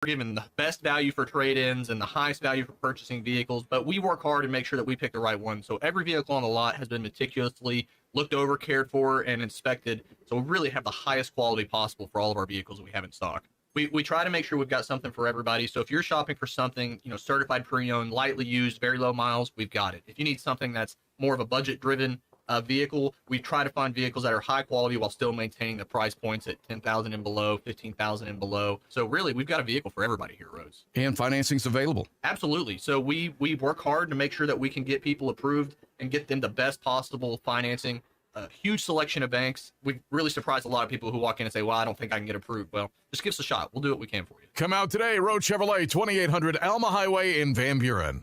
given the best value for trade-ins and the highest value for purchasing vehicles, but we work hard to make sure that we pick the right one. So every vehicle on the lot has been meticulously looked over, cared for, and inspected. So we really have the highest quality possible for all of our vehicles that we have in stock. We try to make sure we've got something for everybody. So if you're shopping for something, certified pre-owned, lightly used, very low miles, we've got it. If you need something that's more of a budget-driven vehicle, we try to find vehicles that are high quality while still maintaining the price points at 10,000 and below, 15,000 and below. So really, we've got a vehicle for everybody here at Rhodes. And financing's available. Absolutely. So we work hard to make sure that we can get people approved and get them the best possible financing. A huge selection of banks. We really surprised a lot of people who walk in and say, well, I don't think I can get approved. Well, just give us a shot. We'll do what we can for you. Come out today, Road Chevrolet, 2800 Alma Highway in Van Buren.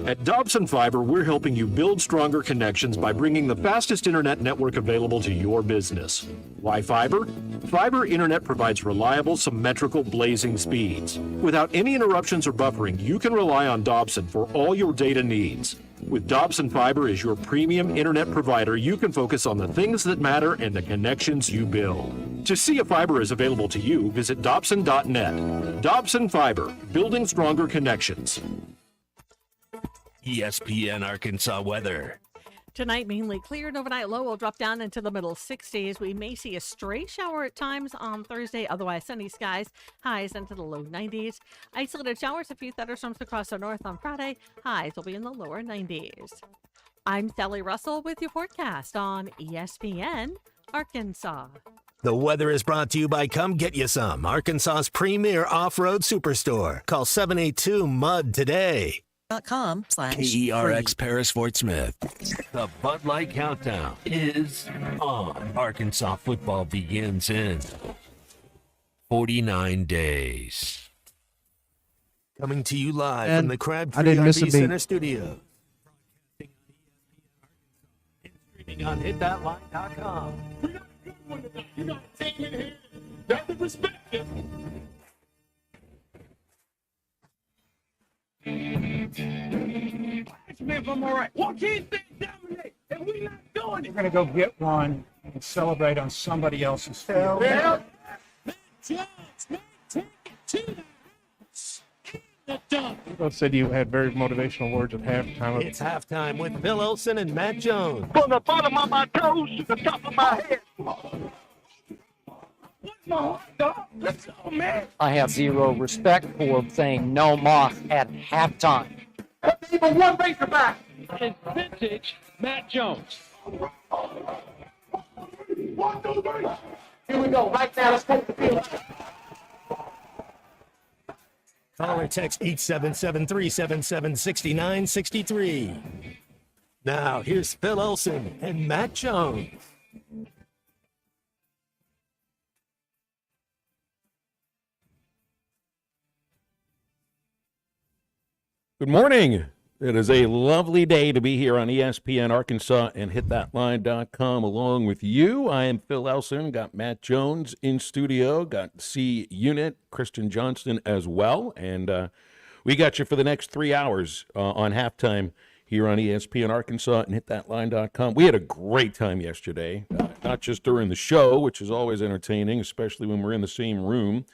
At Dobson Fiber, we're helping you build stronger connections by bringing the fastest internet network available to your business. Why fiber? Fiber internet provides reliable, symmetrical, blazing speeds. Without any interruptions or buffering, you can rely on Dobson for all your data needs. With Dobson Fiber as your premium internet provider, you can focus on the things that matter and the connections you build. To see if fiber is available to you, visit Dobson.net. Dobson Fiber, building stronger connections. ESPN Arkansas weather. Tonight, mainly clear. An overnight low will drop down into the middle 60s. We may see a stray shower at times on Thursday. Otherwise, sunny skies. Highs into the low 90s. Isolated showers, a few thunderstorms across the north on Friday. Highs will be in the lower 90s. I'm Sally Russell with your forecast on ESPN Arkansas. The weather is brought to you by Come Get You Some, Arkansas's premier off-road superstore. Call 782-MUD today. KERX Paris Fort Smith. The Bud Light Countdown is on. Arkansas football begins in 49 days. Coming to you live from the Crabtree RV Center studio. And streaming on hitthatline.com. We got a good one tonight. You got a team in here. Nothing respected. If I'm all right. Why can't they dominate? And we not doing it. We're going to go get one and celebrate on somebody else's field. Yeah. Take it to the house. The dunk. You said you had very motivational words at halftime. It's halftime with Bill Olson and Matt Jones. From the bottom of my toes to the top of my head. What's my heart, dog? Let's go, man. I have zero respect for saying no moss at halftime. Even one Razorback. It's vintage Matt Jones. 1, 2, 3. Here we go. Right now, let's take the field. Call or text 877-377-6963. Now, here's Phil Olson and Matt Jones. Good morning. It is a lovely day to be here on ESPN Arkansas and hitthatline.com along with you. I am Phil Elson, got Matt Jones in studio, got C Unit, Kristen Johnston as well, and we got you for the next 3 hours on halftime here on ESPN Arkansas and hitthatline.com. We had a great time yesterday, not just during the show, which is always entertaining, especially when we're in the same room,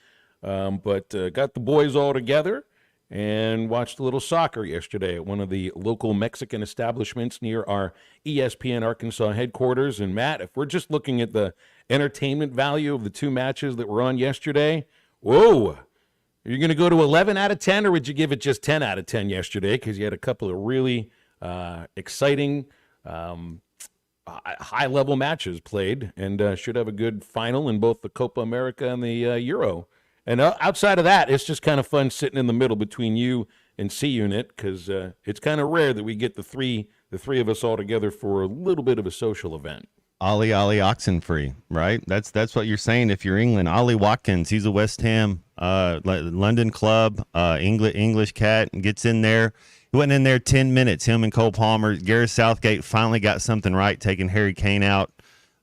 but got the boys all together and watched a little soccer yesterday at one of the local Mexican establishments near our ESPN Arkansas headquarters. And Matt, if we're just looking at the entertainment value of the two matches that were on yesterday, whoa, are you going to go to 11 out of 10, or would you give it just 10 out of 10 yesterday? Because you had a couple of really exciting, high-level matches played, and should have a good final in both the Copa America and the Euro. And outside of that, it's just kind of fun sitting in the middle between you and C Unit, because it's kind of rare that we get the three of us all together for a little bit of a social event. Ollie Oxenfree, right? That's what you're saying. If you're England, Ollie Watkins, he's a West Ham London club, English cat, and gets in there. He went in there 10 minutes. Him and Cole Palmer, Gareth Southgate finally got something right, taking Harry Kane out.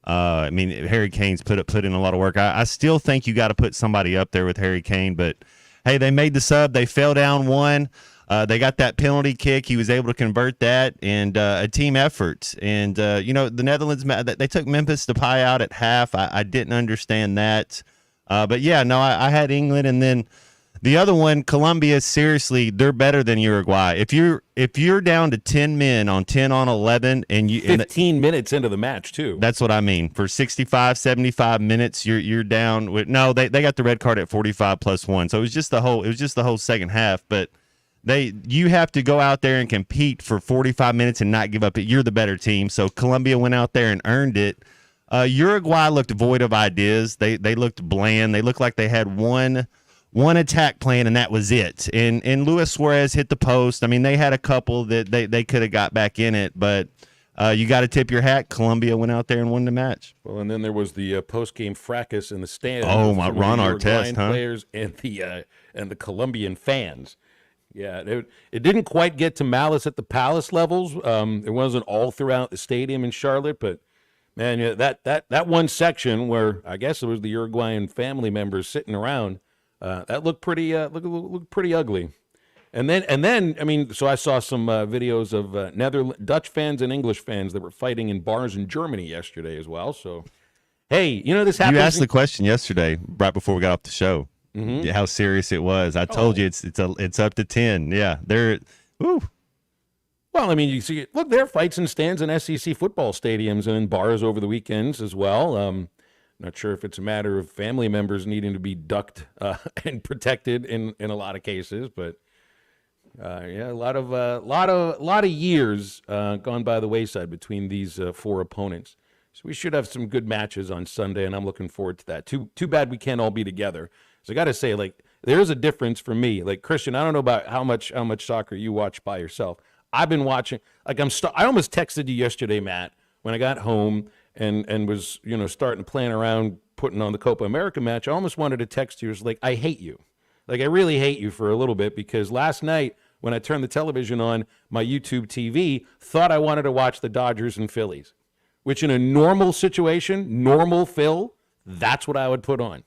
I mean, Harry Kane's put in a lot of work. I still think you got to put somebody up there with Harry Kane, but hey, they made the sub. They fell down one. They got that penalty kick. He was able to convert that, and a team effort. And, the Netherlands, they took Memphis Depay out at half. I didn't understand that. But yeah, no, I had England, and then the other one, Colombia. Seriously, they're better than Uruguay. If you're down to 10 men on 10 on 11, and 15 minutes into the match too. That's what I mean. For 65, 75 minutes, you're down with they got the red card at 45 plus 1. So it was just the whole second half. But you have to go out there and compete for 45 minutes and not give up. You're the better team. So Colombia went out there and earned it. Uruguay looked void of ideas. They looked bland. They looked like they had one attack plan, and that was it. And Luis Suarez hit the post. I mean, they had a couple that they could have got back in it, but you got to tip your hat. Colombia went out there and won the match. Well, and then there was the post-game fracas in the stands. Oh, my Ron Artest, huh? Players and the Colombian fans. Yeah, it didn't quite get to Malice at the Palace levels. It wasn't all throughout the stadium in Charlotte, but man, yeah, that one section where I guess it was the Uruguayan family members sitting around, that looked pretty looked pretty ugly. And then I mean, so I saw some videos of Dutch fans and English fans that were fighting in bars in Germany yesterday as well. So, hey, this happens. You asked the question yesterday, right before we got off the show, how serious it was. I told you it's up to 10. Yeah, they're. Woo. Well, I mean, you see, look, there are fights and stands in SEC football stadiums and in bars over the weekends as well. Not sure if it's a matter of family members needing to be ducked and protected in a lot of cases, but yeah, a lot of years gone by the wayside between these four opponents. So we should have some good matches on Sunday, and I'm looking forward to that. Too bad we can't all be together. So I got to say, like, there is a difference for me. Like, Christian, I don't know about how much soccer you watch by yourself. I've been watching. Like, I almost texted you yesterday, Matt, when I got home and was starting playing around putting on the Copa America match. I almost wanted to text you. It was like, I hate you. Like, I really hate you for a little bit, because last night when I turned the television on, my YouTube TV thought I wanted to watch the Dodgers and Phillies, which in a normal situation, normal Phil, that's what I would put on.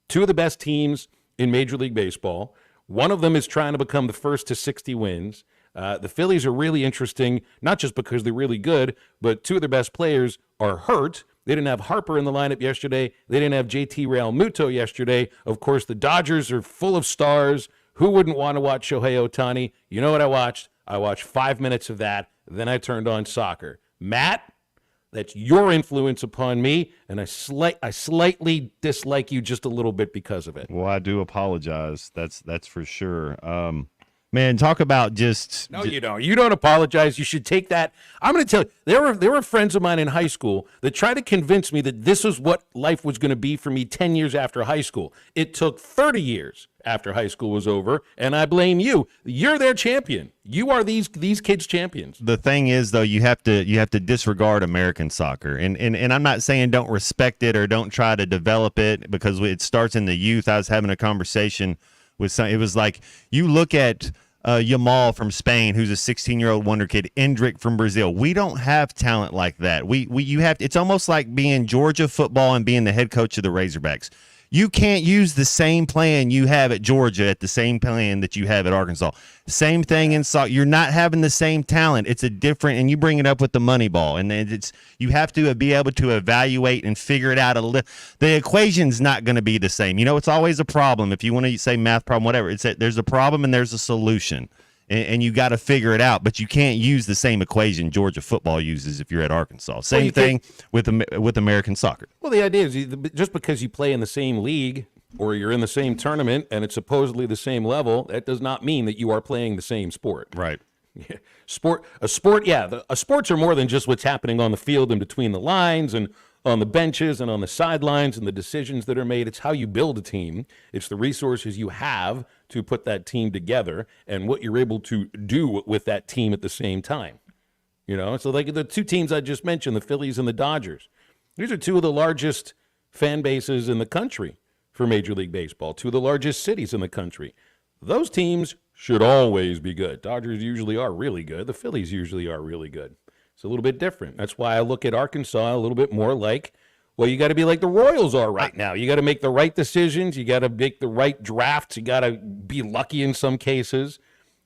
Two of the best teams in Major League Baseball. One of them is trying to become the first to 60 wins. The Phillies are really interesting, not just because they're really good, but two of their best players are hurt. They didn't have Harper in the lineup yesterday. They didn't have JT Realmuto yesterday. Of course, the Dodgers are full of stars. Who wouldn't want to watch Shohei Ohtani? You know what I watched? I watched 5 minutes of that. Then I turned on soccer. Matt, that's your influence upon me, and I slightly dislike you just a little bit because of it. Well, I do apologize. That's for sure. Man, talk about just... No, you don't. You don't apologize. You should take that. I'm going to tell you, there were friends of mine in high school that tried to convince me that this is what life was going to be for me 10 years after high school. It took 30 years after high school was over, and I blame you. You're their champion. You are these kids' champions. The thing is, though, you have to disregard American soccer, and I'm not saying don't respect it or don't try to develop it, because it starts in the youth. I was having a conversation with some. It was like, you look at Yamal from Spain, who's a 16-year-old wonder kid, Endrick from Brazil. We don't have talent like that. It's almost like being Georgia football and being the head coach of the Razorbacks. You can't use the same plan you have at Georgia at the same plan that you have at Arkansas. Same thing in soccer. You're not having the same talent. It's a different, and you bring it up with the money ball, and you have to be able to evaluate and figure it out a little. The equation's not going to be the same. It's always a problem. If you want to say math problem, whatever, there's a problem and there's a solution. And you got to figure it out, but you can't use the same equation Georgia football uses if you're at Arkansas. Same thing with American soccer. Well, the idea is just because you play in the same league or you're in the same tournament and it's supposedly the same level, that does not mean that you are playing the same sport. Right. Yeah. Sports are more than just what's happening on the field and between the lines and on the benches and on the sidelines and the decisions that are made. It's how you build a team. It's the resources you have to put that team together and what you're able to do with that team at the same time. So like the two teams I just mentioned, the Phillies and the Dodgers, these are two of the largest fan bases in the country for Major League Baseball, two of the largest cities in the country. Those teams should always be good. Dodgers usually are really good. The Phillies usually are really good. It's a little bit different. That's why I look at Arkansas a little bit more like, well, you got to be like the Royals are right now. You got to make the right decisions. You got to make the right drafts. You got to be lucky in some cases.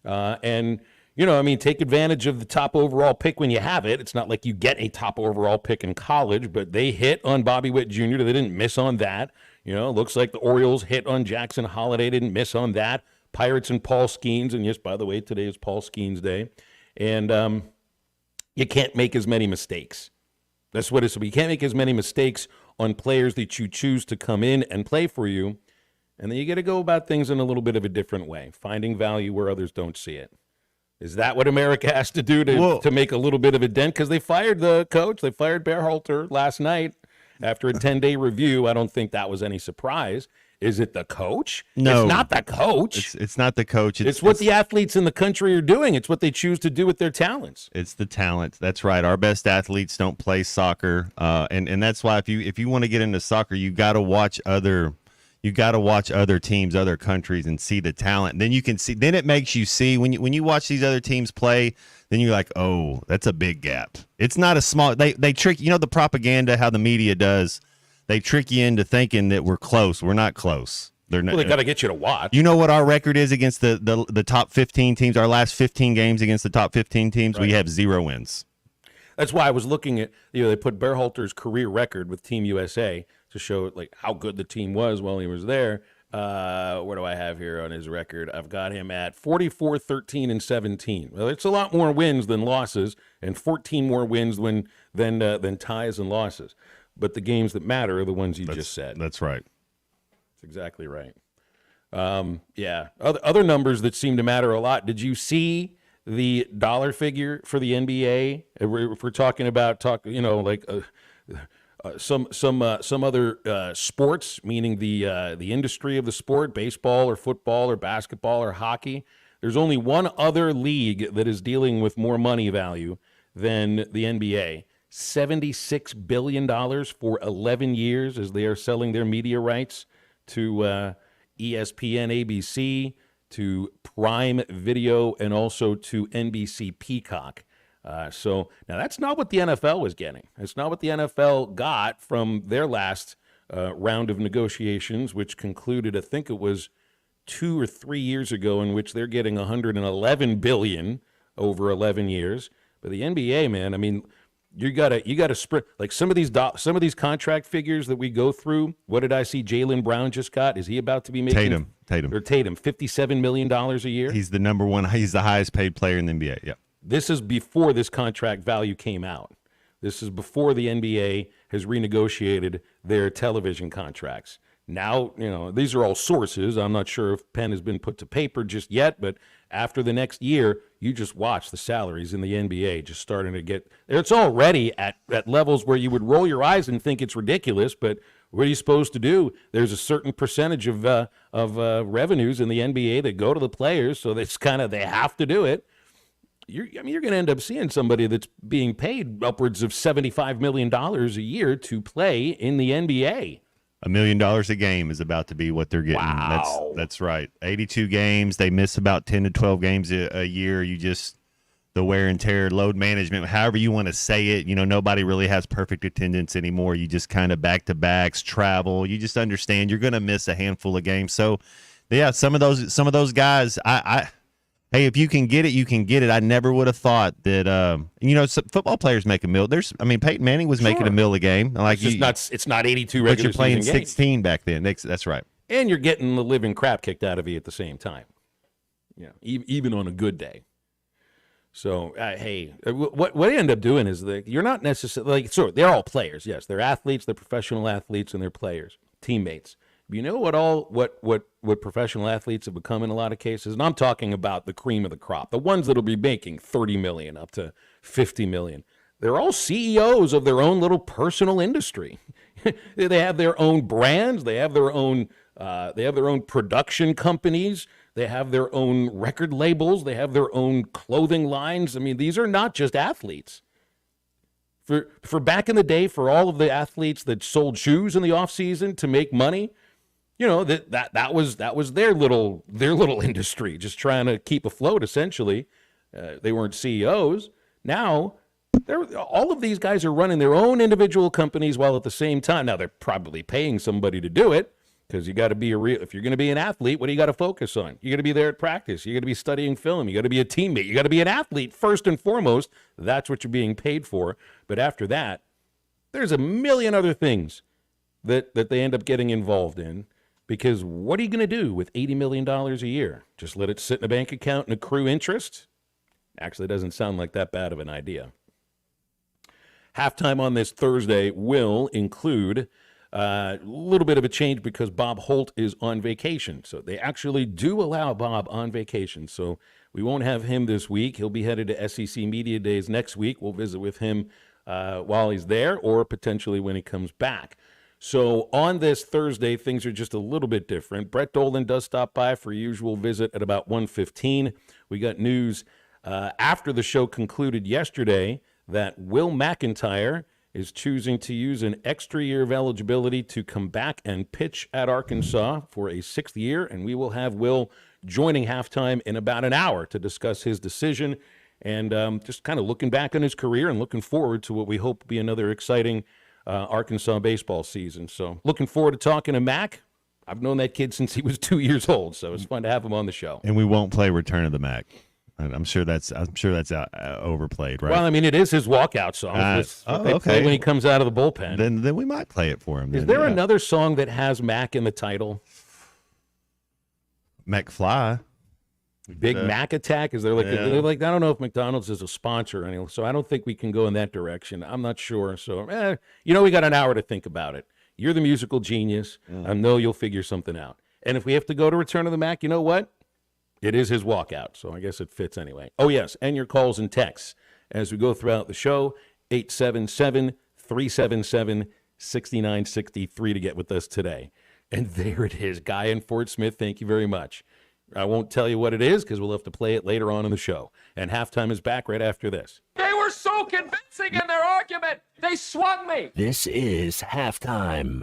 Take advantage of the top overall pick when you have it. It's not like you get a top overall pick in college, but they hit on Bobby Witt Jr. They didn't miss on that. You know, looks like the Orioles hit on Jackson Holiday, didn't miss on that. Pirates and Paul Skeens, and yes, by the way, today is Paul Skeens Day. And you can't make as many mistakes. That's what it's. You can't make as many mistakes on players that you choose to come in and play for you. And then you got to go about things in a little bit of a different way, finding value where others don't see it. Is that what America has to do to make a little bit of a dent? Because they fired the coach. They fired Berhalter last night after a 10-day review. I don't think that was any surprise. Is it the coach? No. It's not the coach. It's not the coach. It's what the athletes in the country are doing. It's what they choose to do with their talents. It's the talent. That's right. Our best athletes don't play soccer, and that's why if you want to get into soccer, you got to watch other teams, other countries, and see the talent. Then you can see. Then it makes you see when you watch these other teams play. Then you're like, oh, that's a big gap. It's not a small. They trick the propaganda, how the media does. They trick you into thinking that we're close. We're not close. They're not. Well, they got to get you to watch. You know what our record is against the top 15 teams? Our last 15 games against the top 15 teams, right. We have 0 wins. That's why I was looking at, they put Berhalter's career record with Team USA to show like how good the team was while he was there. What do I have here on his record? I've got him at 44, 13, and 17. Well, it's a lot more wins than losses, and 14 more wins than ties and losses. But the games that matter are the ones you just said. That's right. That's exactly right. Yeah. Other numbers that seem to matter a lot. Did you see the dollar figure for the NBA? If we're talking about some other sports, meaning the industry of the sport, baseball or football or basketball or hockey. There's only one other league that is dealing with more money value than the NBA. $76 billion for 11 years as they are selling their media rights to ESPN, ABC, to Prime Video, and also to NBC Peacock. So now that's not what the NFL was getting. It's not what the NFL got from their last round of negotiations, which concluded, I think it was 2 or 3 years ago, in which they're getting $111 billion over 11 years. But the NBA, man, I mean, you gotta spread like some of these contract figures that we go through. What did I see Jaylen Brown just got? Is he about to be making Tatum $57 million a year? He's the number one. He's the highest paid player in the NBA. Yeah. This is before this contract value came out. This is before the NBA has renegotiated their television contracts. Now, these are all sources. I'm not sure if pen has been put to paper just yet, but after the next year, you just watch the salaries in the NBA just starting to get there. It's already at levels where you would roll your eyes and think it's ridiculous, but what are you supposed to do? There's a certain percentage of revenues in the NBA that go to the players, so that's they have to do it. You're going to end up seeing somebody that's being paid upwards of $75 million a year to play in the NBA. $1 million a game is about to be what they're getting. Wow. That's right. 82 games. They miss about 10 to 12 games a year. The wear and tear, load management, however you want to say it. Nobody really has perfect attendance anymore. You just kind of back-to-backs, travel. You just understand you're going to miss a handful of games. So, yeah, some of those guys, hey, if you can get it, you can get it. I never would have thought that. Football players make a meal. Peyton Manning was making a meal a game. Like it's not 82 regular season games. But you're playing 16 back then. That's right. And you're getting the living crap kicked out of you at the same time. Even on a good day. So, hey, what you end up doing is you're not necessarily they're all players. Yes, they're athletes, they're professional athletes, and they're players, teammates. You know what professional athletes have become in a lot of cases? And I'm talking about the cream of the crop, the ones that'll be making $30 million up to $50 million. They're all CEOs of their own little personal industry. They have their own brands. They have their own production companies. They have their own record labels. They have their own clothing lines. I mean, these are not just athletes. For back in the day, for all of the athletes that sold shoes in the off season to make money, that was their little industry, just trying to keep afloat. Essentially, they weren't CEOs. Now, all of these guys are running their own individual companies while at the same time. Now they're probably paying somebody to do it. Because you got to be if you're going to be an athlete, what do you got to focus on? You got to be there at practice. You got to be studying film. You got to be a teammate. You got to be an athlete first and foremost. That's what you're being paid for. But after that, there's a million other things that they end up getting involved in. Because what are you going to do with $80 million a year? Just let it sit in a bank account and accrue interest? Actually, doesn't sound like that bad of an idea. Halftime on this Thursday will include a little bit of a change because Bob Holt is on vacation. So they actually do allow Bob on vacation. So we won't have him this week. He'll be headed to SEC Media Days next week. We'll visit with him while he's there or potentially when he comes back. So on this Thursday, things are just a little bit different. Brett Dolan does stop by for a usual visit at about 1:15. We got news after the show concluded yesterday that Will McIntyre is choosing to use an extra year of eligibility to come back and pitch at Arkansas for a 6th year, and we will have Will joining halftime in about an hour to discuss his decision and just kind of looking back on his career and looking forward to what we hope will be another exciting Arkansas baseball season. So looking forward to talking to Mac. I've known that kid since he was 2 years old, so it's fun to have him on the show. And we won't play Return of the Mac. I'm sure that's overplayed, right? Well, I mean, it is his walkout song. They play when he comes out of the bullpen. Then we might play it for him. Is there another song that has Mac in the title? McFly. Big Mac Attack? Is there like, I don't know if McDonald's is a sponsor anyway, so I don't think we can go in that direction. I'm not sure. So, we got an hour to think about it. You're the musical genius. I know you'll figure something out. And if we have to go to Return of the Mac, you know what? It is his walkout, so I guess it fits anyway. Oh, yes, and your calls and texts as we go throughout the show, 877-377-6963 to get with us today. And there it is, Guy in Fort Smith, thank you very much. I won't tell you what it is because we'll have to play it later on in the show. And halftime is back right after this. They were so convincing in their argument. They swung me. This is halftime.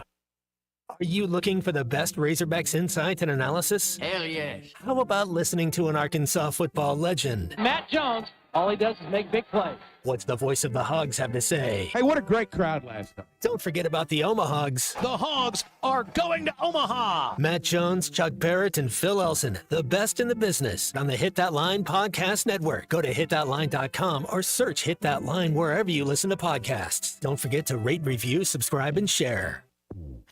Are you looking for the best Razorbacks insight and analysis? Hell yes. How about listening to an Arkansas football legend? Matt Jones, all he does is make big plays. What's the voice of the Hogs have to say? Hey, what a great crowd last night. Don't forget about the Omahogs. The Hogs are going to Omaha. Matt Jones, Chuck Barrett, and Phil Elson, the best in the business on the Hit That Line Podcast Network. Go to hitthatline.com or search Hit That Line wherever you listen to podcasts. Don't forget to rate, review, subscribe, and share.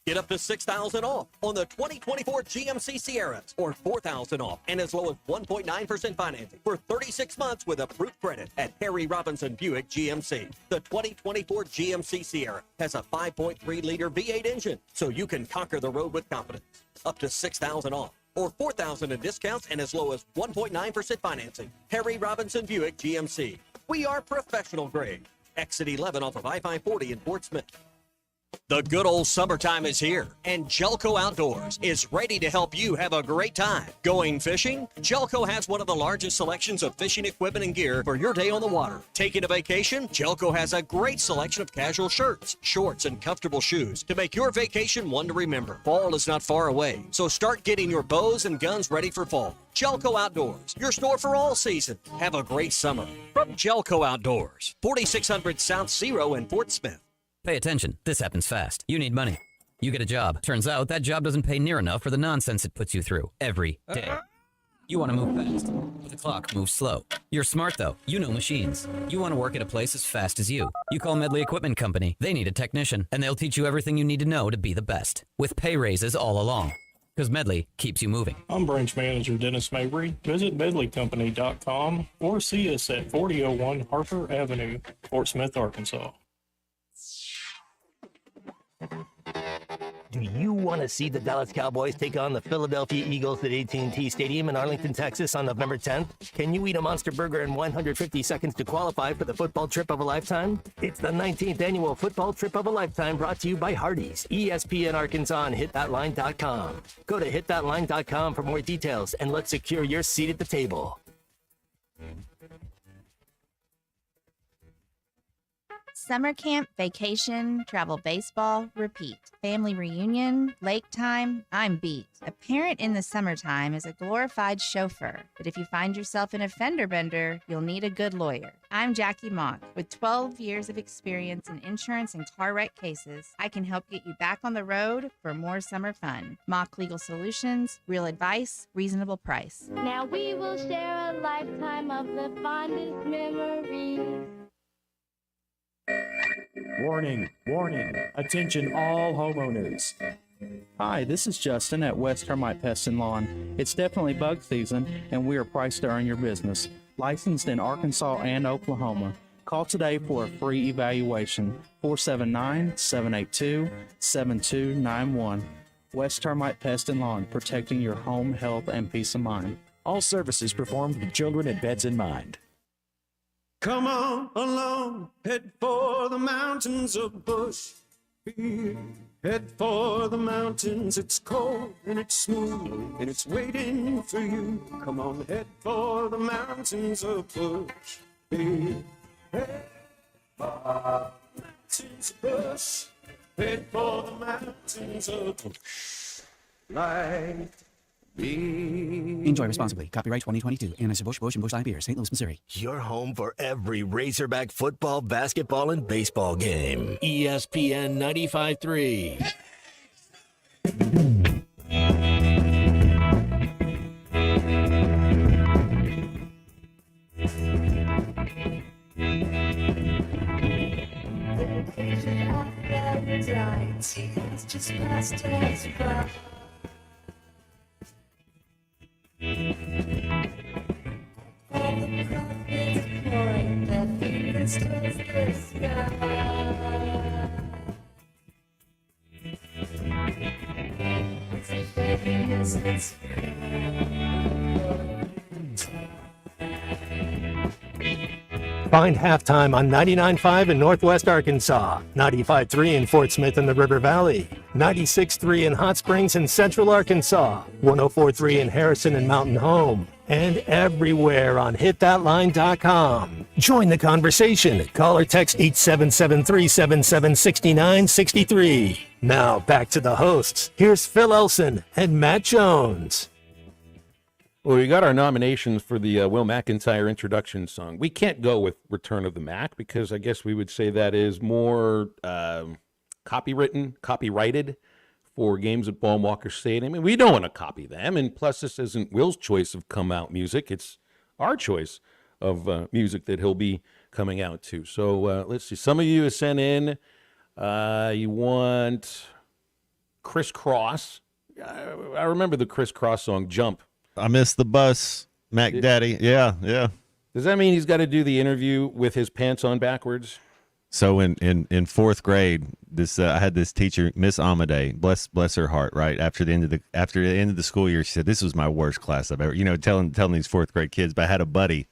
Get up to $6,000 off on the 2024 GMC Sierras or $4,000 off and as low as 1.9% financing for 36 months with approved credit at Harry Robinson Buick GMC. The 2024 GMC Sierra has a 5.3-liter V8 engine, so you can conquer the road with confidence. Up to $6,000 off or $4,000 in discounts and as low as 1.9% financing. Harry Robinson Buick GMC. We are professional grade. Exit 11 off of I-540 in Fort Smith. The good old summertime is here, and Jelco Outdoors is ready to help you have a great time. Going fishing? Jelco has one of the largest selections of fishing equipment and gear for your day on the water. Taking a vacation? Jelco has a great selection of casual shirts, shorts, and comfortable shoes to make your vacation one to remember. Fall is not far away, so start getting your bows and guns ready for fall. Jelco Outdoors, your store for all season. Have a great summer. From Jelco Outdoors, 4600 South Zero in Fort Smith. Pay attention. This happens fast. You need money. You get a job. Turns out that job doesn't pay near enough for the nonsense it puts you through every day. You want to move fast, but the clock moves slow. You're smart, though. You know machines. You want to work at a place as fast as you. You call Medley Equipment Company. They need a technician, and they'll teach you everything you need to know to be the best, with pay raises all along. Because Medley keeps you moving. I'm branch manager Dennis Mabry. Visit medleycompany.com or see us at 4001 Harper Avenue, Fort Smith, Arkansas. Do you want to see the Dallas Cowboys take on the Philadelphia Eagles at AT&T Stadium in Arlington, Texas on November 10th? Can you eat a Monster Burger in 150 seconds to qualify for the football trip of a lifetime? It's the 19th annual football trip of a lifetime brought to you by Hardee's, ESPN Arkansas, and hitthatline.com. Go to hitthatline.com for more details and let's secure your seat at the table. Summer camp, vacation, travel baseball, repeat. Family reunion, lake time, I'm beat. A parent in the summertime is a glorified chauffeur, but if you find yourself in a fender bender, you'll need a good lawyer. I'm Jackie Mock. With 12 years of experience in insurance and car wreck cases, I can help get you back on the road for more summer fun. Mock Legal Solutions, real advice, reasonable price. Now we will share a lifetime of the fondest memories. Warning, warning, attention all homeowners. Hi, this is Justin at West Termite Pest and Lawn. It's definitely bug season, and we are priced to earn your business. Licensed in Arkansas and Oklahoma. Call today for a free evaluation. 479-782-7291. West Termite Pest and Lawn, protecting your home, health, and peace of mind. All services performed with children and pets in mind. Come on along, head for the mountains of Bush. Head for the mountains, it's cold and it's smooth and it's waiting for you. Come on, head for the mountains of Bush. Head for the mountains of Bush. Head for the mountains of light. Enjoy responsibly. Copyright 2022. Anheuser-Busch, Busch, and Busch Light Beer, St. Louis, Missouri. Your home for every Razorback football, basketball, and baseball game. ESPN 95.3. Just past us by. All the prophets point their fingers towards the sky. It's a shame, it's Find Halftime on 99.5 in Northwest Arkansas, 95.3 in Fort Smith in the River Valley, 96.3 in Hot Springs in Central Arkansas, 104.3 in Harrison and Mountain Home, and everywhere on hitthatline.com. Join the conversation. Call or text 877-377-6963. Now back to the hosts. Here's Phil Elson and Matt Jones. Well, we got our nominations for the Will McIntyre introduction song. We can't go with Return of the Mac because I guess we would say that is more copyrighted for games at Ball and Walker Stadium. I mean, we don't want to copy them. And plus, this isn't Will's choice of come out music. It's our choice of music that he'll be coming out to. So let's see. Some of you have sent in, you want Criss Cross. I remember the Criss Cross song, Jump. I missed the bus, Mac Daddy. Yeah. Does that mean he's got to do the interview with his pants on backwards? So in fourth grade, I had this teacher, Miss Amadei, bless her heart. Right after the end of the school year, she said, "This was my worst class I've ever." Telling these fourth grade kids. But I had a buddy,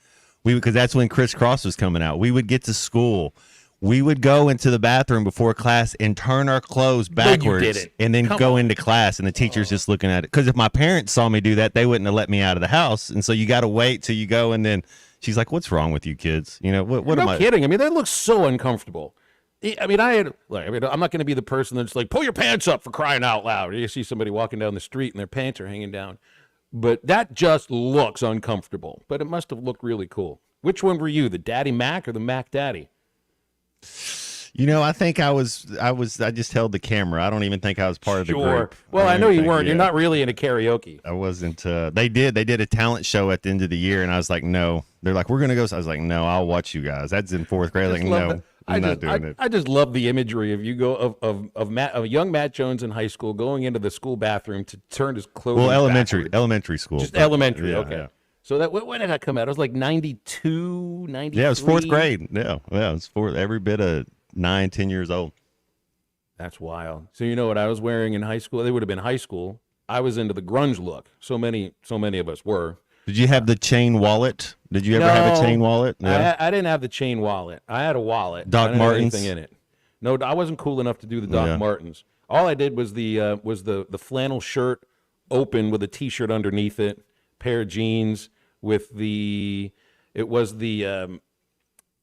because that's when Criss Cross was coming out. We would get to school. We would go into the bathroom before class and turn our clothes backwards and then go into class, and the teacher's just looking at it. Because if my parents saw me do that, they wouldn't have let me out of the house. And so you got to wait till you go, and then she's like, "What's wrong with you kids? What am I?" No kidding. I mean, that looks so uncomfortable. I mean, I'm not going to be the person that's like, pull your pants up for crying out loud. You see somebody walking down the street and their pants are hanging down. But that just looks uncomfortable. But it must have looked really cool. Which one were you, the Daddy Mac or the Mac Daddy? I think I just held the camera. I don't even think I was part of the group. Well, I know you weren't. You're not really into karaoke. I wasn't. They did a talent show at the end of the year, and I was like, no. They're like, we're going to go. So I was like, no, I'll watch you guys. That's in fourth grade. Like, no, I'm not doing it. I just love the imagery of you of young Matt Jones in high school going into the school bathroom to turn his clothes. Well, elementary school. Just elementary. Yeah, okay. Yeah. So when did that come out? It was like 92, 93? Yeah, it was fourth grade. Yeah, it was every bit of 9-10 years old. That's wild. So you know what I was wearing in high school? They would have been high school. I was into the grunge look. So many of us were. Did you have the chain wallet? Did you ever have a chain wallet? No. I didn't have the chain wallet. I had a wallet. Doc Martens? Anything in it. No, I wasn't cool enough to do the Doc Martens. All I did was the flannel shirt open with a T-shirt underneath it, pair of jeans with the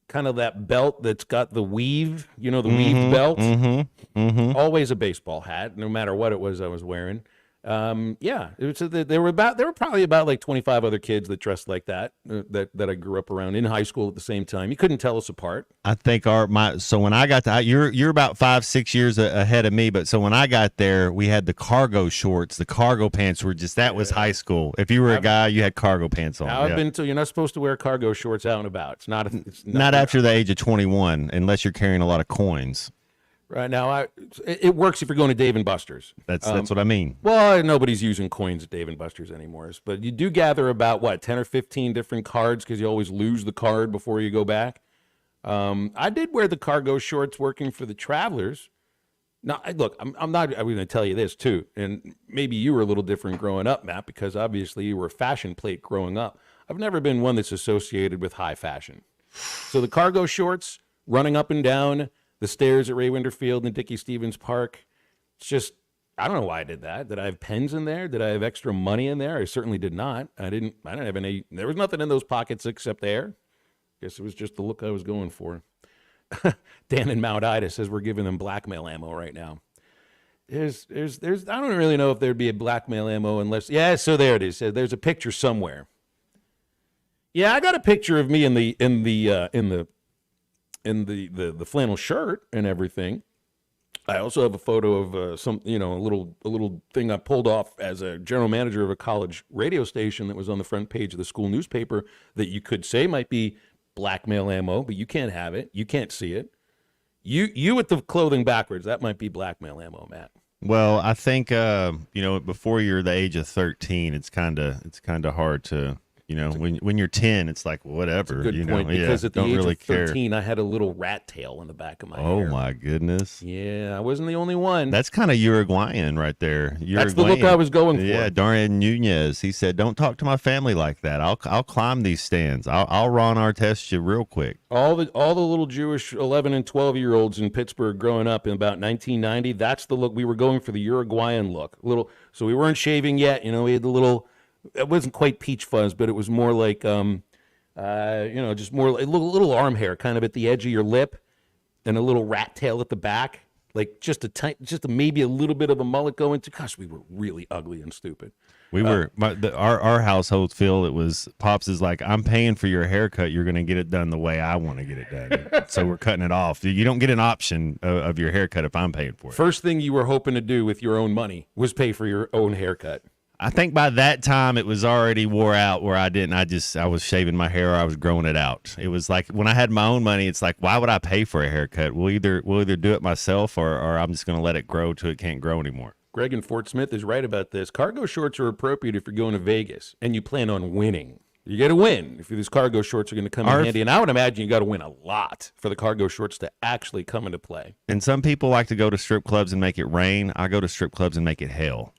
kind of that belt that's got the weave, the weaved belt. Mm-hmm. Always a baseball hat, no matter what it was I was wearing. Yeah, there were probably about like 25 other kids that dressed like that that I grew up around in high school at the same time. You couldn't tell us apart. I think so when I got to you're about 5-6 years ahead of me, but so when I got there, we had the cargo shorts, the cargo pants were just that was high school. If you were a guy, you had cargo pants on. Now I've been told you're not supposed to wear cargo shorts out and about. It's not after the age of 21, unless you're carrying a lot of coins. Right now, it works if you're going to Dave & Buster's. That's what I mean. Well, nobody's using coins at Dave & Buster's anymore, but you do gather about 10 or 15 different cards because you always lose the card before you go back. I did wear the cargo shorts working for the Travelers. Now, look, I'm going to tell you this too, and maybe you were a little different growing up, Matt, because obviously you were a fashion plate growing up. I've never been one that's associated with high fashion. So the cargo shorts, running up and down the stairs at Ray Winder Field and Dickie Stevens Park. It's just, I don't know why I did that. Did I have pens in there? Did I have extra money in there? I certainly did not. I didn't have any, there was nothing in those pockets except air. Guess it was just the look I was going for. Dan in Mount Ida says we're giving them blackmail ammo right now. There's I don't really know if there'd be a blackmail ammo unless, yeah, so there it is. There's a picture somewhere. Yeah, I got a picture of me in the flannel shirt and everything. I also have a photo of a little thing I pulled off as a general manager of a college radio station that was on the front page of the school newspaper that you could say might be blackmail ammo, but you can't have it. You can't see it. You with the clothing backwards, that might be blackmail ammo, Matt. Well, I think before you're the age of 13, it's kind of hard to. When you're 10, it's like whatever. That's a good point, because at the don't age really of 13, I had a little rat tail in the back of my hair. Oh my goodness! Yeah, I wasn't the only one. That's kind of Uruguayan right there. That's the look I was going for. Yeah, Darian Nunez. He said, "Don't talk to my family like that. I'll climb these stands. I'll Ron Artest you real quick." All the little Jewish 11 and 12-year-olds in Pittsburgh growing up in about 1990. That's the look we were going for, the Uruguayan look. So we weren't shaving yet. We had the little. It wasn't quite peach fuzz, but it was more like, just more like a little arm hair, kind of at the edge of your lip, and a little rat tail at the back, like maybe a little bit of a mullet going to. Gosh, we were really ugly and stupid. We were our household, Phil. It was Pops is like, I'm paying for your haircut. You're going to get it done the way I want to get it done. So we're cutting it off. You don't get an option of your haircut if I'm paying for it. First thing you were hoping to do with your own money was pay for your own haircut. I think by that time it was already wore out where I was shaving my hair or I was growing it out. It was like when I had my own money, it's like, why would I pay for a haircut? We'll either do it myself or I'm just going to let it grow till it can't grow anymore. Greg in Fort Smith is right about this. Cargo shorts are appropriate if you're going to Vegas and you plan on winning. You got to win if these cargo shorts are going to come in handy. And I would imagine you got to win a lot for the cargo shorts to actually come into play. And some people like to go to strip clubs and make it rain. I go to strip clubs and make it hell.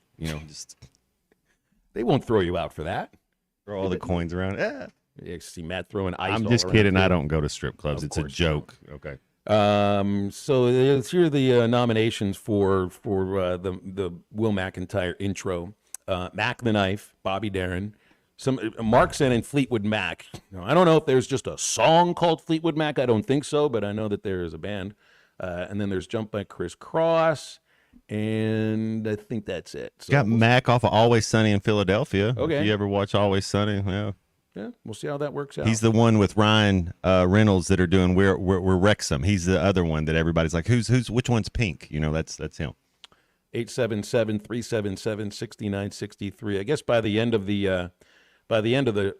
They won't throw you out for that. Throw all the coins around. You see Matt throwing ice. I'm just kidding. I don't go to strip clubs. It's a joke. Okay. So here are the nominations for the Will McIntyre intro. Mac the Knife, Bobby Darin, Mark sent in Fleetwood Mac. Now, I don't know if there's just a song called Fleetwood Mac. I don't think so, but I know that there is a band. And then there's Jump by Chris Cross. And I think that's it. So got Mac off of Always Sunny in Philadelphia. Okay. If you ever watch Always Sunny, yeah, we'll see how that works out. He's the one with Ryan Reynolds that are doing We're Wrexham. He's the other one that everybody's like, which one's Pink? That's him. 877-377-6963. I guess by the end of the not the end of the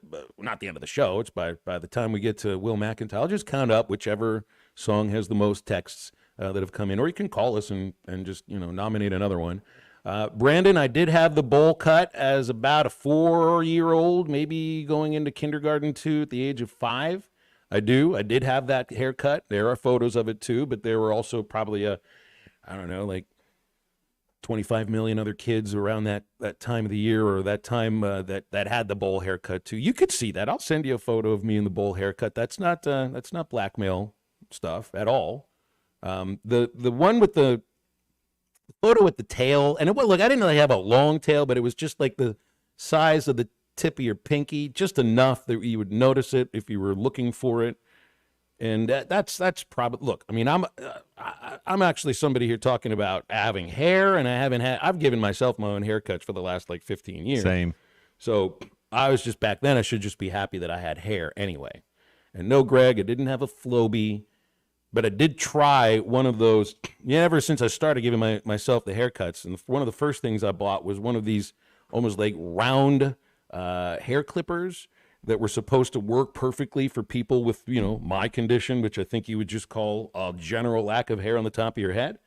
show, it's by the time we get to Will McIntyre, I'll just count up whichever song has the most texts that have come in, or you can call us and just nominate another one. Brandon, I did have the bowl cut as about a 4-year-old, maybe going into kindergarten 2 at the age of 5. I did have that haircut. There are photos of it too, but there were also probably like 25 million other kids around that time of the year, or that time that had the bowl haircut too. You could see that. I'll send you a photo of me in the bowl haircut. That's not blackmail stuff at all. The one with the photo with the tail, and I didn't really have a long tail, but it was just like the size of the tip of your pinky, just enough that you would notice it if you were looking for it. And that's probably, look, I mean, I'm actually somebody here talking about having hair, and I've given myself my own haircuts for the last like 15 years. Same. So I was just back then, I should just be happy that I had hair anyway. And no, Greg, I didn't have a Flowbee, but I did try one of those. Ever since I started giving myself the haircuts, and one of the first things I bought was one of these almost like round hair clippers that were supposed to work perfectly for people with, my condition, which I think you would just call a general lack of hair on the top of your head.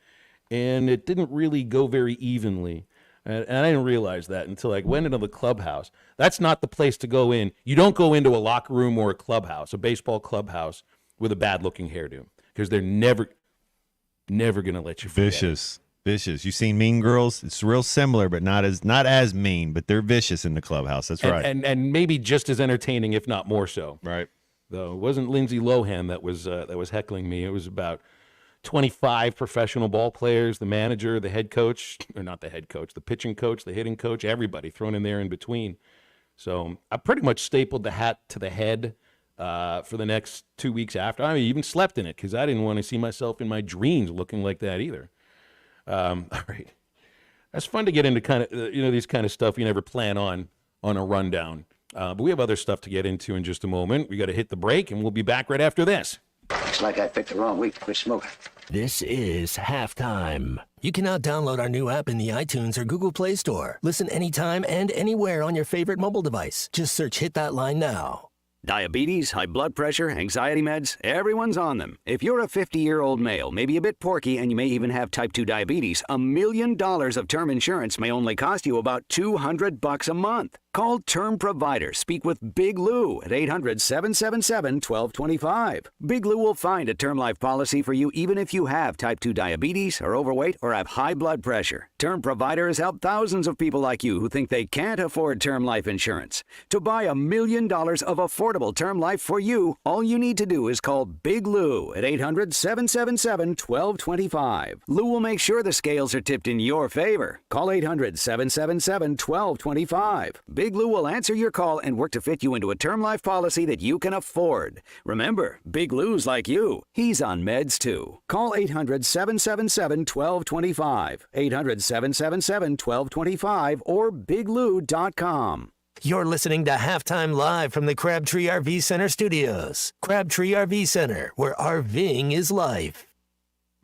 And it didn't really go very evenly. And I didn't realize that until I went into the clubhouse. That's not the place to go in. You don't go into a locker room or a clubhouse, a baseball clubhouse, with a bad-looking hairdo, because they're never going to let you forget. Vicious. You seen Mean Girls? It's real similar, but not as mean. But they're vicious in the clubhouse. That's right. And maybe just as entertaining, if not more so. Right. Though it wasn't Lindsay Lohan that was heckling me. It was about 25 professional ball players, the manager, the head coach, or not the head coach, the pitching coach, the hitting coach, everybody thrown in there in between. So I pretty much stapled the hat to the head for the next 2 weeks after. I even slept in it because I didn't want to see myself in my dreams looking like that either. All right. That's fun to get into kind of, these kind of stuff you never plan on a rundown. But we have other stuff to get into in just a moment. We got to hit the break, and we'll be back right after this. Looks like I picked the wrong week to quit smoking. This is Halftime. You can now download our new app in the iTunes or Google Play Store. Listen anytime and anywhere on your favorite mobile device. Just search Hit That Line now. Diabetes, high blood pressure, anxiety meds, everyone's on them. If you're a 50-year-old male, maybe a bit porky, and you may even have type 2 diabetes, $1 million of term insurance may only cost you about $200 a month. Call Term Provider. Speak with Big Lou at 800-777-1225. Big Lou will find a term life policy for you even if you have type 2 diabetes, are overweight, or have high blood pressure. Term Provider has helped thousands of people like you who think they can't afford term life insurance. To buy $1 million of affordable term life for you, all you need to do is call Big Lou at 800-777-1225. Lou will make sure the scales are tipped in your favor. Call 800-777-1225. Big Lou will answer your call and work to fit you into a term life policy that you can afford. Remember, Big Lou's like you. He's on meds too. Call 800-777-1225. 800-777-1225 or biglou.com. You're listening to Halftime Live from the Crabtree RV Center studios. Crabtree RV Center, where RVing is life.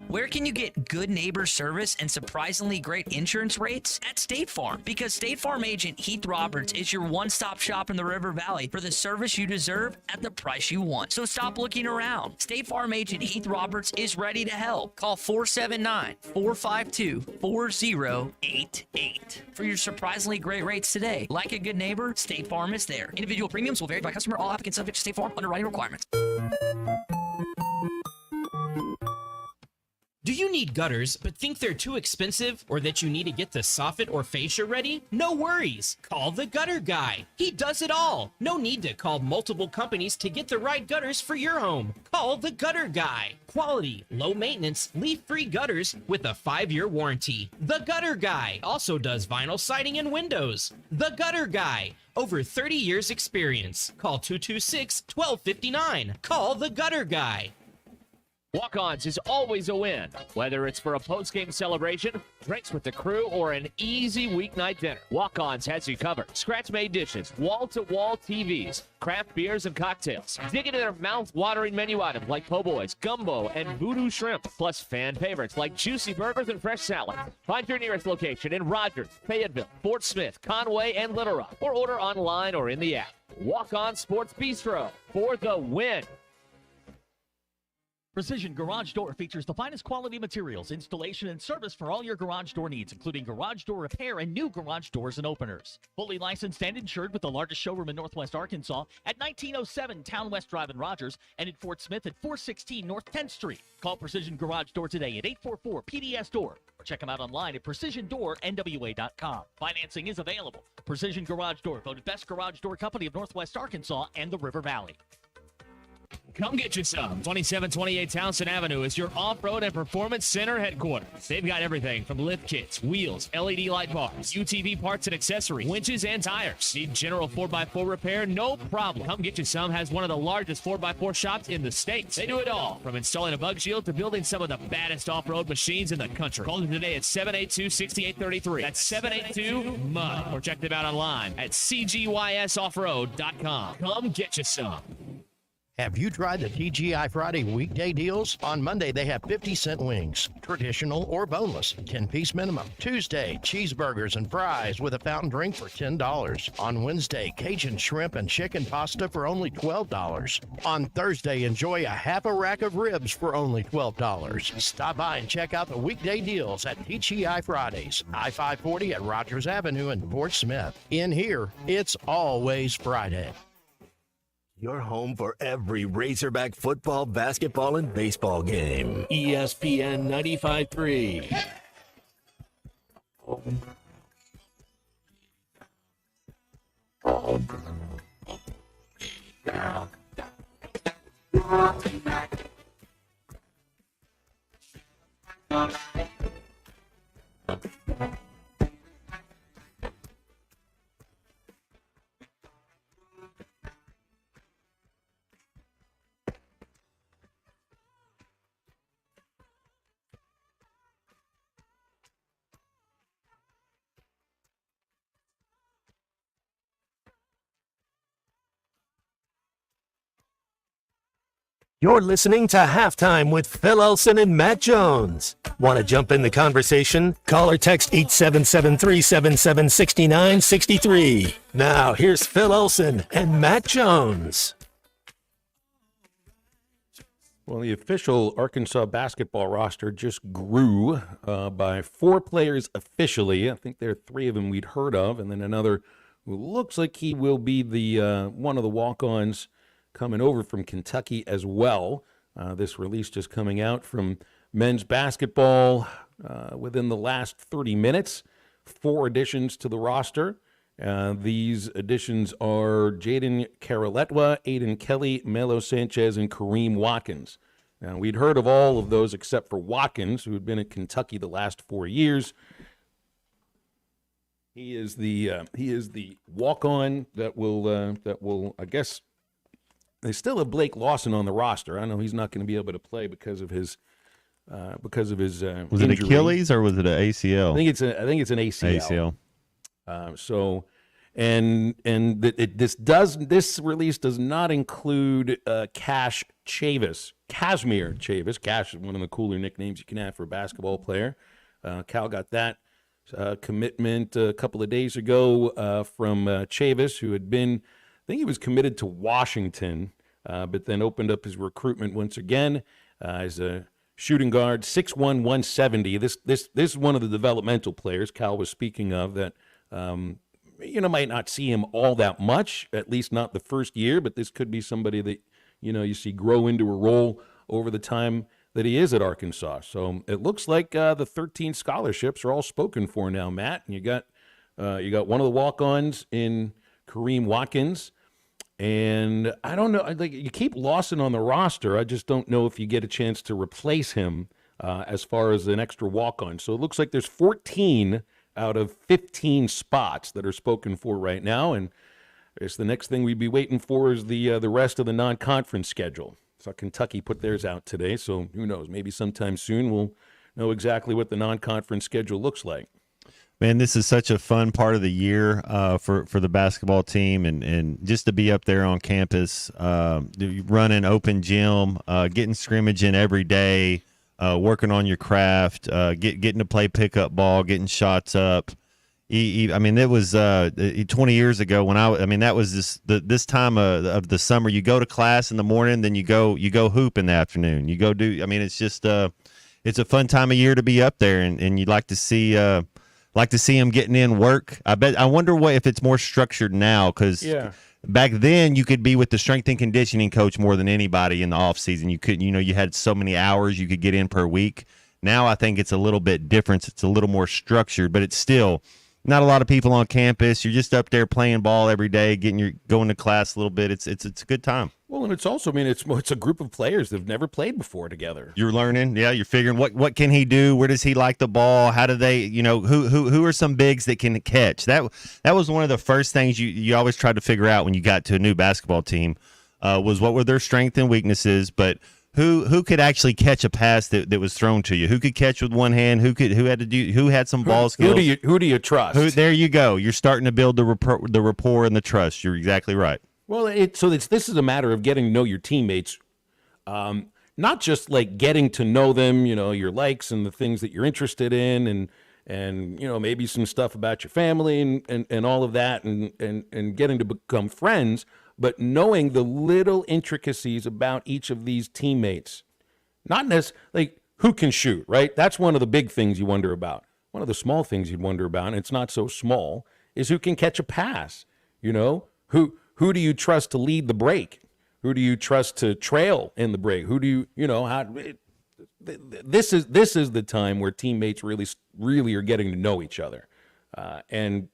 Where can you get good neighbor service and surprisingly great insurance rates? At State Farm, because State Farm agent Heath Roberts is your one-stop shop in the River Valley for the service you deserve at the price you want. So stop looking around. State Farm agent Heath Roberts is ready to help. Call 479-452-4088 for your surprisingly great rates today. Like a good neighbor, State Farm is there. Individual premiums will vary by customer. All applicants subject to State Farm underwriting requirements. Do you need gutters but think they're too expensive, or that you need to get the soffit or fascia ready? No worries. Call the Gutter Guy. He does it all. No need to call multiple companies to get the right gutters for your home. Call the Gutter Guy. Quality, low maintenance, leak-free gutters with a 5-year warranty. The Gutter Guy also does vinyl siding and windows. The Gutter Guy. Over 30 years experience. Call 226-1259. Call the Gutter Guy. Walk-Ons is always a win, whether it's for a post-game celebration, drinks with the crew, or an easy weeknight dinner. Walk-Ons has you covered. Scratch-made dishes, wall-to-wall TVs, craft beers and cocktails. Dig into their mouth-watering menu items like po' boys, gumbo, and voodoo shrimp, plus fan favorites like juicy burgers and fresh salad. Find your nearest location in Rogers, Fayetteville, Fort Smith, Conway, and Little Rock, or order online or in the app. Walk-On Sports Bistro for the win. Precision Garage Door features the finest quality materials, installation, and service for all your garage door needs, including garage door repair and new garage doors and openers. Fully licensed and insured with the largest showroom in Northwest Arkansas at 1907 Town West Drive in Rogers and in Fort Smith at 416 North 10th Street. Call Precision Garage Door today at 844-PDS-DOOR or check them out online at PrecisionDoorNWA.com. Financing is available. Precision Garage Door, voted best garage door company of Northwest Arkansas and the River Valley. Come get you some. 2728 Townsend Avenue is your off-road and performance center headquarters. They've got everything from lift kits, wheels, LED light bars, UTV parts and accessories, winches and tires. Need general 4x4 repair? No problem. Come get you some has one of the largest 4x4 shops in the state. They do it all, from installing a bug shield to building some of the baddest off-road machines in the country. Call them today at 782-6833. That's 782-MUD. Or check them out online at cgysoffroad.com. Come get you some. Have you tried the TGI Friday weekday deals? On Monday, they have 50-cent wings, traditional or boneless, 10-piece minimum. Tuesday, cheeseburgers and fries with a fountain drink for $10. On Wednesday, Cajun shrimp and chicken pasta for only $12. On Thursday, enjoy a half a rack of ribs for only $12. Stop by and check out the weekday deals at TGI Fridays, I-540 at Rogers Avenue in Fort Smith. In here, it's always Friday. Your home for every Razorback football, basketball, and baseball game. ESPN 95.3. You're listening to Halftime with Phil Elson and Matt Jones. Want to jump in the conversation? Call or text 877-377-6963. Now, here's Phil Elson and Matt Jones. Well, the official Arkansas basketball roster just grew by 4 players officially. I think there are 3 of them we'd heard of, and then another who looks like he will be the one of the walk-ons coming over from Kentucky as well. This release just coming out from men's basketball within the last 30 minutes. 4 additions to the roster. These additions are Jaden Karaletwa, Aiden Kelly, Melo Sanchez, and Kareem Watkins. Now, we'd heard of all of those except for Watkins, who had been at Kentucky the last 4 years. He is the walk-on that will I guess. They still have Blake Lawson on the roster. I know he's not going to be able to play because of his was injury. It Achilles or was it an ACL? I think it's an ACL. This release does not include Cash Chavis, Casimir Chavis. Cash is one of the cooler nicknames you can have for a basketball player. Cal got that commitment a couple of days ago from Chavis, who had been. I think he was committed to Washington, but then opened up his recruitment once again as a shooting guard, 6'1", 170. This is one of the developmental players Cal was speaking of that might not see him all that much, at least not the first year, but this could be somebody that you see grow into a role over the time that he is at Arkansas. So it looks like the 13 scholarships are all spoken for now, Matt. And you got one of the walk-ons in Kareem Watkins. And I don't know, like you keep Lawson on the roster. I just don't know if you get a chance to replace him as far as an extra walk-on. So it looks like there's 14 out of 15 spots that are spoken for right now. And I guess the next thing we'd be waiting for is the rest of the non-conference schedule. So Kentucky put theirs out today. So who knows? Maybe sometime soon we'll know exactly what the non-conference schedule looks like. Man, this is such a fun part of the year for the basketball team, and just to be up there on campus, running open gym, getting scrimmage in every day, working on your craft, getting to play pickup ball, getting shots up. I mean, it was 20 years ago when that was this time of the summer. You go to class in the morning, then you go hoop in the afternoon. You go do. I mean, it's just it's a fun time of year to be up there, and you'd like to see him getting in work. I wonder if it's more structured now, because back then you could be with the strength and conditioning coach more than anybody in the off season. You could, you had so many hours you could get in per week. Now I think it's a little bit different. It's a little more structured, but it's still not a lot of people on campus. You're just up there playing ball every day, going to class a little bit. It's a good time. Well, and it's also, I mean, it's a group of players that have never played before together. You're learning, yeah. You're figuring what can he do? Where does he like the ball? How do they, who are some bigs that can catch? That was one of the first things you always tried to figure out when you got to a new basketball team, was what were their strengths and weaknesses, but who could actually catch a pass that was thrown to you? Who could catch with one hand? Who had some ball skills? Who do you trust? There you go. You're starting to build the rapport and the trust. You're exactly right. Well, this is a matter of getting to know your teammates, not just like getting to know them, your likes and the things that you're interested in, and maybe some stuff about your family and all of that, and getting to become friends, but knowing the little intricacies about each of these teammates. Not necessarily like who can shoot, right? That's one of the big things you wonder about. One of the small things you'd wonder about, and it's not so small, is who can catch a pass. Who do you trust to lead the break? Who do you trust to trail in the break? Who do you this is the time where teammates really are getting to know each other. And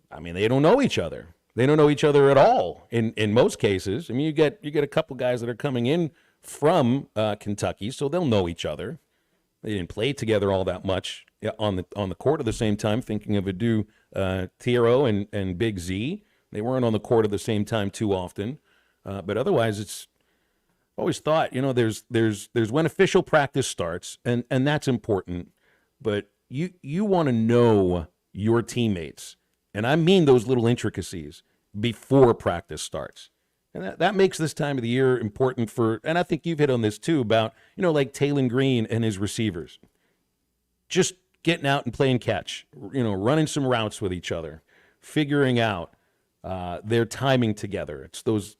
I mean, they don't know each other. They don't know each other at all in most cases. I mean, you get a couple guys that are coming in from Kentucky, so they'll know each other. They didn't play together all that much on the court at the same time. Thinking of Adu Thiero and Big Z. They weren't on the court at the same time too often, but otherwise, it's always thought there's when official practice starts, and that's important. But you want to know your teammates, and I mean those little intricacies before practice starts, and that makes this time of the year important for. And I think you've hit on this too about like Taylon Green and his receivers, just getting out and playing catch, running some routes with each other, figuring out their timing together. It's those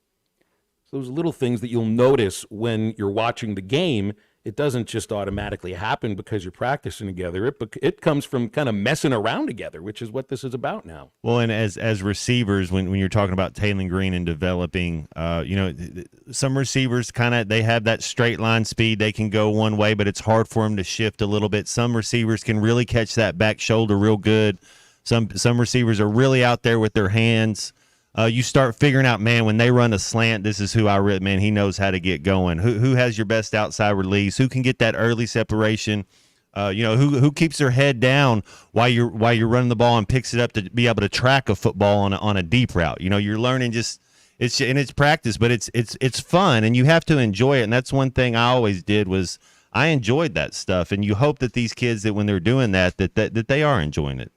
little things that you'll notice when you're watching the game. It doesn't just automatically happen because you're practicing together. It comes from kind of messing around together, which is what this is about now. Well, and as receivers, when you're talking about Taylon Green and developing, some receivers they have that straight line speed. They can go one way, but it's hard for them to shift a little bit. Some receivers can really catch that back shoulder real good. Some receivers are really out there with their hands. You start figuring out, man, when they run a slant, this is who he knows how to get going. Who has your best outside release? Who can get that early separation? Who keeps their head down while you're running the ball and picks it up to be able to track a football on a deep route. You're learning it's practice, but it's fun and you have to enjoy it. And that's one thing I always did was I enjoyed that stuff. And you hope that these kids that when they're doing that they are enjoying it.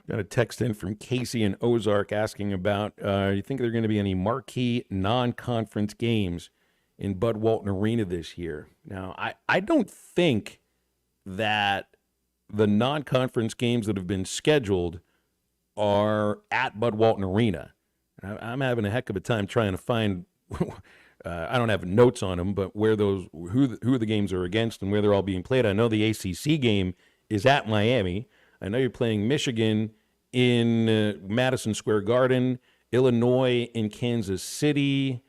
Got a text in from Casey in Ozark asking about, you think there are going to be any marquee non-conference games in Bud Walton Arena this year? Now, I don't think that the non-conference games that have been scheduled are at Bud Walton Arena. I'm having a heck of a time trying to find, I don't have notes on them, but who the games are against and where they're all being played. I know the ACC game is at Miami. I know you're playing Michigan in Madison Square Garden, Illinois in Kansas City.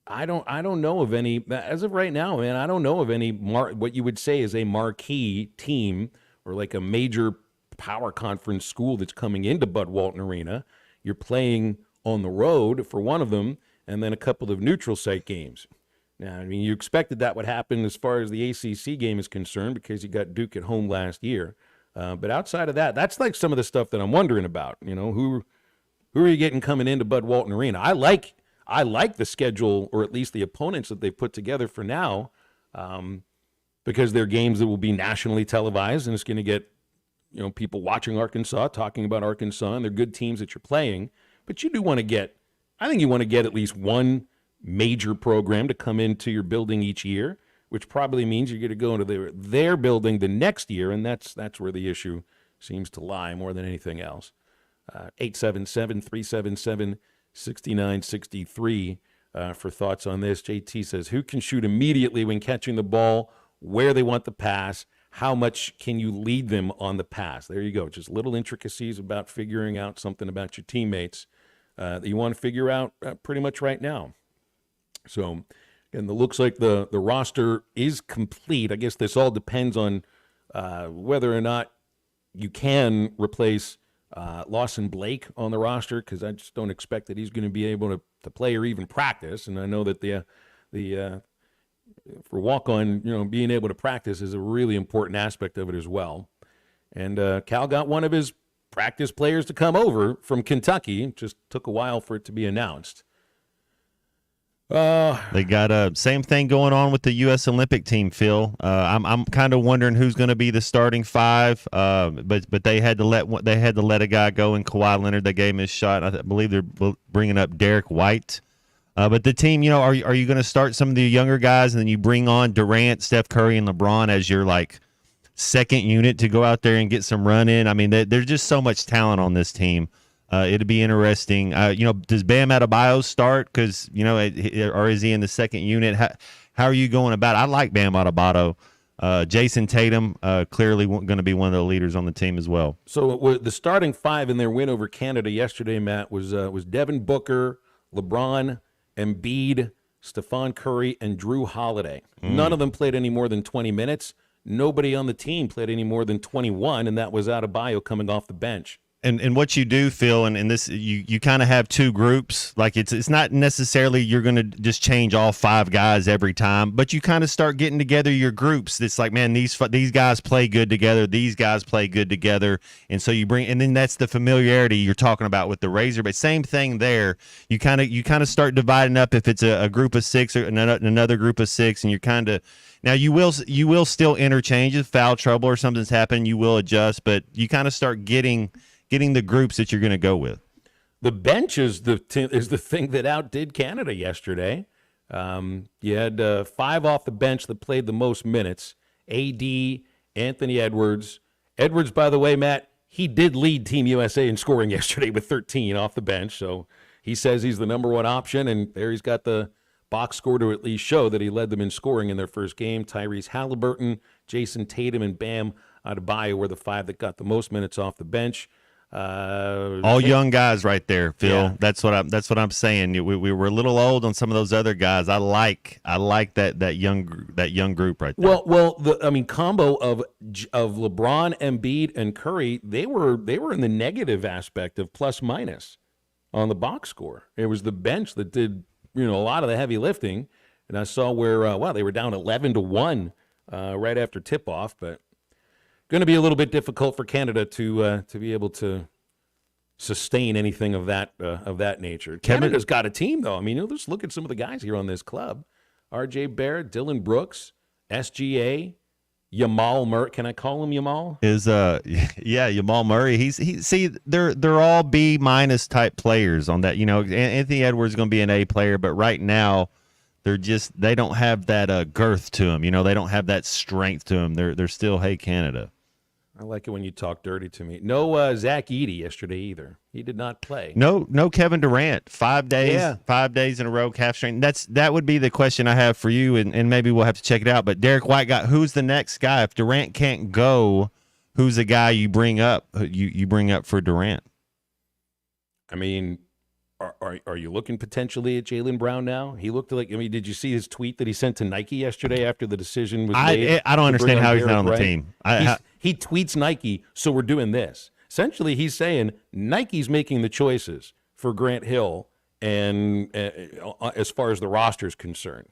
I don't know of any, as of right now, man, I don't know of any what you would say is a marquee team or like a major power conference school that's coming into Bud Walton Arena. You're playing on the road for one of them and then a couple of neutral site games. Now, I mean, you expected that would happen as far as the ACC game is concerned because you got Duke at home last year. But outside of that, that's like some of the stuff that I'm wondering about. Who are you getting coming into Bud Walton Arena? I like the schedule, or at least the opponents that they've put together for now, because they're games that will be nationally televised, and it's going to get people watching Arkansas, talking about Arkansas, and they're good teams that you're playing. But you do want to get, I think you want to get at least one major program to come into your building each year, which probably means you're going to go into their building the next year, and that's where the issue seems to lie more than anything else. 877-377-6963 for thoughts on this. JT says, who can shoot immediately when catching the ball, where they want the pass, how much can you lead them on the pass? There you go. Just little intricacies about figuring out something about your teammates that you want to figure out pretty much right now. So, and it looks like the roster is complete. I guess this all depends on whether or not you can replace Lawson Blake on the roster because I just don't expect that he's going to be able to play or even practice. And I know that for walk-on, being able to practice is a really important aspect of it as well. And Cal got one of his practice players to come over from Kentucky. It just took a while for it to be announced. They got same thing going on with the U.S. Olympic team, Phil. I'm kind of wondering who's going to be the starting five. But they had to let a guy go in Kawhi Leonard. They gave him his shot. I believe they're bringing up Derek White. But the team, are you going to start some of the younger guys and then you bring on Durant, Steph Curry, and LeBron as your second unit to go out there and get some run in? I mean, there's just so much talent on this team. It'd be interesting. Does Bam Adebayo start? Because or is he in the second unit? How are you going about it? I like Bam Adebayo. Jason Tatum clearly going to be one of the leaders on the team as well. So the starting five in their win over Canada yesterday, Matt, was Devin Booker, LeBron, Embiid, Stephon Curry, and Drew Holiday. None of them played any more than 20 minutes. Nobody on the team played any more than 21, and that was Adebayo coming off the bench. And what you do, Phil, and this you kind of have two groups. Like it's not necessarily you're going to just change all five guys every time, but you kind of start getting together your groups. It's like, man, these guys play good together. These guys play good together, and so you bring, and then that's the familiarity you're talking about with the Razor. But same thing there. You kind of start dividing up if it's a group of six or another group of six, and you're kind of. Now you will still interchange if foul trouble or something's happened. You will adjust, but you kind of start getting the groups that you're going to go with. The bench is the thing that outdid Canada yesterday. You had five off the bench that played the most minutes. AD, Anthony Edwards. Edwards, by the way, Matt, he did lead Team USA in scoring yesterday with 13 off the bench. So he says he's the number one option, and there he's got the box score to at least show that he led them in scoring in their first game. Tyrese Halliburton, Jason Tatum, and Bam Adebayo were the five that got the most minutes off the bench. All young guys right there, Phil. Yeah. That's what I'm saying. We were a little old on some of those other guys. I like that young group right there. Well, combo of LeBron, Embiid, and Curry, they were in the negative aspect of plus minus on the box score. It was the bench that did a lot of the heavy lifting, and I saw where they were down 11-1 right after tip off, but. Going to be a little bit difficult for Canada to be able to sustain anything of that nature. Canada's got a team, though. I mean, let's look at some of the guys here on this club: R.J. Barrett, Dylan Brooks, SGA, Jamal Murray. Can I call him Jamal? Jamal Murray. They're all B- type players on that. Anthony Edwards is going to be an A player, but right now. They don't have that girth to them. They don't have that strength to them. They're still, hey, Canada. I like it when you talk dirty to me. No Zach Edey yesterday either. He did not play. No Kevin Durant. 5 days. Yeah. 5 days in a row, calf strain. That would be the question I have for you, and maybe we'll have to check it out. But Derek White who's the next guy? If Durant can't go, who's the guy you bring up? You bring up for Durant? I mean. Are you looking potentially at Jaylen Brown now? He looked like. Did you see his tweet that he sent to Nike yesterday after the decision was made? I don't understand how he's not on the team. He tweets Nike, so we're doing this. Essentially, he's saying Nike's making the choices for Grant Hill, and as far as the roster is concerned,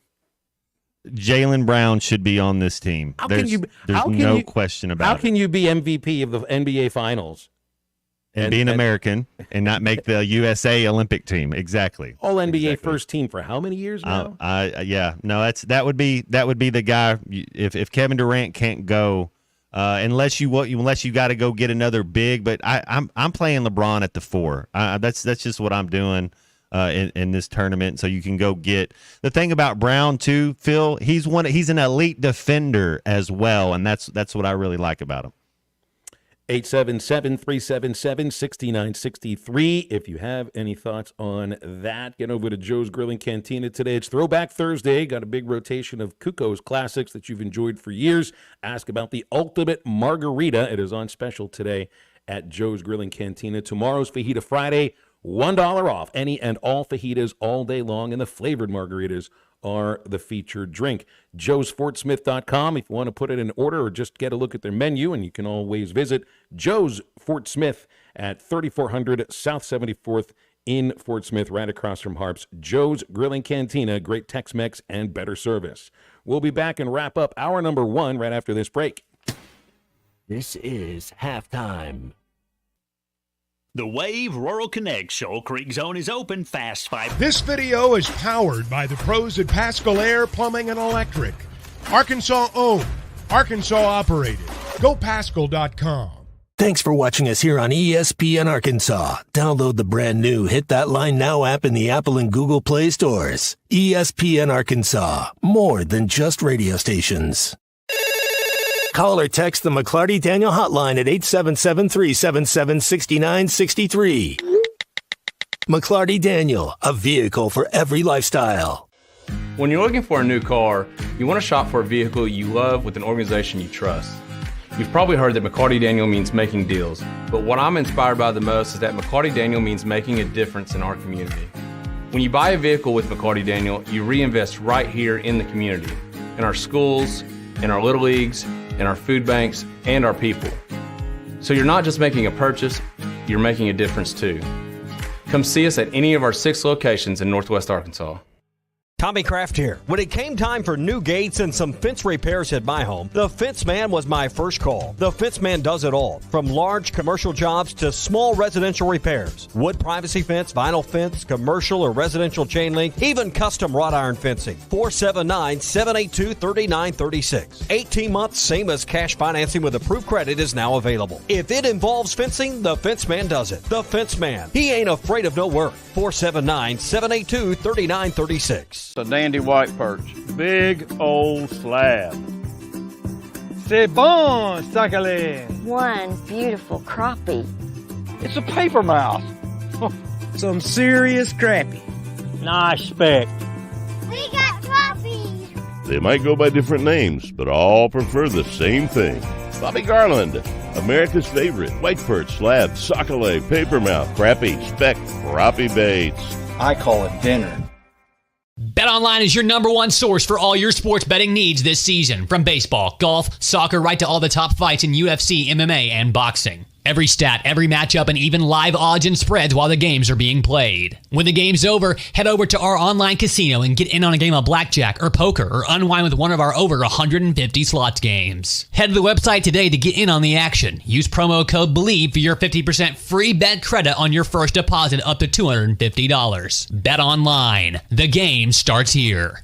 Jaylen Brown should be on this team. There's no question about it. How can you be MVP of the NBA Finals? And be an American and not make the USA Olympic team. Exactly. All NBA first team for how many years now? That would be the guy. If Kevin Durant can't go, unless you got to go get another big. But I'm playing LeBron at the 4. That's just what I'm doing in this tournament. So you can go get the thing about Brown too, Phil. He's an elite defender as well, and that's what I really like about him. 877-377-6963. If you have any thoughts on that, get over to Joe's Grilling Cantina today. It's Throwback Thursday. Got a big rotation of Kuko's classics that you've enjoyed for years. Ask about the ultimate margarita. It is on special today at Joe's Grilling Cantina. Tomorrow's Fajita Friday, $1 off any and all fajitas all day long, and the flavored margaritas are the featured drink. Joe'sFortSmith.com if you want to put it in order or just get a look at their menu, and you can always visit Joe's Fort Smith at 3400 South 74th in Fort Smith, right across from Harp's Joe's Grilling Cantina. Great Tex-Mex and better service. We'll be back and wrap up hour number 1 right after this break. This is halftime. The Wave Rural Connect Shoal Creek Zone is open. Fast 5. This video is powered by the pros at Pascal Air Plumbing and Electric. Arkansas owned, Arkansas operated. GoPascal.com. Thanks for watching us here on ESPN Arkansas. Download the brand new Hit That Line Now app in the Apple and Google Play stores. ESPN Arkansas, more than just radio stations. Call or text the McClarty Daniel hotline at 877-377-6963. McClarty Daniel, a vehicle for every lifestyle. When you're looking for a new car, you want to shop for a vehicle you love with an organization you trust. You've probably heard that McClarty Daniel means making deals, but what I'm inspired by the most is that McClarty Daniel means making a difference in our community. When you buy a vehicle with McClarty Daniel, you reinvest right here in the community, in our schools, in our little leagues, in our food banks, and our people. So you're not just making a purchase, you're making a difference too. Come see us at any of our 6 locations in Northwest Arkansas. Tommy Kraft here. When it came time for new gates and some fence repairs at my home, the Fence Man was my first call. The Fence Man does it all, from large commercial jobs to small residential repairs. Wood privacy fence, vinyl fence, commercial or residential chain link, even custom wrought iron fencing. 479-782-3936. 18 months, same as cash financing with approved credit is now available. If it involves fencing, the Fence Man does it. The Fence Man. He ain't afraid of no work. 479-782-3936. A dandy white perch. Big old slab. C'est bon, sacalé. One beautiful crappie. It's a paper mouth. Some serious crappie. Nice speck. We got crappies. They might go by different names, but all prefer the same thing. Bobby Garland, America's favorite white perch, slab, sockeye, papermouth, crappie, speck, crappie baits. I call it dinner. BetOnline is your #1 source for all your sports betting needs this season. From baseball, golf, soccer, right to all the top fights in UFC, MMA, and boxing. Every stat, every matchup, and even live odds and spreads while the games are being played. When the game's over, head over to our online casino and get in on a game of blackjack or poker or unwind with one of our over 150 slots games. Head to the website today to get in on the action. Use promo code BELIEVE for your 50% free bet credit on your first deposit up to $250. Bet online. The game starts here.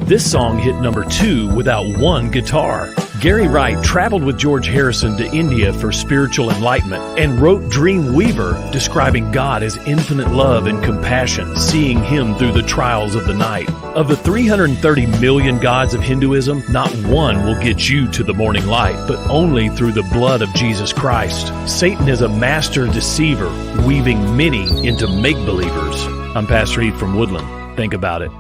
This song hit number 2 without one guitar. Gary Wright traveled with George Harrison to India for spiritual enlightenment and wrote Dream Weaver, describing God as infinite love and compassion, seeing him through the trials of the night. Of the 330 million gods of Hinduism, not one will get you to the morning light, but only through the blood of Jesus Christ. Satan is a master deceiver, weaving many into make-believers. I'm Pastor Heath from Woodland. Think about it.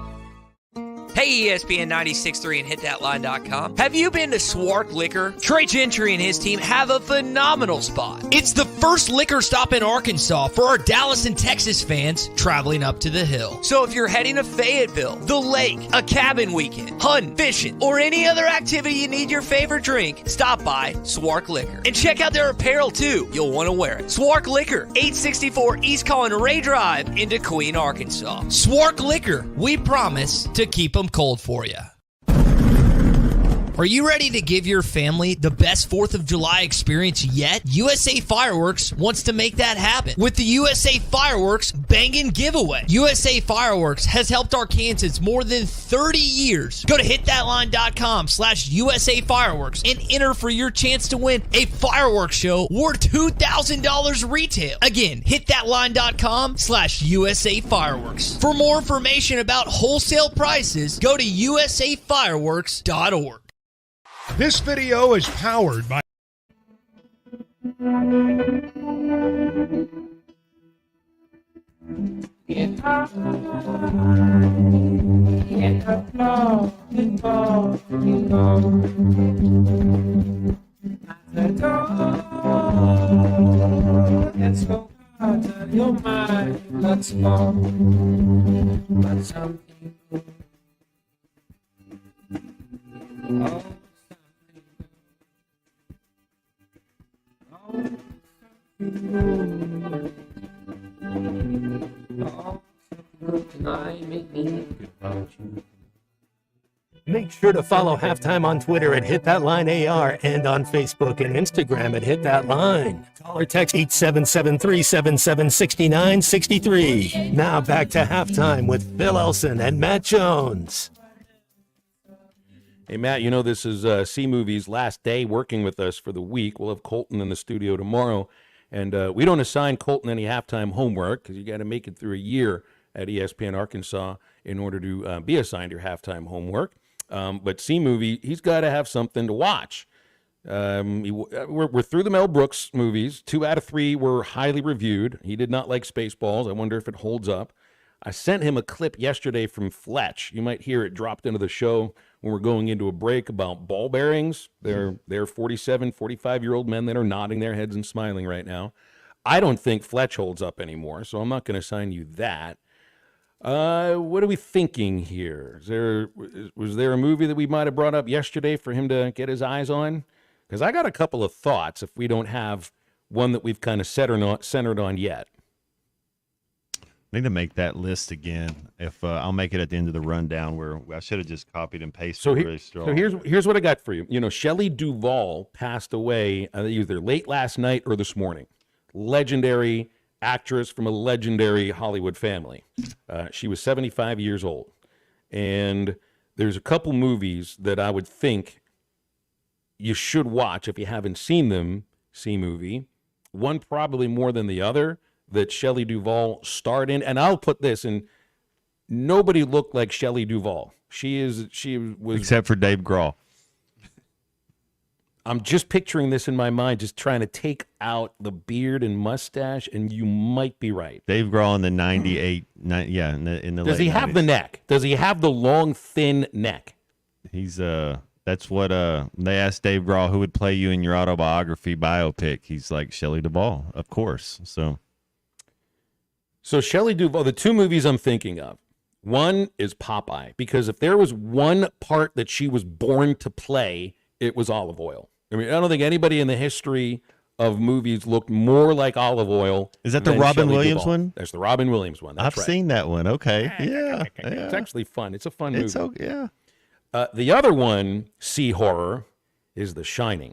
Hey, ESPN 96.3 and hitthatline.com. Have you been to Swark Liquor? Trey Gentry and his team have a phenomenal spot. It's the first liquor stop in Arkansas for our Dallas and Texas fans traveling up to the hill. So if you're heading to Fayetteville, the lake, a cabin weekend, hunting, fishing, or any other activity you need your favorite drink, stop by Swark Liquor. And check out their apparel too. You'll want to wear it. Swark Liquor, 864 East Colin Ray Drive into Queen, Arkansas. Swark Liquor, we promise to keep them cold for you. Are you ready to give your family the best 4th of July experience yet? USA Fireworks wants to make that happen with the USA Fireworks Bangin' Giveaway. USA Fireworks has helped Arkansans more than 30 years. Go to hitthatline.com/USA Fireworks and enter for your chance to win a fireworks show worth $2,000 retail. Again, hitthatline.com/USA Fireworks. For more information about wholesale prices, go to usafireworks.org. This video is powered by Let's go out of your mind. Let's go. But some people. Oh. Make sure to follow Halftime on Twitter at Hit That Line AR and on Facebook and Instagram at Hit That Line. Call or text 877-377-6963. Now back to Halftime with Phil Elson and Matt Jones. Hey, Matt, you know this is C-Movie's last day working with us for the week. We'll have Colton in the studio tomorrow. And we don't assign Colton any halftime homework because you got to make it through a year at ESPN Arkansas in order to be assigned your halftime homework. But C-Movie, he's got to have something to watch. We're through the Mel Brooks movies. 2 out of 3 were highly reviewed. He did not like Spaceballs. I wonder if it holds up. I sent him a clip yesterday from Fletch. You might hear it dropped into the show when we're going into a break about ball bearings. They're 47, 45-year-old men that are nodding their heads and smiling right now. I don't think Fletch holds up anymore, so I'm not going to assign you that. What are we thinking here? Was there a movie that we might have brought up yesterday for him to get his eyes on? Because I got a couple of thoughts if we don't have one that we've kind of centered on yet. Need to make that list again. If I'll make it at the end of the rundown where I should have just copied and pasted. So here's what I got for you. You know, Shelley Duvall passed away either late last night or this morning. Legendary actress from a legendary Hollywood family. She was 75 years old. And there's a couple movies that I would think you should watch if you haven't seen them, C-Movie. One probably more than the other that Shelley Duvall starred in. And I'll put this in, nobody looked like Shelley Duvall. She was except for Dave Grohl. I'm just picturing this in my mind, just trying to take out the beard and mustache, and you might be right. Dave Grohl in the 98, in the Does he have the neck? Does he have the long, thin neck? He's that's what they asked Dave Grohl who would play you in your autobiography biopic. He's like Shelley Duvall, of course. So Shelley Duvall, the 2 movies I'm thinking of, one is Popeye, because if there was one part that she was born to play, it was Olive Oyl. I mean, I don't think anybody in the history of movies looked more like Olive Oyl. Is that the Robin Shelley Williams Duvall. one? That's the Robin Williams one. That's I've seen that one. Okay. Yeah. It's actually fun. It's a fun movie. It's okay. The other one, Sea Horror, is The Shining,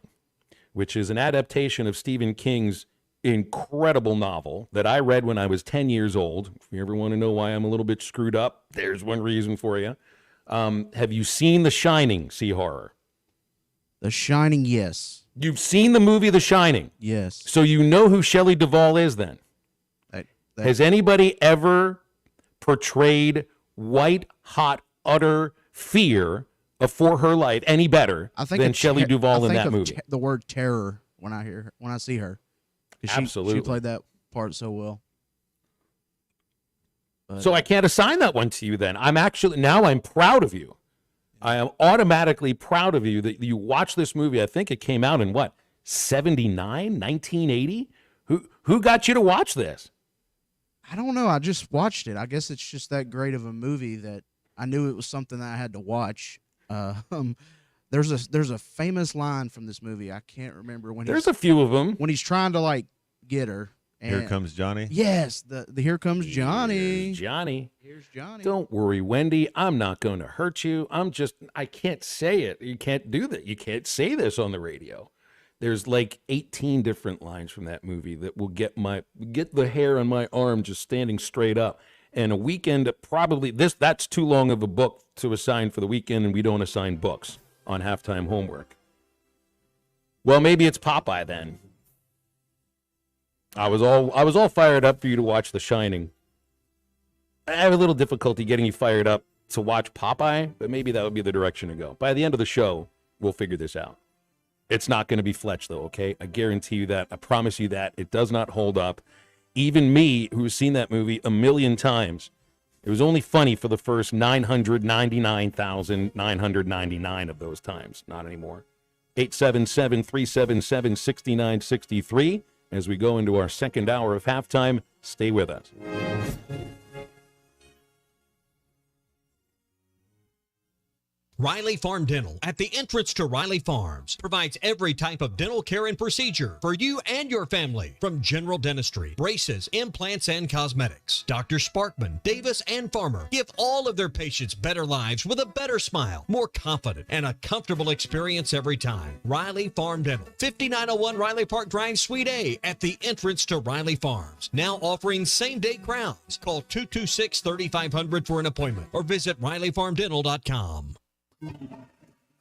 which is an adaptation of Stephen King's incredible novel that I read when I was 10 years old. If you ever want to know why I'm a little bit screwed up, there's one reason for you. Have you seen The Shining, Sea Horror? The Shining, yes. You've seen the movie The Shining? Yes. So you know who Shelley Duvall is then? Has anybody ever portrayed white-hot, utter fear for her life any better than Shelley Duvall in that movie? The word terror when I see her. Absolutely. She played that part so well. But, so I can't assign that one to you then. I'm proud of you. I am automatically proud of you that you watched this movie. I think it came out in 79, 1980? Who got you to watch this? I don't know. I just watched it. I guess it's just that great of a movie that I knew it was something that I had to watch. There's a famous line from this movie. I can't remember when. There's a few of them when he's trying to get her. Here Comes Johnny. Yes, the Here Comes Johnny. Here's Johnny. Don't worry, Wendy. I'm not going to hurt you. I can't say it. You can't do that. You can't say this on the radio. There's 18 different lines from that movie that will get the hair on my arm just standing straight up. And a weekend, probably that's too long of a book to assign for the weekend, and we don't assign books on halftime homework. Well, maybe it's Popeye then. I was all fired up for you to watch The Shining. I have a little difficulty getting you fired up to watch Popeye, but maybe that would be the direction to go. By the end of the show, we'll figure this out. It's not going to be Fletch, though, okay? I guarantee you that. I promise you that. It does not hold up. Even me, who's seen that movie a million times, it was only funny for the first 999,999 of those times. Not anymore. 877-377-6963. As we go into our second hour of halftime, stay with us. Riley Farm Dental, at the entrance to Riley Farms, provides every type of dental care and procedure for you and your family, from general dentistry, braces, implants, and cosmetics. Dr. Sparkman, Davis, and Farmer give all of their patients better lives with a better smile, more confident, and a comfortable experience every time. Riley Farm Dental, 5901 Riley Park Drive, Suite A, at the entrance to Riley Farms. Now offering same-day crowns. Call 226-3500 for an appointment or visit RileyFarmDental.com.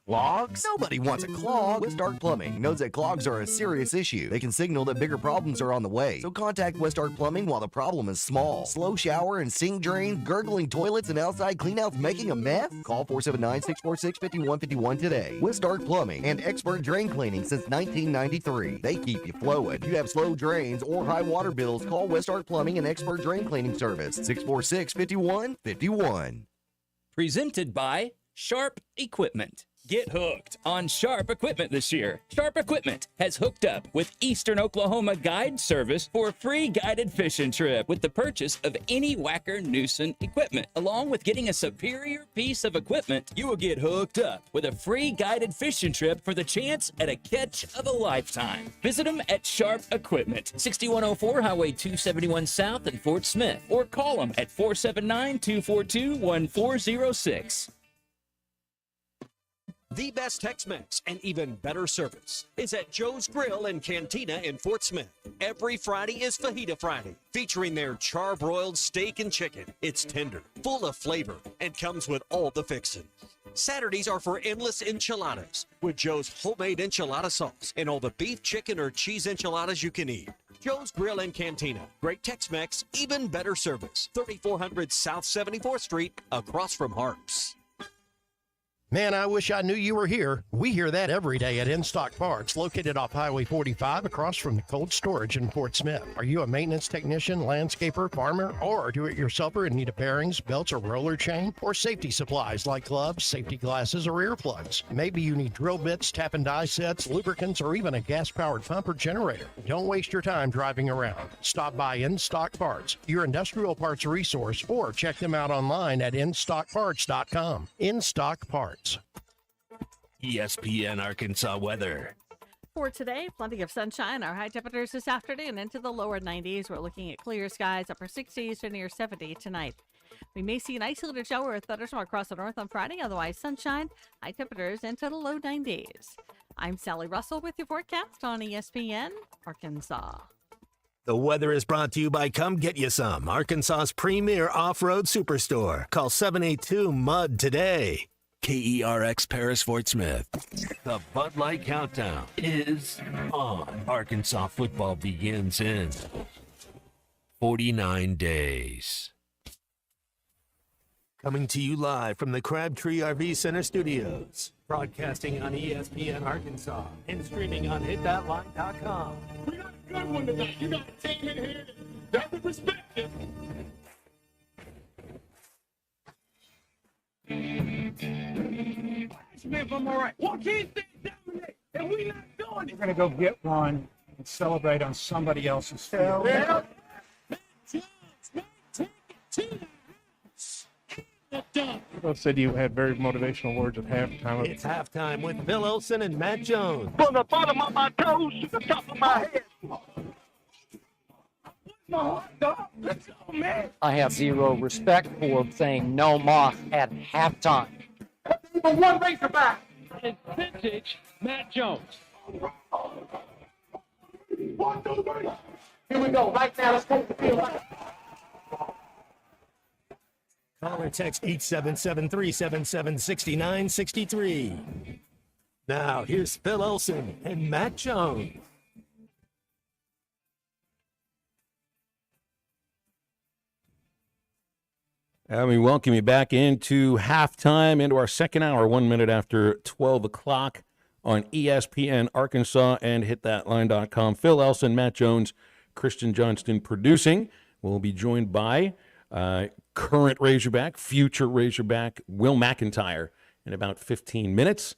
Clogs? Nobody wants a clog. Westark Plumbing knows that clogs are a serious issue. They can signal that bigger problems are on the way. So contact Westark Plumbing while the problem is small. Slow shower and sink drain, gurgling toilets, and outside cleanouts making a mess? Call 479-646-5151 today. Westark Plumbing and expert drain cleaning since 1993. They keep you flowing. If you have slow drains or high water bills, call Westark Plumbing and expert drain cleaning service. 646-5151. Presented by Sharp Equipment. Get hooked on Sharp Equipment this year. Sharp Equipment has hooked up with Eastern Oklahoma Guide Service for a free guided fishing trip with the purchase of any Wacker Newson equipment. Along with getting a superior piece of equipment, you will get hooked up with a free guided fishing trip for the chance at a catch of a lifetime. Visit them at Sharp Equipment, 6104 Highway 271 South in Fort Smith, or call them at 479-242-1406. The best Tex-Mex and even better service is at Joe's Grill and Cantina in Fort Smith. Every Friday is Fajita Friday, featuring their charbroiled steak and chicken. It's tender, full of flavor, and comes with all the fixings. Saturdays are for endless enchiladas with Joe's homemade enchilada sauce and all the beef, chicken, or cheese enchiladas you can eat. Joe's Grill and Cantina. Great Tex-Mex, even better service. 3400 South 74th Street, across from Harps. Man, I wish I knew you were here. We hear that every day at In Stock Parts, located off Highway 45 across from the cold storage in Fort Smith. Are you a maintenance technician, landscaper, farmer, or do-it-yourselfer in need of bearings, belts, or roller chain? Or safety supplies like gloves, safety glasses, or earplugs? Maybe you need drill bits, tap and die sets, lubricants, or even a gas-powered pump or generator. Don't waste your time driving around. Stop by In Stock Parts, your industrial parts resource, or check them out online at InStockParts.com. In Stock Parts. ESPN Arkansas weather. For today, plenty of sunshine. Our high temperatures this afternoon into the lower 90s. We're looking at clear skies, upper 60s to near 70 tonight. We may see an isolated shower with thunderstorm across the north on Friday. Otherwise, sunshine, high temperatures into the low 90s. I'm Sally Russell with your forecast on ESPN Arkansas. The weather is brought to you by Come Get You Some, Arkansas's premier off-road superstore. Call 782-MUD today. KERX Paris Fort Smith. The Bud Light Countdown is on. Arkansas football begins in 49 days. Coming to you live from the Crabtree RV Center studios. Broadcasting on ESPN Arkansas and streaming on hitthatline.com. We got a good one tonight. You got a team in here that doesn't respect you. Smith, I'm all right. Why can't they dominate? And we not doing it. We're going to go get one and celebrate on somebody else's field. Yeah. Both said you had very motivational words at halftime. It's halftime with Bill Olson and Matt Jones. From the bottom of my toes to the top of my head. My hot dog. Let's go, man. I have zero respect for saying no moss at halftime. But one Razorback. It's vintage Matt Jones. 1, 2, 3. Here we go. Right now, let's take the field. Call or text 877-377-6963. Now, here's Phil Olson and Matt Jones. And we welcome you back into halftime, into our second hour, 1 minute after 12 o'clock on ESPN Arkansas and hitthatline.com. Phil Elson, Matt Jones, Christian Johnston producing. We'll be joined by current Razorback, future Razorback, Will McIntyre in about 15 minutes.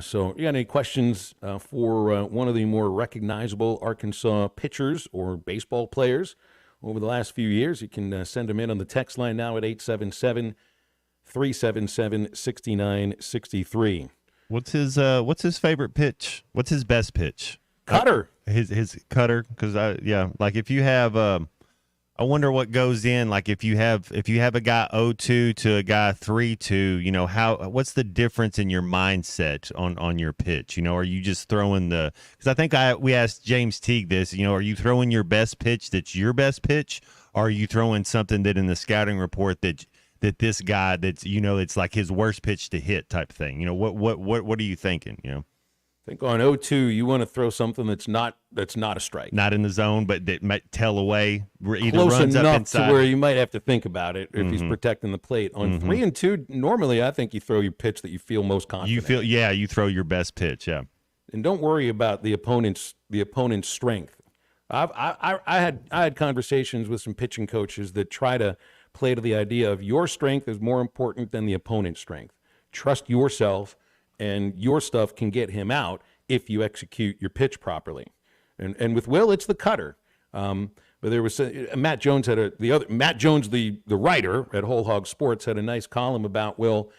So you got any questions for one of the more recognizable Arkansas pitchers or baseball players over the last few years, you can send them in on the text line now at 877-377-6963. What's his favorite pitch? What's his best pitch? Cutter. His cutter, because like if you have I wonder what goes in, like if you have a guy 0-2 to a guy 3-2, you know, what's the difference in your mindset on your pitch? You know, are you just throwing because I think we asked James Teague this, you know, are you throwing your best pitch that's your best pitch, or are you throwing something that in the scouting report that this guy that's, you know, it's like his worst pitch to hit type thing? You know, what are you thinking, you know? I think on 0-2, you want to throw something that's not a strike. Not in the zone, but that might tell away. Either Close runs enough up inside to where you might have to think about it if he's protecting the plate. On 3-2, normally I think you throw your pitch that you feel most confident. You throw your best pitch, yeah. And don't worry about the opponent's strength. I had conversations with some pitching coaches that try to play to the idea of your strength is more important than the opponent's strength. Trust yourself, and your stuff can get him out if you execute your pitch properly. And with Will, it's the cutter. But there was Matt Jones the writer at Whole Hog Sports, had a nice column about Will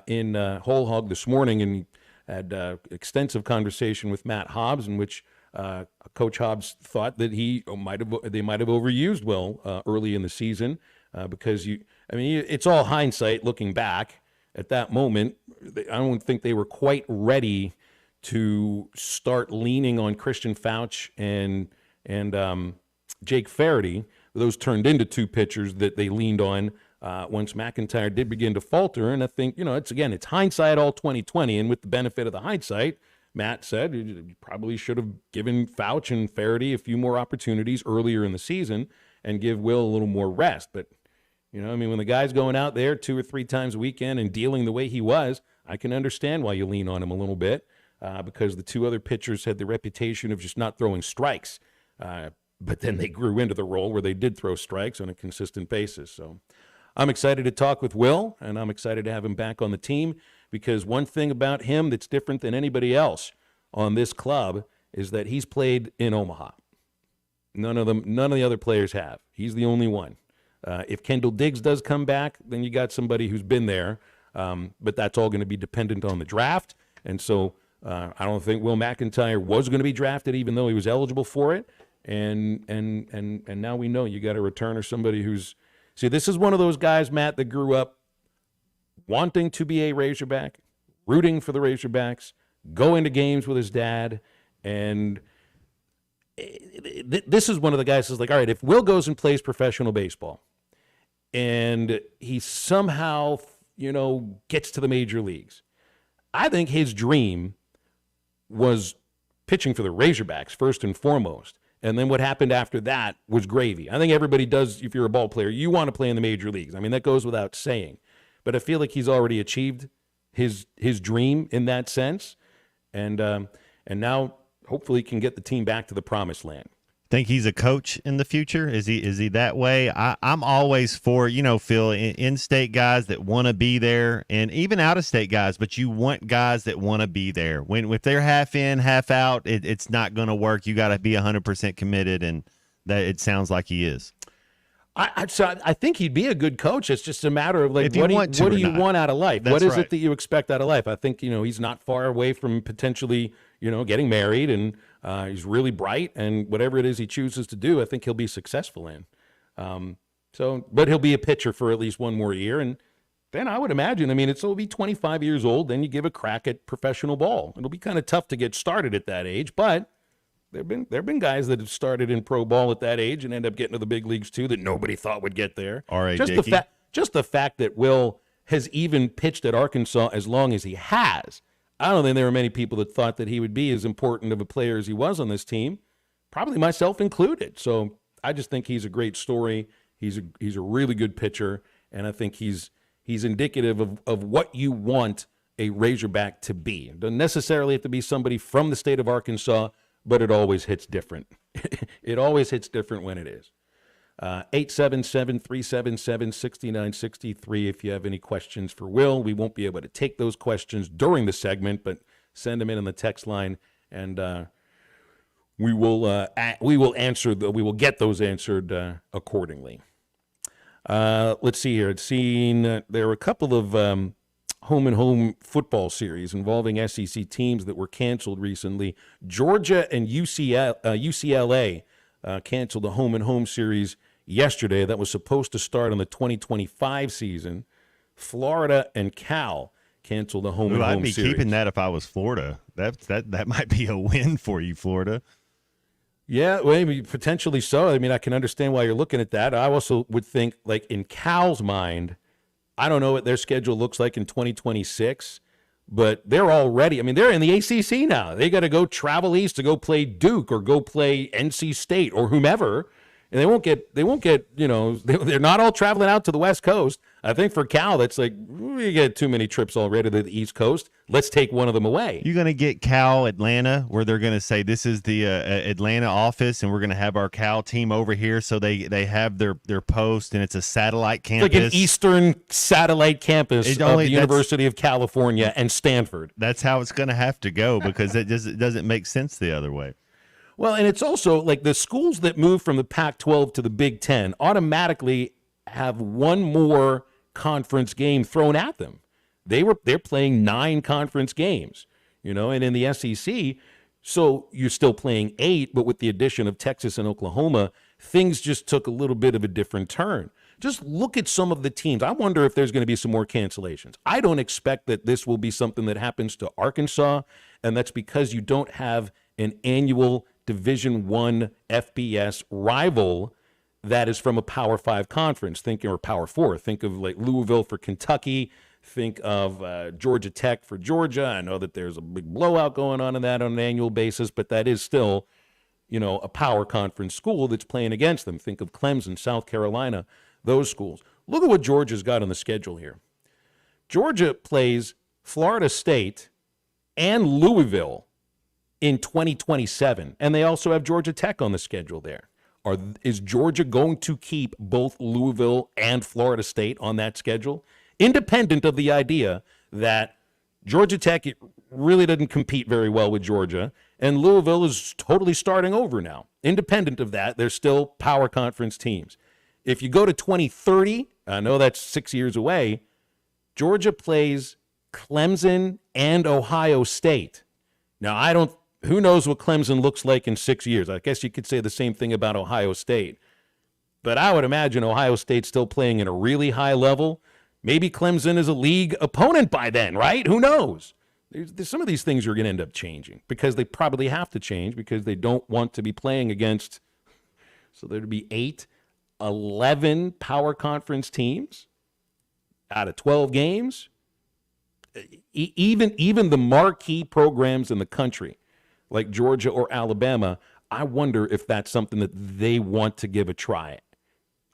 in Whole Hog this morning, and he had extensive conversation with Matt Hobbs, in which Coach Hobbs thought that they might have overused Will early in the season because it's all hindsight looking back. At that moment, I don't think they were quite ready to start leaning on Christian Fauch and Jake Faraday. Those turned into two pitchers that they leaned on once McIntyre did begin to falter. And I think, you know, it's hindsight all 2020. And with the benefit of the hindsight, Matt said you probably should have given Fauch and Faraday a few more opportunities earlier in the season and give Will a little more rest. But you know, I mean, when the guy's going out there 2 or 3 times a weekend and dealing the way he was, I can understand why you lean on him a little bit because the two other pitchers had the reputation of just not throwing strikes. But then they grew into the role where they did throw strikes on a consistent basis. So I'm excited to talk with Will, and I'm excited to have him back on the team because one thing about him that's different than anybody else on this club is that he's played in Omaha. None of the other players have. He's the only one. If Kendall Diggs does come back, then you got somebody who's been there, but that's all going to be dependent on the draft. And so I don't think Will McIntyre was going to be drafted, even though he was eligible for it. And now we know you got a returner, somebody who's this is one of those guys, Matt, that grew up wanting to be a Razorback, rooting for the Razorbacks, going to games with his dad, and this is one of the guys who's like, all right, if Will goes and plays professional baseball and he somehow, you know, gets to the major leagues, I think his dream was pitching for the Razorbacks first and foremost. And then what happened after that was gravy. I think everybody does, if you're a ball player, you want to play in the major leagues. I mean, that goes without saying. But I feel like he's already achieved his dream in that sense. And now hopefully can get the team back to the promised land. Think he's a coach in the future? Is he that way? I'm always for, you know, Phil, in-state guys that want to be there, and even out-of-state guys, but you want guys that want to be there. If they're half in, half out, it's not going to work. You got to be 100% committed, and that it sounds like he is. I think he'd be a good coach. It's just a matter of like, what do you want out of life? What is it that you expect out of life? I think, you know, he's not far away from potentially, you know, getting married, and he's really bright, and whatever it is he chooses to do, I think he'll be successful in. But he'll be a pitcher for at least one more year, and then I would imagine, I mean, he'll be 25 years old, then you give a crack at professional ball. It'll be kind of tough to get started at that age, but There've been guys that have started in pro ball at that age and end up getting to the big leagues too that nobody thought would get there. All right, just the fact that Will has even pitched at Arkansas as long as he has. I don't think there were many people that thought that he would be as important of a player as he was on this team, probably myself included. So I just think he's a great story. He's a really good pitcher, and I think he's indicative of what you want a Razorback to be. It doesn't necessarily have to be somebody from the state of Arkansas, but it always hits different. It always hits different when it is. 877-377-6963 if you have any questions for Will. We won't be able to take those questions during the segment, but send them in the text line, and we will get those answered accordingly. Let's see here. It's seen there were a couple of home and home football series involving SEC teams that were canceled recently. Georgia and UCLA canceled the home and home series yesterday that was supposed to start on the 2025 season. Florida and Cal canceled the home and home I'd be series. keeping that if I was Florida. That might be a win for you, Florida. Yeah, well, maybe potentially so. I mean, I can understand why you're looking at that. I also would think, like, in Cal's mind, I don't know what their schedule looks like in 2026, but they're already, I mean, they're in the ACC now. They got to go travel east to go play Duke or go play NC State or whomever, and they won't get, you know, they're not all traveling out to the West Coast. I think for Cal, that's like, we get too many trips already to the East Coast. Let's take one of them away. You're going to get Cal Atlanta, where they're going to say this is the Atlanta office, and we're going to have our Cal team over here, so they have their post, and it's a satellite campus. Like an eastern satellite campus of the University of California and Stanford. That's how it's going to have to go, because it doesn't make sense the other way. Well, and it's also like the schools that move from the Pac-12 to the Big Ten automatically have one more conference game thrown at them. They're playing 9 conference games, you know, and in the SEC, so you're still playing 8, but with the addition of Texas and Oklahoma, things just took a little bit of a different turn. Just look at some of the teams. I wonder if there's going to be some more cancellations. I don't expect that this will be something that happens to Arkansas, and that's because you don't have an annual Division I FBS rival that is from a Power 5 conference, or Power 4. Think of like Louisville for Kentucky. Think of Georgia Tech for Georgia. I know that there's a big blowout going on in that on an annual basis, but that is still, you know, a power conference school that's playing against them. Think of Clemson, South Carolina, those schools. Look at what Georgia's got on the schedule here. Georgia plays Florida State and Louisville in 2027, and they also have Georgia Tech on the schedule there. Is Georgia going to keep both Louisville and Florida State on that schedule? Independent of the idea that Georgia Tech really doesn't compete very well with Georgia, and Louisville is totally starting over now. Independent of that, they're still power conference teams. If you go to 2030, I know that's 6 years away, Georgia plays Clemson and Ohio State. Now, who knows what Clemson looks like in 6 years? I guess you could say the same thing about Ohio State. But I would imagine Ohio State's still playing at a really high level. Maybe Clemson is a league opponent by then, right? Who knows? There's some of these things are going to end up changing because they probably have to change because they don't want to be playing against. So there'd be 11 power conference teams out of 12 games. Even the marquee programs in the country, like Georgia or Alabama, I wonder if that's something that they want to give a try.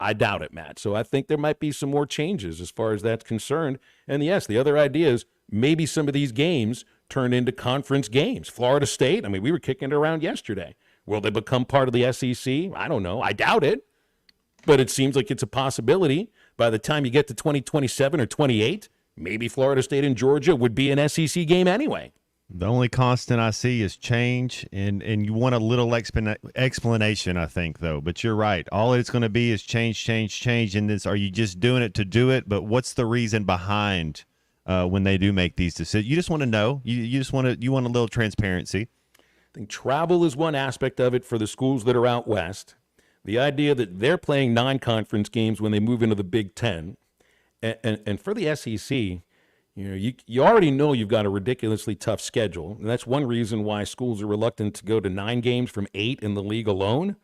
I doubt it, Matt. So I think there might be some more changes as far as that's concerned. And yes, the other idea is maybe some of these games turn into conference games. Florida State, I mean, we were kicking it around yesterday. Will they become part of the SEC? I don't know. I doubt it. But it seems like it's a possibility. By the time you get to 2027 or 28, maybe Florida State and Georgia would be an SEC game anyway. The only constant I see is change, and you want a little explanation, I think, though. But you're right. All it's going to be is change. And this, are you just doing it to do it? But what's the reason behind when they do make these decisions? You just want to know. You want a little transparency. I think travel is one aspect of it for the schools that are out west. The idea that they're playing 9 conference games when they move into the Big Ten, and for the SEC. You know, you already know you've got a ridiculously tough schedule, and that's one reason why schools are reluctant to go to 9 games from 8 in the league alone.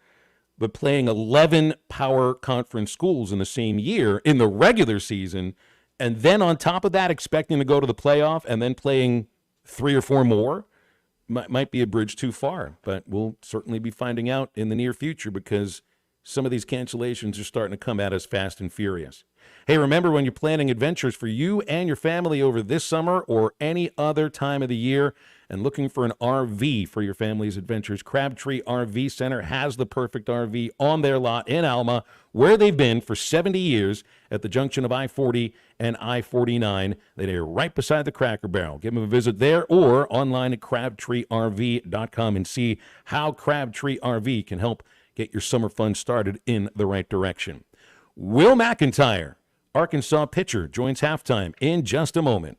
But playing 11 power conference schools in the same year in the regular season, and then on top of that expecting to go to the playoff and then playing 3 or 4 more might be a bridge too far. But we'll certainly be finding out in the near future because some of these cancellations are starting to come at us fast and furious. Hey, remember when you're planning adventures for you and your family over this summer or any other time of the year and looking for an RV for your family's adventures, Crabtree RV Center has the perfect RV on their lot in Alma, where they've been for 70 years at the junction of I-40 and I-49. They're right beside the Cracker Barrel. Give them a visit there or online at crabtreerv.com and see how Crabtree RV can help get your summer fun started in the right direction. Will McIntyre, Arkansas pitcher, joins halftime in just a moment.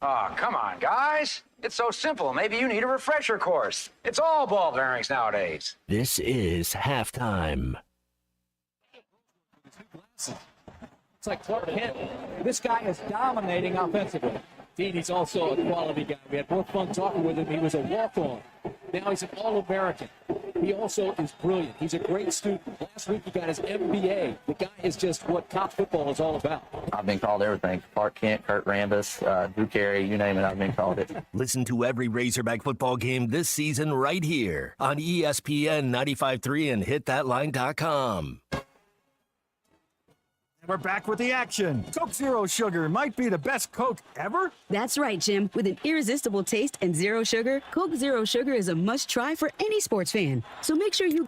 Oh, come on, guys. It's so simple. Maybe you need a refresher course. It's all ball bearings nowadays. This is halftime. It's like Clark Kent. This guy is dominating offensively. Dean, he's also a quality guy. We had more fun talking with him. He was a walk-on. Now he's an All-American. He also is brilliant. He's a great student. Last week he got his MBA. The guy is just what top football is all about. I've been called everything. Clark Kent, Kurt Rambis, Drew Carey, you name it, I've been called it. Listen to every Razorback football game this season right here on ESPN 95.3 and hitthatline.com. We're back with the action. Coke Zero Sugar might be the best Coke ever. That's right, Jim. With an irresistible taste and zero sugar, Coke Zero Sugar is a must-try for any sports fan. So make sure you...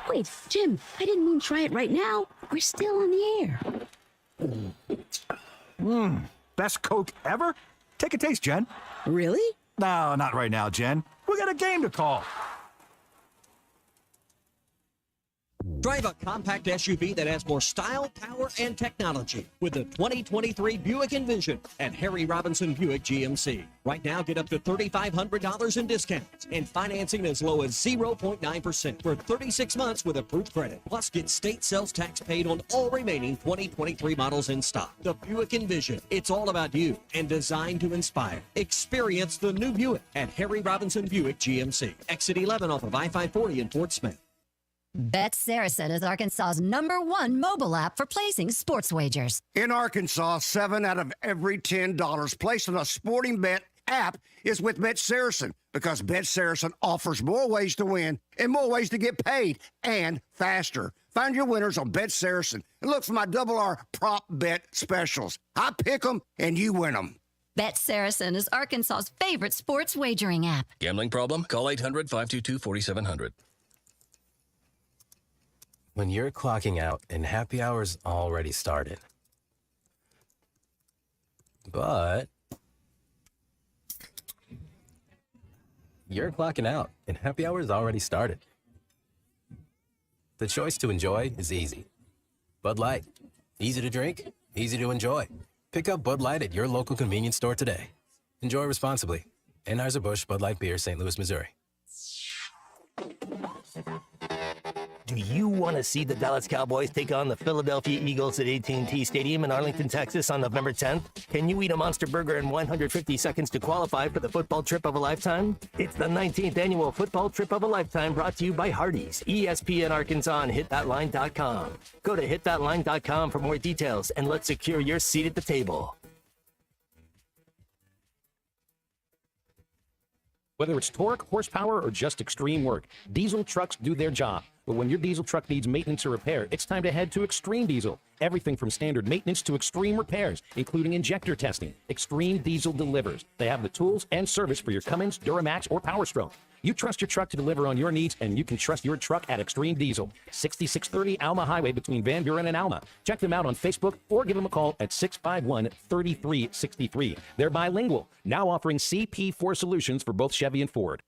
Wait, Jim, I didn't mean try it right now. We're still on the air. Best Coke ever? Take a taste, Jen. Really? No, not right now, Jen. We got a game to call. Drive a compact SUV that has more style, power, and technology with the 2023 Buick Envision at Harry Robinson Buick GMC. Right now, get up to $3,500 in discounts and financing as low as 0.9% for 36 months with approved credit. Plus, get state sales tax paid on all remaining 2023 models in stock. The Buick Envision. It's all about you and designed to inspire. Experience the new Buick at Harry Robinson Buick GMC. Exit 11 off of I-540 in Fort Smith. Bet Saracen is Arkansas's #1 mobile app for placing sports wagers. In Arkansas, 7 out of every $10 placed on a sporting bet app is with Bet Saracen because Bet Saracen offers more ways to win and more ways to get paid and faster. Find your winners on Bet Saracen and look for my R prop bet specials. I pick them and you win them. Bet Saracen is Arkansas's favorite sports wagering app. Gambling problem? Call 800-522-4700. When you're clocking out and happy hour's already started. But you're clocking out and happy hour's already started. The choice to enjoy is easy. Bud Light. Easy to drink, easy to enjoy. Pick up Bud Light at your local convenience store today. Enjoy responsibly. Anheuser-Busch Bud Light Beer, St. Louis, Missouri. Do you want to see the Dallas Cowboys take on the Philadelphia Eagles at AT&T Stadium in Arlington, Texas on November 10th? Can you eat a Monster Burger in 150 seconds to qualify for the football trip of a lifetime? It's the 19th annual football trip of a lifetime brought to you by Hardee's, ESPN Arkansas, and hitthatline.com. Go to hitthatline.com for more details and let's secure your seat at the table. Whether it's torque, horsepower, or just extreme work, diesel trucks do their job. But when your diesel truck needs maintenance or repair, it's time to head to Extreme Diesel. Everything from standard maintenance to extreme repairs, including injector testing. Extreme Diesel delivers. They have the tools and service for your Cummins, Duramax, or Power Stroke. You trust your truck to deliver on your needs, and you can trust your truck at Extreme Diesel. 6630 Alma Highway between Van Buren and Alma. Check them out on Facebook or give them a call at 651-3363. They're bilingual, now offering CP4 solutions for both Chevy and Ford.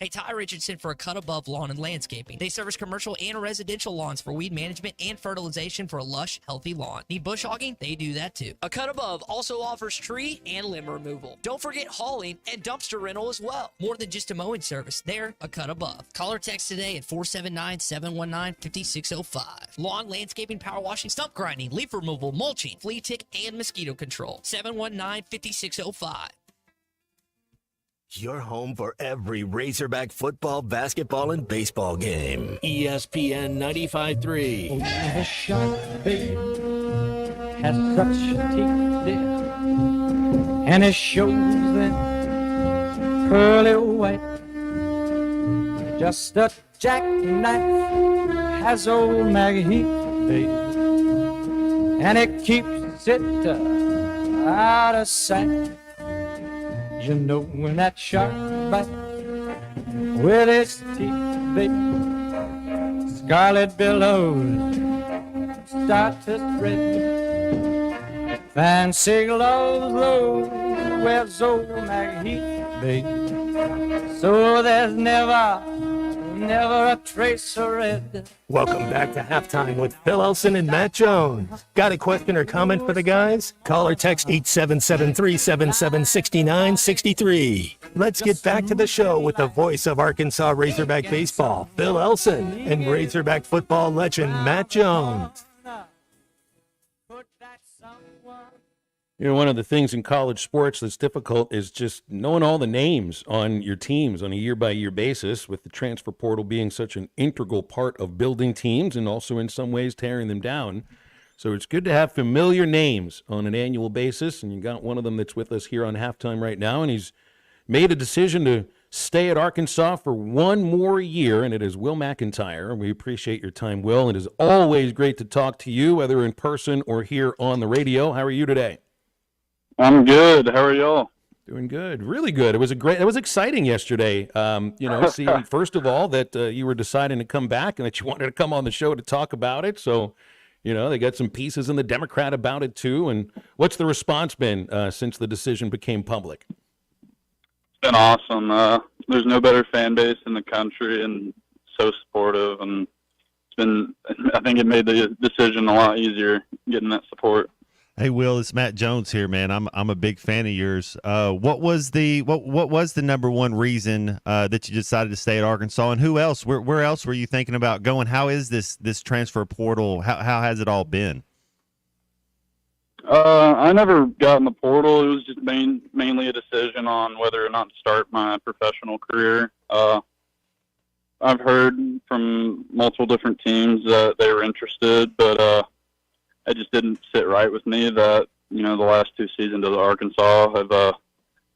Hey, Ty Richardson for A Cut Above Lawn and Landscaping. They service commercial and residential lawns for weed management and fertilization for a lush, healthy lawn. Need bush hogging? They do that too. A Cut Above also offers tree and limb removal. Don't forget hauling and dumpster rental as well. More than just a mowing service, they're A Cut Above. Call or text today at 479-719-5605. Lawn, landscaping, power washing, stump grinding, leaf removal, mulching, flea tick, and mosquito control. 719-5605. Your home for every Razorback football, basketball, and baseball game. ESPN 95.3. The shark baby has such teeth, dear, and it shows them pearly white. Just a jackknife has old Maggie Heath, baby, and it keeps it out of sight. You know when that shark bites with its teeth, baby, scarlet billows start to spread. Fancy glows wears old Maggie Heath, baby, so there's never never a trace of red. Welcome back to Halftime with Phil Elson and Matt Jones. Got a question or comment for the guys? Call or text 877-377-6963. Let's get back to the show with the voice of Arkansas Razorback baseball, Phil Elson, and Razorback football legend Matt Jones. You know, one of the things in college sports that's difficult is just knowing all the names on your teams on a year-by-year basis, with the transfer portal being such an integral part of building teams and also in some ways tearing them down. So it's good to have familiar names on an annual basis, and you got one of them that's with us here on Halftime right now, and he's made a decision to stay at Arkansas for one more year, and it is Will McIntyre. We appreciate your time, Will. It is always great to talk to you, whether in person or here on the radio. How are you today? I'm good. How are y'all? Doing good, really good. It was exciting yesterday. Seeing first of all that you were deciding to come back and that you wanted to come on the show to talk about it. So, they got some pieces in the Democrat about it too. And what's the response been since the decision became public? It's been awesome. There's no better fan base in the country, and so supportive. And I think it made the decision a lot easier getting that support. Hey, Will, it's Matt Jones here, man. I'm a big fan of yours. What was the number one reason that you decided to stay at Arkansas, and who else? Where else were you thinking about going? How is this transfer portal? How has it all been? I never got in the portal. It was just mainly a decision on whether or not to start my professional career. I've heard from multiple different teams that they were interested, but it just didn't sit right with me that, the last two seasons of Arkansas have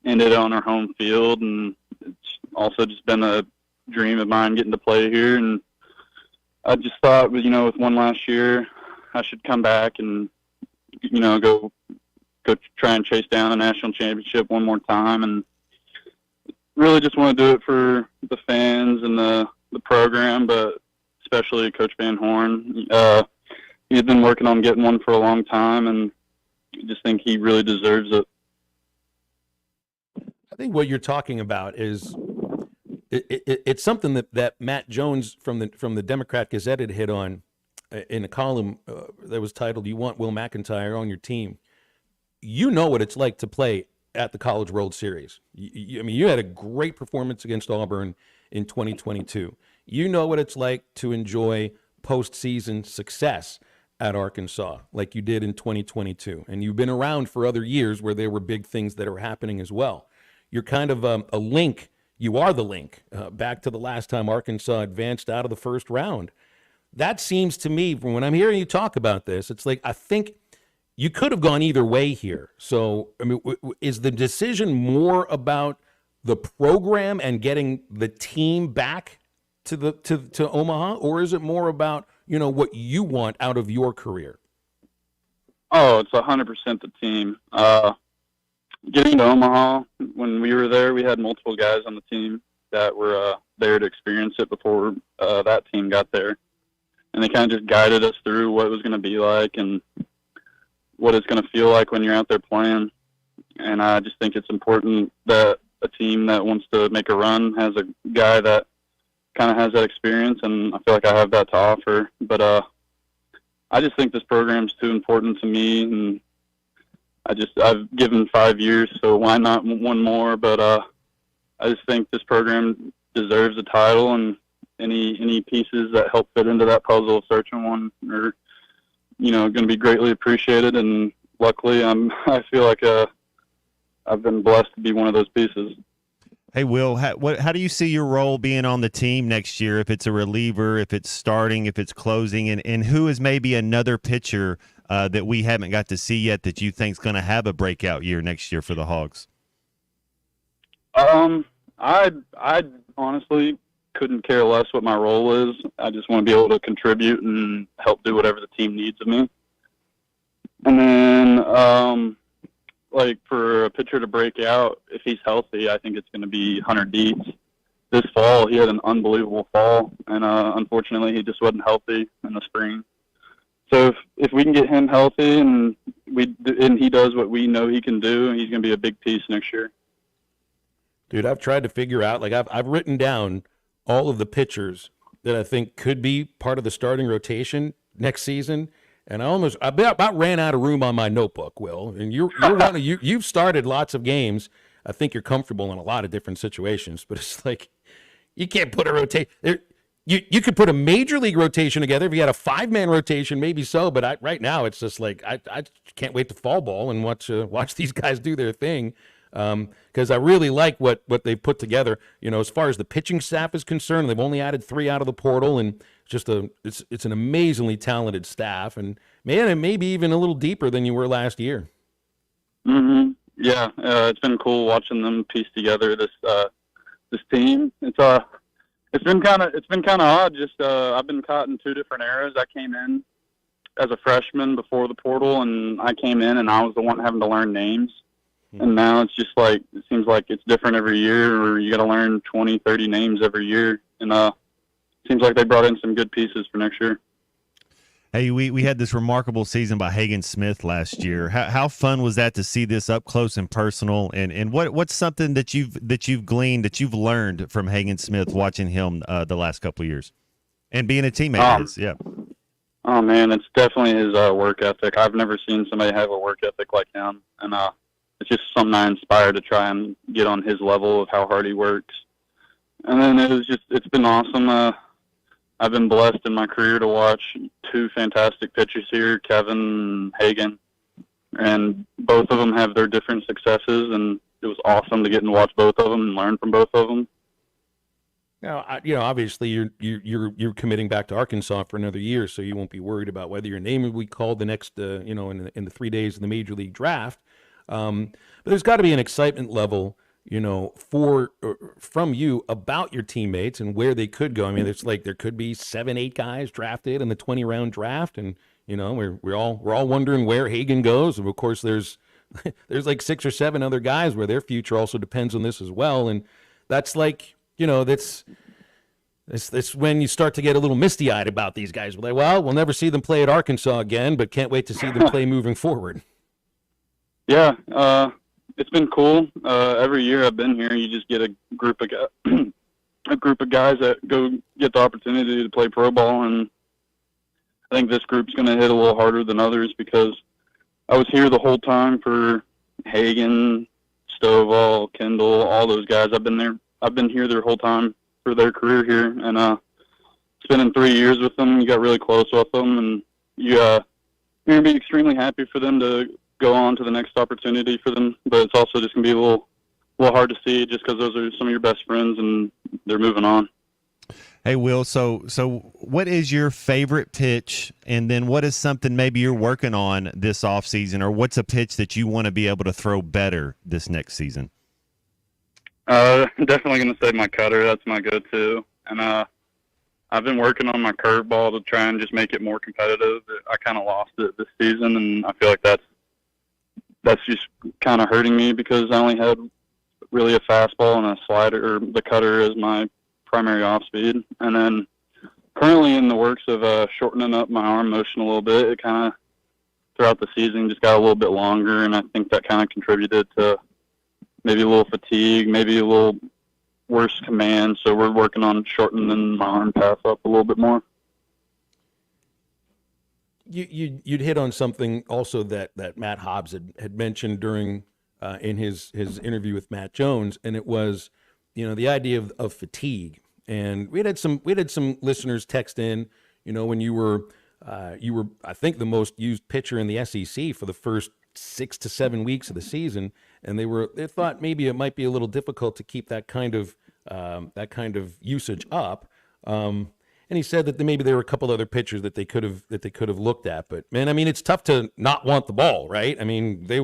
ended on our home field, and it's also just been a dream of mine getting to play here. And I just thought, with one last year, I should come back and, go try and chase down a national championship one more time. And really just want to do it for the fans and the program, but especially Coach Van Horn. He's been working on getting one for a long time, and I just think he really deserves it. I think what you're talking about is it's something that Matt Jones from the Democrat Gazette had hit on in a column that was titled, "You Want Will McIntyre on Your Team." You know what it's like to play at the College World Series. You had a great performance against Auburn in 2022. You know what it's like to enjoy postseason success at Arkansas like you did in 2022. And you've been around for other years where there were big things that are happening as well. You're kind of a link. You are the link back to the last time Arkansas advanced out of the first round. That seems to me, from when I'm hearing you talk about this, it's like I think you could have gone either way here. So, is the decision more about the program and getting the team back to Omaha, or is it more about what you want out of your career? Oh, it's 100% the team. Getting to Omaha, when we were there, we had multiple guys on the team that were there to experience it before that team got there. And they kind of just guided us through what it was going to be like and what it's going to feel like when you're out there playing. And I just think it's important that a team that wants to make a run has a guy that kind of has that experience, and I feel like I have that to offer. But I just think this program's too important to me, and I've given 5 years, so why not one more? But I just think this program deserves a title, and any pieces that help fit into that puzzle of searching one are, going to be greatly appreciated. And luckily, I feel like I've been blessed to be one of those pieces. Hey, Will, how do you see your role being on the team next year? If it's a reliever, if it's starting, if it's closing, and who is maybe another pitcher that we haven't got to see yet that you think is going to have a breakout year next year for the Hogs? I honestly couldn't care less what my role is. I just want to be able to contribute and help do whatever the team needs of me. And then, like for a pitcher to break out, if he's healthy, I think it's going to be Hunter Dietz. This fall, he had an unbelievable fall, and unfortunately, he just wasn't healthy in the spring. So if we can get him healthy and he does what we know he can do, he's going to be a big piece next year. Dude, I've tried to figure out, like I've written down all of the pitchers that I think could be part of the starting rotation next season. And I about ran out of room on my notebook, Will. And you've started lots of games. I think you're comfortable in a lot of different situations, but it's like you can't put a rotation. You could put a major league rotation together if you had a 5-man rotation, maybe so. But right now, it's just like I can't wait to fall ball and watch these guys do their thing. Because I really like what they've put together. You know, as far as the pitching staff is concerned, they've only added 3 out of the portal, and it's an amazingly talented staff. And man, it may be even a little deeper than you were last year. Mm-hmm. Yeah, it's been cool watching them piece together this team. It's been kind of odd. Just I've been caught in 2 different eras. I came in as a freshman before the portal, and I came in and I was the one having to learn names. And now it's just like, it seems like it's different every year, or you got to learn 20, 30 names every year. And it seems like they brought in some good pieces for next year. Hey, we had this remarkable season by Hagen Smith last year. How fun was that to see this up close and personal? And what's something that you've gleaned, that you've learned from Hagen Smith watching him the last couple of years and being a teammate? Yeah. Oh man, it's definitely his work ethic. I've never seen somebody have a work ethic like him, and it's just something I inspire to try and get on his level of how hard he works. And then it's been awesome. I've been blessed in my career to watch 2 fantastic pitchers here, Kevin and Hagen, and both of them have their different successes, and it was awesome to get and watch both of them and learn from both of them. Now, obviously you're committing back to Arkansas for another year, so you won't be worried about whether your name will be called the next, in the 3 days of the Major League Draft. But there's got to be an excitement level, from you about your teammates and where they could go. I mean, it's like there could be 7, 8 guys drafted in the 20-round draft, and we're all wondering where Hagen goes. And of course, there's like 6 or 7 other guys where their future also depends on this as well. And that's like, that's when you start to get a little misty-eyed about these guys. We're like, well, we'll never see them play at Arkansas again, but can't wait to see them play moving forward. Yeah, it's been cool. Every year I've been here, you just get a group of guys that go get the opportunity to play pro ball, and I think this group's going to hit a little harder than others because I was here the whole time for Hagen, Stovall, Kendall, all those guys. I've been here their whole time for their career here, and spending 3 years with them, you got really close with them, and you're going to be extremely happy for them to go on to the next opportunity for them, but it's also just going to be a little hard to see just because those are some of your best friends and they're moving on. Hey, Will, so what is your favorite pitch, and then what is something maybe you're working on this offseason, or what's a pitch that you want to be able to throw better this next season? Definitely going to say my cutter. That's my go-to. And I've been working on my curveball to try and just make it more competitive. I kind of lost it this season, and I feel like that's just kind of hurting me because I only had really a fastball and a slider, or the cutter as my primary off speed. And then currently in the works of shortening up my arm motion a little bit. It kind of throughout the season just got a little bit longer, and I think that kind of contributed to maybe a little fatigue, maybe a little worse command. So we're working on shortening my arm path up a little bit more. You'd hit on something also that Matt Hobbs had mentioned during in his interview with Matt Jones, and it was the idea of fatigue. And we had some listeners text in, when you were I think the most used pitcher in the SEC for the first 6 to 7 weeks of the season, and they thought maybe it might be a little difficult to keep that kind of usage up. And he said that maybe there were a couple other pitchers that they could have looked at. But man, I mean, it's tough to not want the ball, right? I mean, they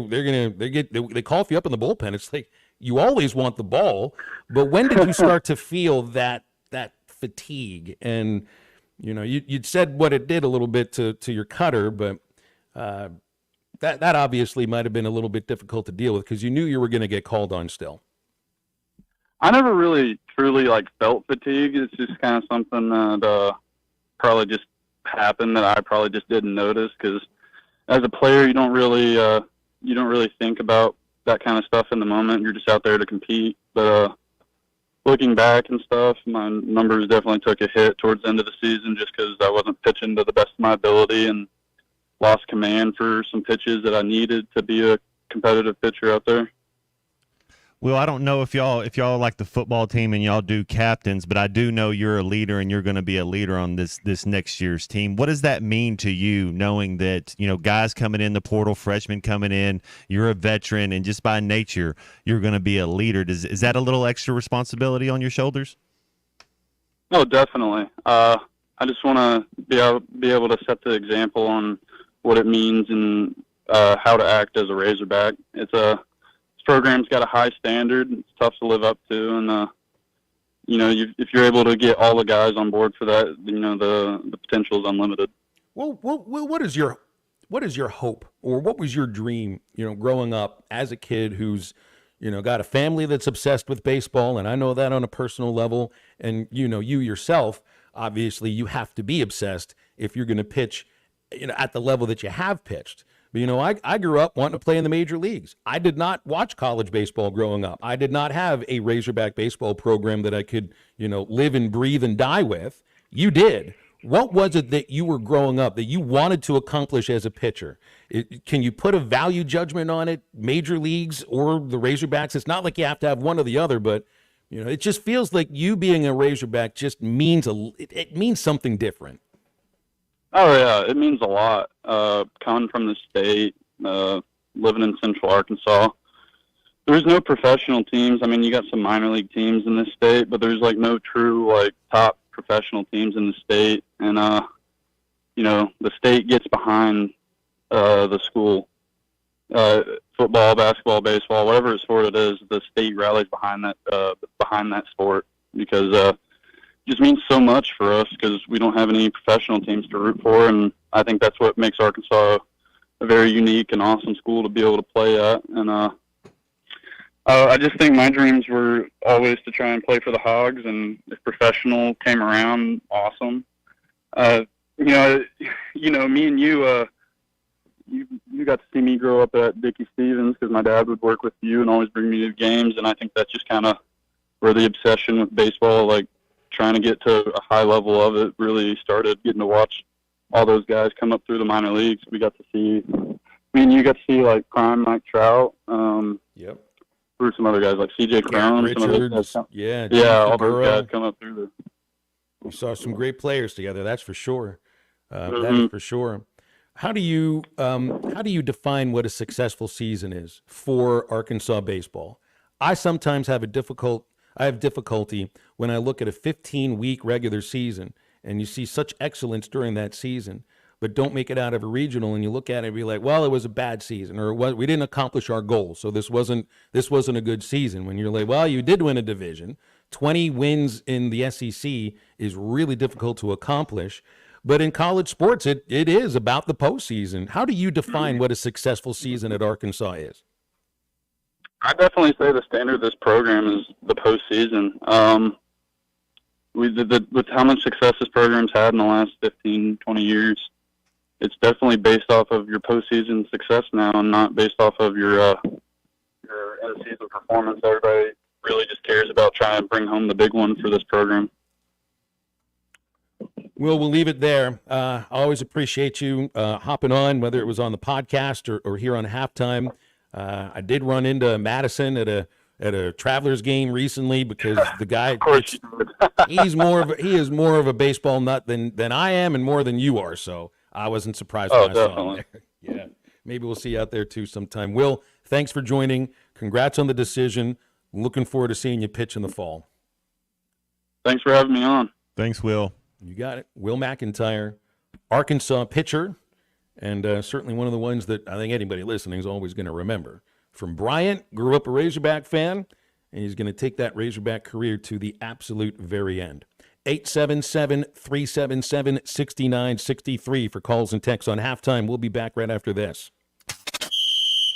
cough you up in the bullpen. It's like you always want the ball, but when did you start to feel that fatigue? And you'd said what it did a little bit to your cutter, but that obviously might have been a little bit difficult to deal with because you knew you were going to get called on still. I never really truly felt fatigue. It's just kind of something that probably just happened that I probably just didn't notice because as a player you don't really think about that kind of stuff in the moment. You're just out there to compete. But looking back and stuff, my numbers definitely took a hit towards the end of the season just because I wasn't pitching to the best of my ability and lost command for some pitches that I needed to be a competitive pitcher out there. Well, I don't know if y'all are like the football team and y'all do captains, but I do know you're a leader and you're going to be a leader on this next year's team. What does that mean to you, knowing that, you know, guys coming in the portal, freshmen coming in, you're a veteran, and just by nature you're going to be a leader? Is that a little extra responsibility on your shoulders? Oh, definitely. I just want to be able to set the example on what it means and how to act as a Razorback. This program's got a high standard. It's tough to live up to, and you know, if you're able to get all the guys on board for that, you know, the potential is unlimited. Well, what is your hope, or what was your dream, you know, growing up as a kid who's, you know, got a family that's obsessed with baseball, and I know that on a personal level, and, you know, you yourself, obviously you have to be obsessed if you're going to pitch, you know, at the level that you have pitched. But, you know, I grew up wanting to play in the major leagues. I did not watch college baseball growing up. I did not have a Razorback baseball program that I could, you know, live and breathe and die with. You did. What was it that you were growing up that you wanted to accomplish as a pitcher? Can you put a value judgment on it, major leagues or the Razorbacks? It's not like you have to have one or the other, but, you know, it just feels like you being a Razorback just means it means something different. Oh, yeah, it means a lot. Coming from the state, living in Central Arkansas, there's no professional teams. I mean, you got some minor league teams in this state, but there's, like, no true, like, top professional teams in the state. And, you know, the state gets behind the school. Football, basketball, baseball, whatever sport it is, the state rallies behind that sport because just means so much for us because we don't have any professional teams to root for, and I think that's what makes Arkansas a very unique and awesome school to be able to play at. And I just think my dreams were always to try and play for the Hogs, and if professional came around, awesome. You know, me and you got to see me grow up at Dickie Stevens because my dad would work with you and always bring me to games, and I think that's just kind of where the obsession with baseball, like, trying to get to a high level of it, really started. Getting to watch all those guys come up through the minor leagues. We got to see, I mean, you got to see like prime Mike Trout. Yep. Through some other guys like C.J. Cron. Richards, all those guys come up through the. We saw some great players together. That's for sure. That is for sure. How do you define what a successful season is for Arkansas baseball? I sometimes have difficulty when I look at a 15-week regular season and you see such excellence during that season, but don't make it out of a regional, and you look at it and be like, well, it was a bad season, or we didn't accomplish our goal, so this wasn't a good season. When you're like, well, you did win a division. 20 wins in the SEC is really difficult to accomplish. But in college sports, it is about the postseason. How do you define what a successful season at Arkansas is? I definitely say the standard of this program is the postseason. With how much success this program's had in the last 15, 20 years, it's definitely based off of your postseason success now and not based off of your in-season performance. Everybody really just cares about trying to bring home the big one for this program. Well, we'll leave it there. I always appreciate you hopping on, whether it was on the podcast or here on Halftime. I did run into Madison at a Travelers game recently because the guy, he is more of a baseball nut than I am and more than you are. So I wasn't surprised when I saw him there. Yeah, maybe we'll see you out there too sometime. Will, thanks for joining. Congrats on the decision. Looking forward to seeing you pitch in the fall. Thanks for having me on. Thanks, Will. You got it. Will McIntyre, Arkansas pitcher, and certainly one of the ones that I think anybody listening is always going to remember. From Bryant, grew up a Razorback fan, and he's going to take that Razorback career to the absolute very end. 877-377-6963 for calls and texts on Halftime. We'll be back right after this.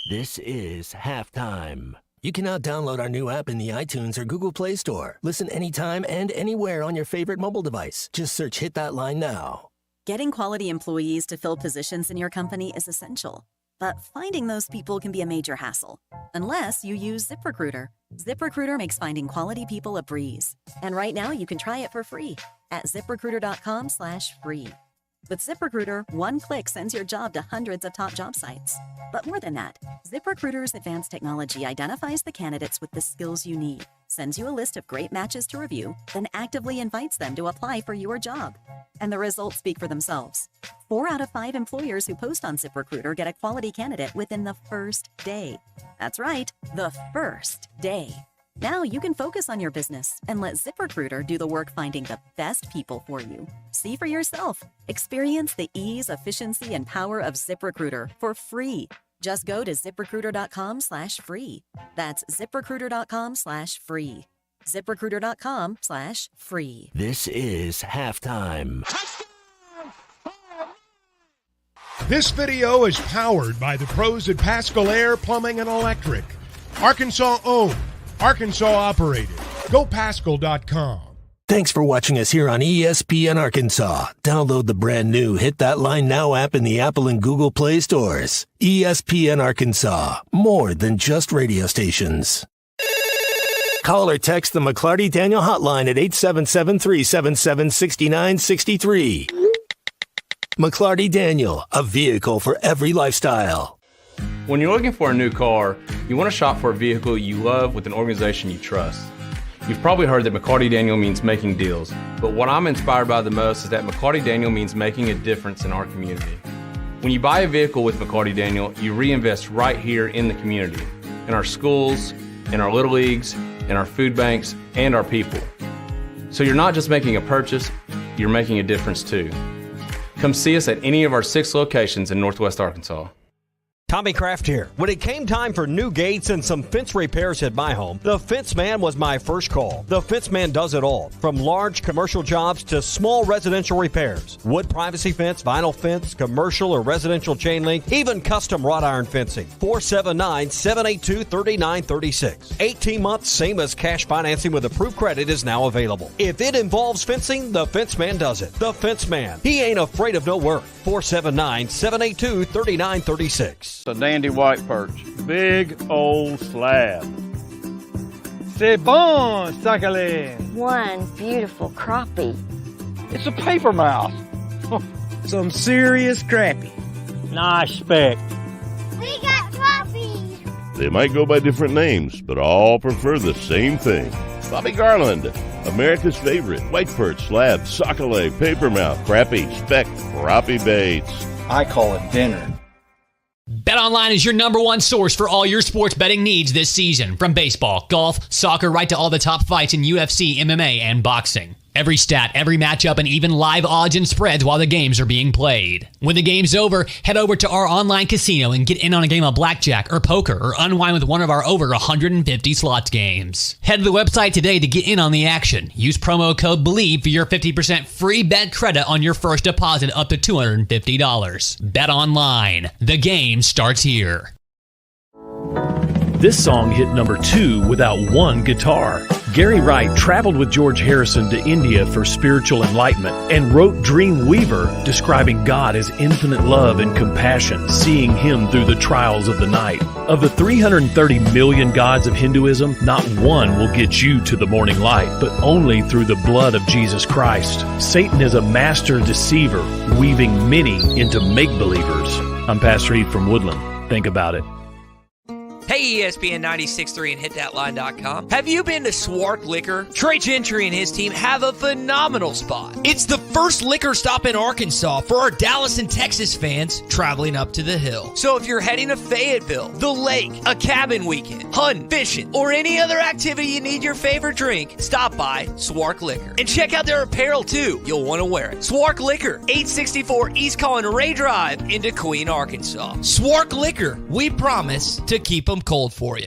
This is Halftime. You can now download our new app in the iTunes or Google Play Store. Listen anytime and anywhere on your favorite mobile device. Just search Hit That Line now. Getting quality employees to fill positions in your company is essential. But finding those people can be a major hassle, unless you use ZipRecruiter. ZipRecruiter makes finding quality people a breeze. And right now you can try it for free at ZipRecruiter.com/free. With ZipRecruiter, one click sends your job to hundreds of top job sites. But more than that, ZipRecruiter's advanced technology identifies the candidates with the skills you need, sends you a list of great matches to review, then actively invites them to apply for your job. And the results speak for themselves. 4 out of 5 employers who post on ZipRecruiter get a quality candidate within the first day. That's right, the first day. Now you can focus on your business and let ZipRecruiter do the work finding the best people for you. See for yourself. Experience the ease, efficiency, and power of ZipRecruiter for free. Just go to ZipRecruiter.com/free. That's ZipRecruiter.com/free. ZipRecruiter.com/free. This is halftime. This video is powered by the pros at Pascal Air Plumbing and Electric. Arkansas owned, Arkansas operated. GoPascal.com. Thanks for watching us here on ESPN Arkansas. Download the brand new Hit That Line Now app in the Apple and Google Play stores. ESPN Arkansas, more than just radio stations. Call or text the McClarty Daniel hotline at 877-377-6963. McClarty Daniel, a vehicle for every lifestyle. When you're looking for a new car, you want to shop for a vehicle you love with an organization you trust. You've probably heard that McClarty Daniel means making deals, but what I'm inspired by the most is that McClarty Daniel means making a difference in our community. When you buy a vehicle with McClarty Daniel, you reinvest right here in the community, in our schools, in our little leagues, in our food banks, and our people. So you're not just making a purchase, you're making a difference too. Come see us at any of our 6 locations in Northwest Arkansas. Tommy Kraft here. When it came time for new gates and some fence repairs at my home, the Fence Man was my first call. The Fence Man does it all, from large commercial jobs to small residential repairs. Wood privacy fence, vinyl fence, commercial or residential chain link, even custom wrought iron fencing. 479-782-3936. 18 months, same as cash financing with approved credit is now available. If it involves fencing, the Fence Man does it. The Fence Man. He ain't afraid of no work. 479-782-3936. A dandy white perch. Big old slab. C'est bon, Sakhalin. One beautiful crappie. It's a paper mouse. Some serious crappie. Nice speck. We got crappies. They might go by different names, but all prefer the same thing. Bobby Garland, America's favorite. White perch, slab, sockeye, papermouth, crappie, speck, crappie baits. I call it dinner. BetOnline is your number one source for all your sports betting needs this season. From baseball, golf, soccer, right to all the top fights in UFC, MMA, and boxing. Every stat, every matchup, and even live odds and spreads while the games are being played. When the game's over, head over to our online casino and get in on a game of blackjack or poker or unwind with one of our over 150 slots games. Head to the website today to get in on the action. Use promo code BELIEVE for your 50% free bet credit on your first deposit up to $250. Bet online. The game starts here. This song hit number 2 without one guitar. Gary Wright traveled with George Harrison to India for spiritual enlightenment and wrote Dream Weaver, describing God as infinite love and compassion, seeing him through the trials of the night. Of the 330 million gods of Hinduism, not one will get you to the morning light, but only through the blood of Jesus Christ. Satan is a master deceiver, weaving many into make-believers. I'm Pastor Heath from Woodland. Think about it. Hey, ESPN 96.3 and hitthatline.com. Have you been to Swark Liquor? Trey Gentry and his team have a phenomenal spot. It's the first liquor stop in Arkansas for our Dallas and Texas fans traveling up to the hill. So if you're heading to Fayetteville, the lake, a cabin weekend, hunting, fishing, or any other activity you need your favorite drink, stop by Swark Liquor. And check out their apparel too. You'll want to wear it. Swark Liquor, 864 East Collin Ray Drive into Queen, Arkansas. Swark Liquor, we promise to keep them cold for you.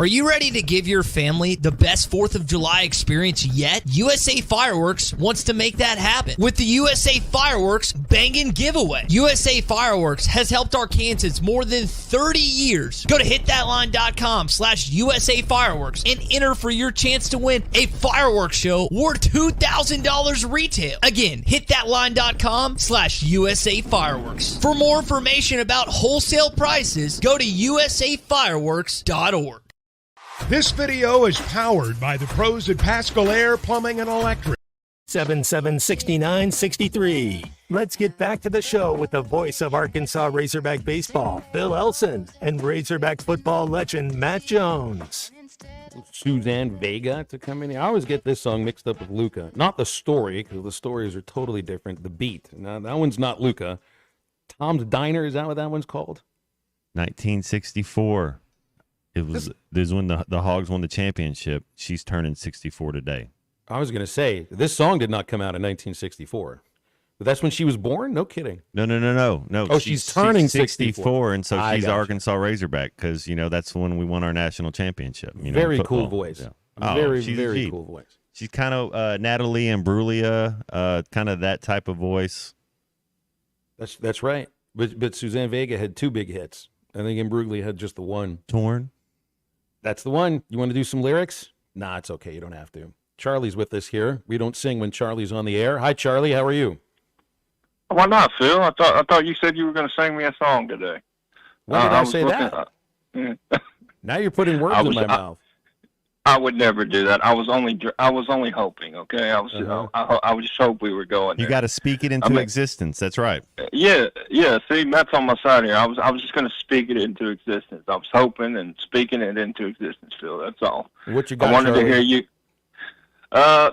Are you ready to give your family the best 4th of July experience yet? USA Fireworks wants to make that happen with the USA Fireworks Bangin' Giveaway. USA Fireworks has helped Arkansans more than 30 years. Go to hitthatline.com/USA Fireworks and enter for your chance to win a fireworks show worth $2,000 retail. Again, hitthatline.com/USA Fireworks. For more information about wholesale prices, go to usafireworks.org. This video is powered by the pros at Pascal Air Plumbing and Electric. 776963. Let's get back to the show with the voice of Arkansas Razorback baseball, Phil Elson, and Razorback football legend Matt Jones. Suzanne Vega to come in here. I always get this song mixed up with Luca. Not the story, because the stories are totally different. The beat. Now, that one's not Luca. Tom's Diner, is that what that one's called? 1964. This is when the Hogs won the championship. She's turning 64 today. I was going to say, this song did not come out in 1964. But that's when she was born? No kidding. No. Oh, she's turning 64. And so she's Arkansas Razorback because, that's when we won our national championship. Very cool voice. Yeah. Very cool voice. She's kind of Natalie Imbruglia, kind of that type of voice. That's right. But Suzanne Vega had 2 big hits. I think Imbruglia had just the one. Torn? That's the one. You want to do some lyrics? Nah, it's okay. You don't have to. Charlie's with us here. We don't sing when Charlie's on the air. Hi, Charlie. How are you? Why not, Phil? I thought you said you were going to sing me a song today. When did I say that? Now you're putting words in my mouth. I would never do that. I was only hoping. Okay, I just hope we were going there. You got to speak it into existence. That's right. Yeah. See, Matt's on my side here. I was just going to speak it into existence. I was hoping and speaking it into existence, Phil. That's all. What you got, I wanted Charlie? to hear you. I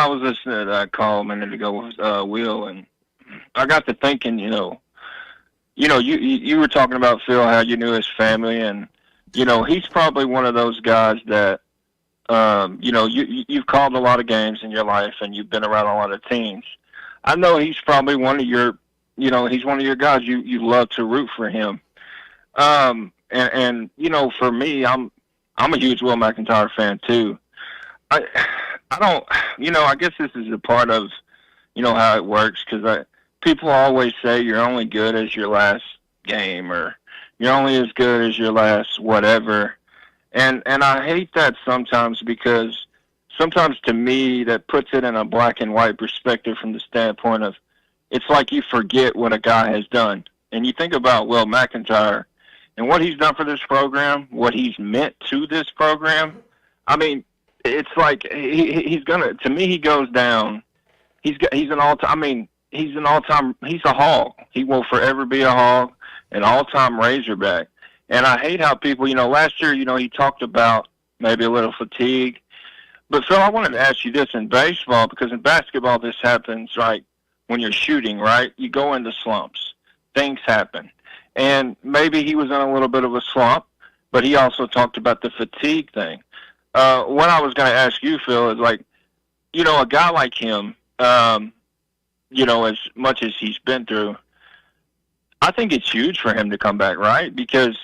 was listening to that call a minute ago with Will, and I got to thinking. You were talking about Phil, how you knew his family, and he's probably one of those guys that. You've called a lot of games in your life and you've been around a lot of teams. I know he's probably one of your, he's one of your guys. You love to root for him. For me, I'm a huge Will McIntyre fan too. I guess this is a part of, how it works. Cause people always say you're only good as your last game or you're only as good as your last whatever. And I hate that sometimes because sometimes to me that puts it in a black and white perspective from the standpoint of it's like you forget what a guy has done. And you think about Will McIntyre and what he's done for this program, what he's meant to this program. I mean, it's like he's goes down. He's an all-time, he's a Hog. He will forever be a Hog, an all-time Razorback. And I hate how people, last year, he talked about maybe a little fatigue. But, Phil, I wanted to ask you this in baseball, because in basketball this happens, right, when you're shooting, right? You go into slumps. Things happen. And maybe he was in a little bit of a slump, but he also talked about the fatigue thing. What I was going to ask you, Phil, is like, a guy like him, as much as he's been through, I think it's huge for him to come back, right? Because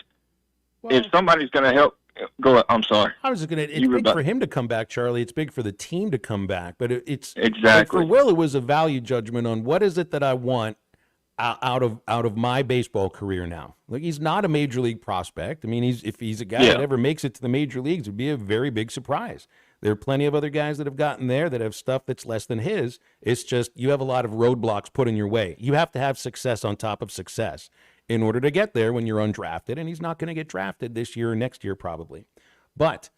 if somebody's going to help, go ahead. I'm sorry. I was just going to. It's big for him to come back, Charlie. It's big for the team to come back. But it's exactly for Will. It was a value judgment on what is it that I want out of my baseball career now. Like, he's not a major league prospect. I mean, if he's a guy that ever makes it to the major leagues, it'd be a very big surprise. There are plenty of other guys that have gotten there that have stuff that's less than his. It's just you have a lot of roadblocks put in your way. You have to have success on top of success in order to get there when you're undrafted, and he's not going to get drafted this year or next year probably. But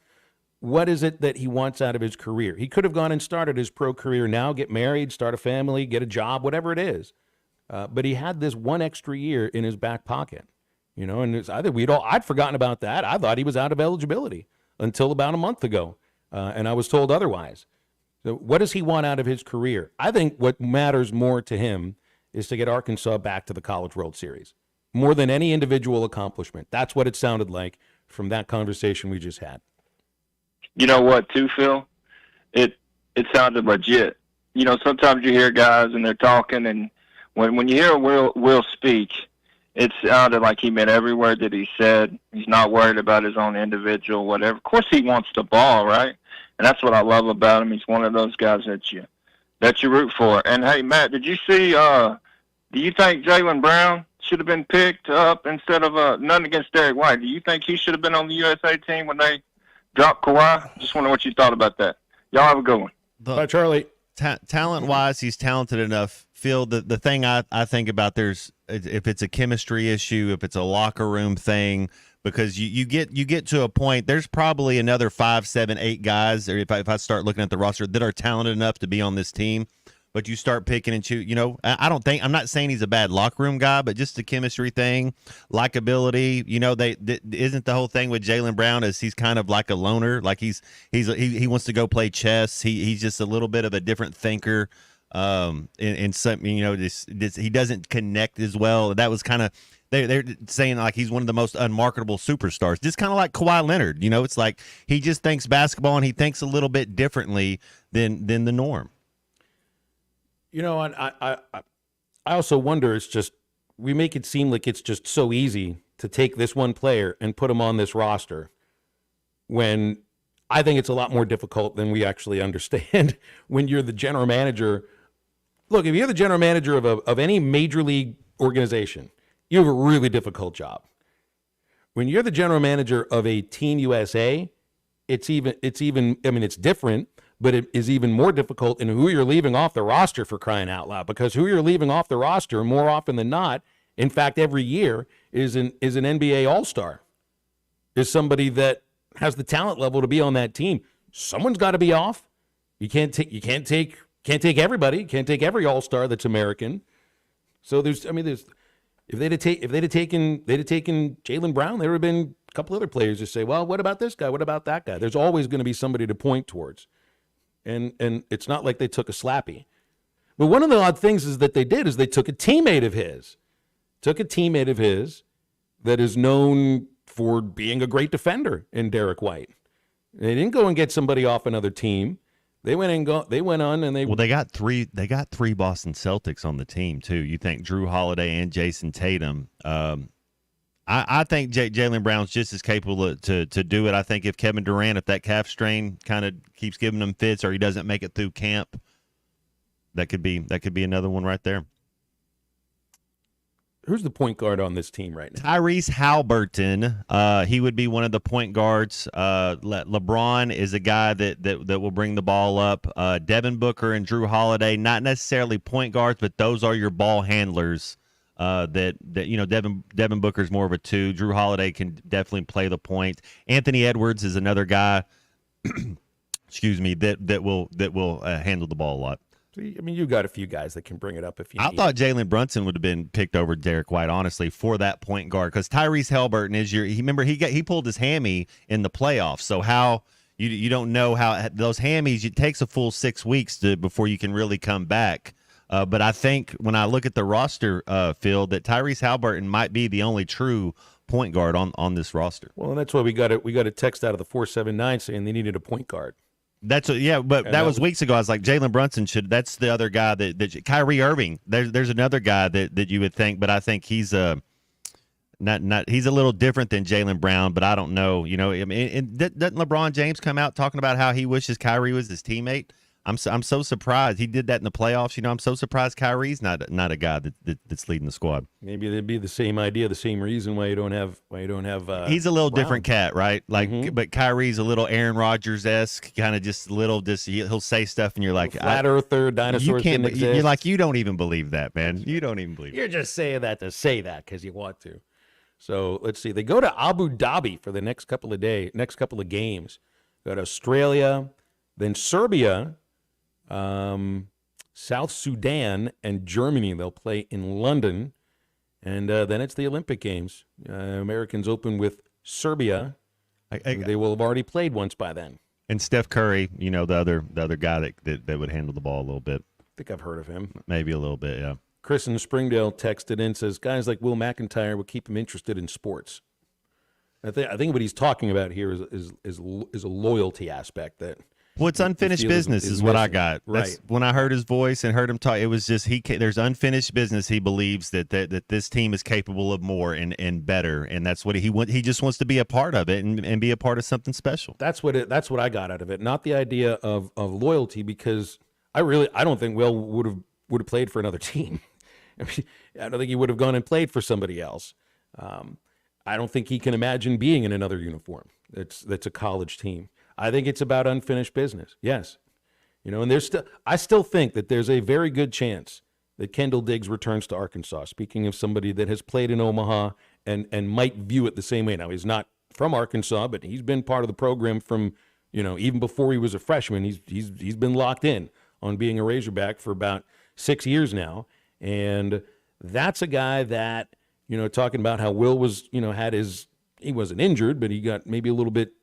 what is it that he wants out of his career? He could have gone and started his pro career now, get married, start a family, get a job, whatever it is. But he had this one extra year in his back pocket, and I'd forgotten about that. I thought he was out of eligibility until about a month ago, and I was told otherwise. So what does he want out of his career? I think what matters more to him is to get Arkansas back to the College World Series. More than any individual accomplishment. That's what it sounded like from that conversation we just had. You know what, too, Phil? It sounded legit. Sometimes you hear guys and they're talking, and when you hear Will speak, It sounded like he meant every word that he said. He's not worried about his own individual, whatever. Of course, he wants the ball, right? And that's what I love about him. He's one of those guys that you root for. And hey, Matt, did you see? Do you think Jaylen Brown should have been picked up instead of none against Derek White? Do you think he should have been on the USA team when they dropped Kawhi? Just wondering what you thought about that. Y'all have a good one. Bye, Charlie. Talent-wise, he's talented enough. Phil, the thing I think about, there's if it's a chemistry issue, if it's a locker room thing, because you get to a point, there's probably another 5, 7, 8 guys, or if I start looking at the roster, that are talented enough to be on this team. But you start picking and choosing. You know, I'm not saying he's a bad locker room guy, but just the chemistry thing, likability. You know, isn't the whole thing with Jaylen Brown is he's kind of like a loner, like he wants to go play chess. He's just a little bit of a different thinker. In some, you know, he doesn't connect as well. That was kind of they're saying like he's one of the most unmarketable superstars, just kind of like Kawhi Leonard. You know, it's like he just thinks basketball and he thinks a little bit differently than the norm. You know, I also wonder, it's just, we make it seem like it's just so easy to take this one player and put him on this roster, when I think it's a lot more difficult than we actually understand. When you're the general manager, look, if you're the general manager of any major league organization, you have a really difficult job. When you're the general manager of a Team USA, it's even, I mean, it's different, but it is even more difficult in who you're leaving off the roster, for crying out loud, because who you're leaving off the roster more often than not, in fact, every year, is an NBA All-Star, is somebody that has the talent level to be on that team. Someone's got to be off. You can't take everybody. You can't take every All-Star that's American. So if they'd have taken Jaylen Brown, there would have been a couple other players to say, well, what about this guy? What about that guy? There's always going to be somebody to point towards. And it's not like they took a slappy. But one of the odd things is that they took a teammate of his. That is known for being a great defender in Derek White. They didn't go and get somebody off another team. They went on and they got three Boston Celtics on the team too. You think Drew Holiday and Jason Tatum. I think Jaylen Brown's just as capable to do it. I think if Kevin Durant, if that calf strain kind of keeps giving him fits, or he doesn't make it through camp, that could be another one right there. Who's the point guard on this team right now? Tyrese Haliburton. He would be one of the point guards. LeBron is a guy that will bring the ball up. Devin Booker and Drew Holiday, not necessarily point guards, but those are your ball handlers. That you know, Devin Booker's more of a 2. Drew Holiday can definitely play the point. Anthony Edwards is another guy. Excuse me, that will handle the ball a lot. I mean, you got a few guys that can bring it up if you need. I thought Jalen Brunson would have been picked over Derek White, honestly, for that point guard, because Tyrese Haliburton is he pulled his hammy in the playoffs. So how you don't know how those hammies, it takes a full 6 weeks before you can really come back. But I think when I look at the roster, Phil, that Tyrese Haliburton might be the only true point guard on this roster. Well, and that's why we got a text out of the 479 saying they needed a point guard. But that was weeks ago. I was like, Jalen Brunson should. That's the other guy that Kyrie Irving. There's another guy that you would think, but I think he's he's a little different than Jaylen Brown. But I don't know. You know, I mean, doesn't LeBron James come out talking about how he wishes Kyrie was his teammate? I'm so surprised he did that in the playoffs. You know, I'm so surprised Kyrie's not a guy that's leading the squad. Maybe it'd be the same idea, the same reason why you don't have. He's a little different cat, right? Like, but Kyrie's a little Aaron Rodgers-esque, kind of just a little. He'll say stuff, and you're like, flat earther, dinosaurs didn't exist. You're like, you don't even believe that, man. You don't even believe. You're just saying that to say that because you want to. So let's see. They go to Abu Dhabi for the next couple of games. Go to Australia, then Serbia. South Sudan and Germany. They'll play in London, and then it's the Olympic Games. Americans open with Serbia. They will have already played once by then. And Steph Curry, you know, the other guy that would handle the ball a little bit. I think I've heard of him. Maybe a little bit, yeah. Chris in Springdale texted in, says guys like Will McIntyre will keep him interested in sports. I think what he's talking about here is a loyalty aspect, that Well, it's unfinished business is what I got. That's, when I heard his voice and heard him talk, it was just there's unfinished business. He believes that this team is capable of more and better, and that's what he just wants to be a part of it and be a part of something special. That's what I got out of it. Not the idea of loyalty, because I don't think Will would have played for another team. I don't think he would have gone and played for somebody else. I don't think he can imagine being in another uniform. That's a college team. I think it's about unfinished business. Yes. And I still think that there's a very good chance that Kendall Diggs returns to Arkansas. Speaking of somebody that has played in Omaha and might view it the same way. Now, he's not from Arkansas, but he's been part of the program from, even before he was a freshman. He's been locked in on being a Razorback for about 6 years now. And that's a guy that, talking about how Will was, he wasn't injured, but he got maybe a little bit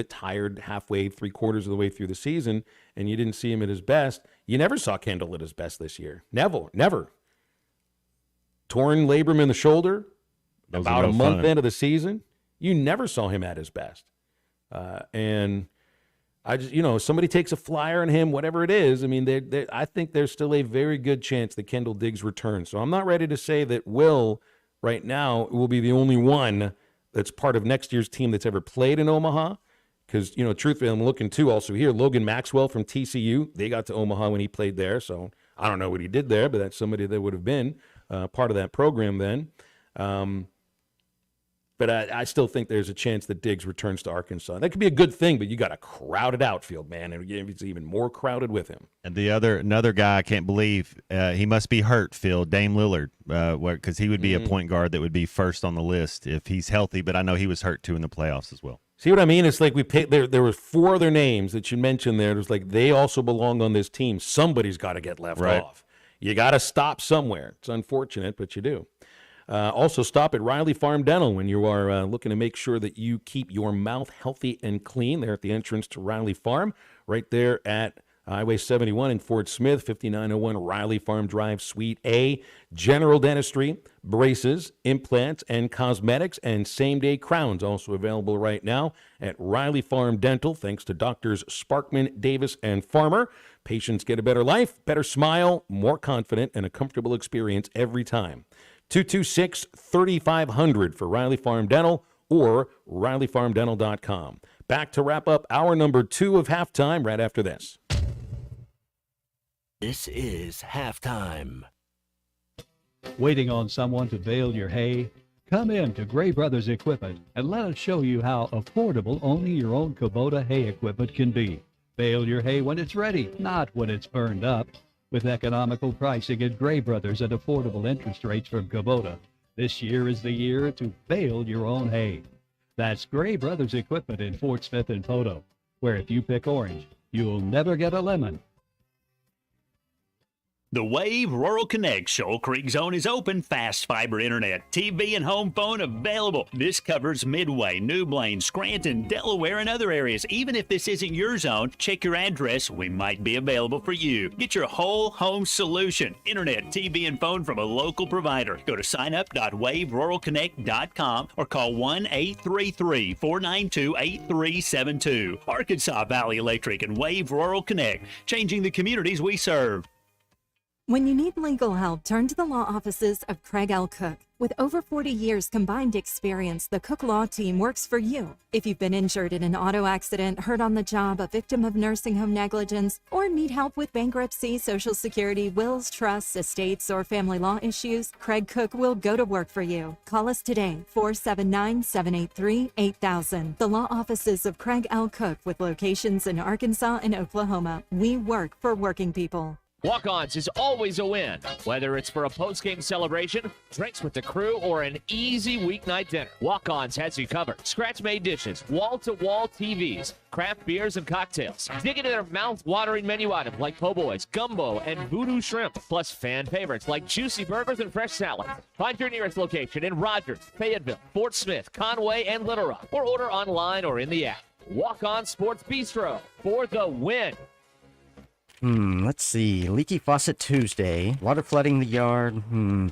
tired halfway, 3/4 of the way through the season, and you didn't see him at his best. You never saw Kendall at his best this year. Never. Torn labrum in the shoulder about a month into the season. You never saw him at his best. And I just, somebody takes a flyer on him, whatever it is. I mean, I think there's still a very good chance that Kendall Diggs returns. So I'm not ready to say that Will right now will be the only one that's part of next year's team that's ever played in Omaha. Because, truthfully, I'm looking, too, also here. Logan Maxwell from TCU, they got to Omaha when he played there. So I don't know what he did there, but that's somebody that would have been part of that program then. But I still think there's a chance that Diggs returns to Arkansas. That could be a good thing, but you got a crowded outfield, man, and it's even more crowded with him. And another guy I can't believe, he must be hurt, Phil, Dame Lillard, because he would be a point guard that would be first on the list if he's healthy, but I know he was hurt, too, in the playoffs as well. See what I mean? It's like we picked, there were 4 other names that you mentioned there. It was like they also belong on this team. Somebody's got to get left off. You got to stop somewhere. It's unfortunate, but you do. Also, stop at Riley Farm Dental when you are looking to make sure that you keep your mouth healthy and clean. They're at the entrance to Riley Farm, right there at Highway 71 in Fort Smith, 5901 Riley Farm Drive, Suite A. General dentistry, braces, implants, and cosmetics, and same-day crowns also available right now at Riley Farm Dental, thanks to Doctors Sparkman, Davis, and Farmer. Patients get a better life, better smile, more confident, and a comfortable experience every time. 226-3500 for Riley Farm Dental or RileyFarmDental.com. Back to wrap up hour number 2 of halftime right after this. This is halftime. Waiting on someone to bale your hay? Come in to Gray Brothers Equipment and let us show you how affordable only your own Kubota hay equipment can be. Bale your hay when it's ready, not when it's burned up. With economical pricing at Gray Brothers and affordable interest rates from Kubota, this year is the year to bale your own hay. That's Gray Brothers Equipment in Fort Smith and Poto, where if you pick orange, you'll never get a lemon. The Wave Rural Connect Shoal Creek Zone is open. Fast fiber internet, TV, and home phone available. This covers Midway, New Blaine, Scranton, Delaware, and other areas. Even if this isn't your zone, check your address. We might be available for you. Get your whole home solution. Internet, TV, and phone from a local provider. Go to signup.waveruralconnect.com or call 1-833-492-8372. Arkansas Valley Electric and Wave Rural Connect, changing the communities we serve. When you need legal help, turn to the law offices of Craig L. Cook. With over 40 years combined experience, the Cook Law Team works for you. If you've been injured in an auto accident, hurt on the job, a victim of nursing home negligence, or need help with bankruptcy, Social Security, wills, trusts, estates, or family law issues, Craig Cook will go to work for you. Call us today, 479-783-8000. The law offices of Craig L. Cook with locations in Arkansas and Oklahoma. We work for working people. Walk-Ons is always a win, whether it's for a post-game celebration, drinks with the crew, or an easy weeknight dinner. Walk-Ons has you covered. Scratch-made dishes, wall-to-wall TVs, craft beers and cocktails. Dig into their mouth-watering menu items like po' boys, gumbo, and voodoo shrimp, plus fan favorites like juicy burgers and fresh salads. Find your nearest location in Rogers, Fayetteville, Fort Smith, Conway, and Little Rock, or order online or in the app. Walk-On Sports Bistro for the win. Let's see. Leaky faucet Tuesday. Water flooding the yard.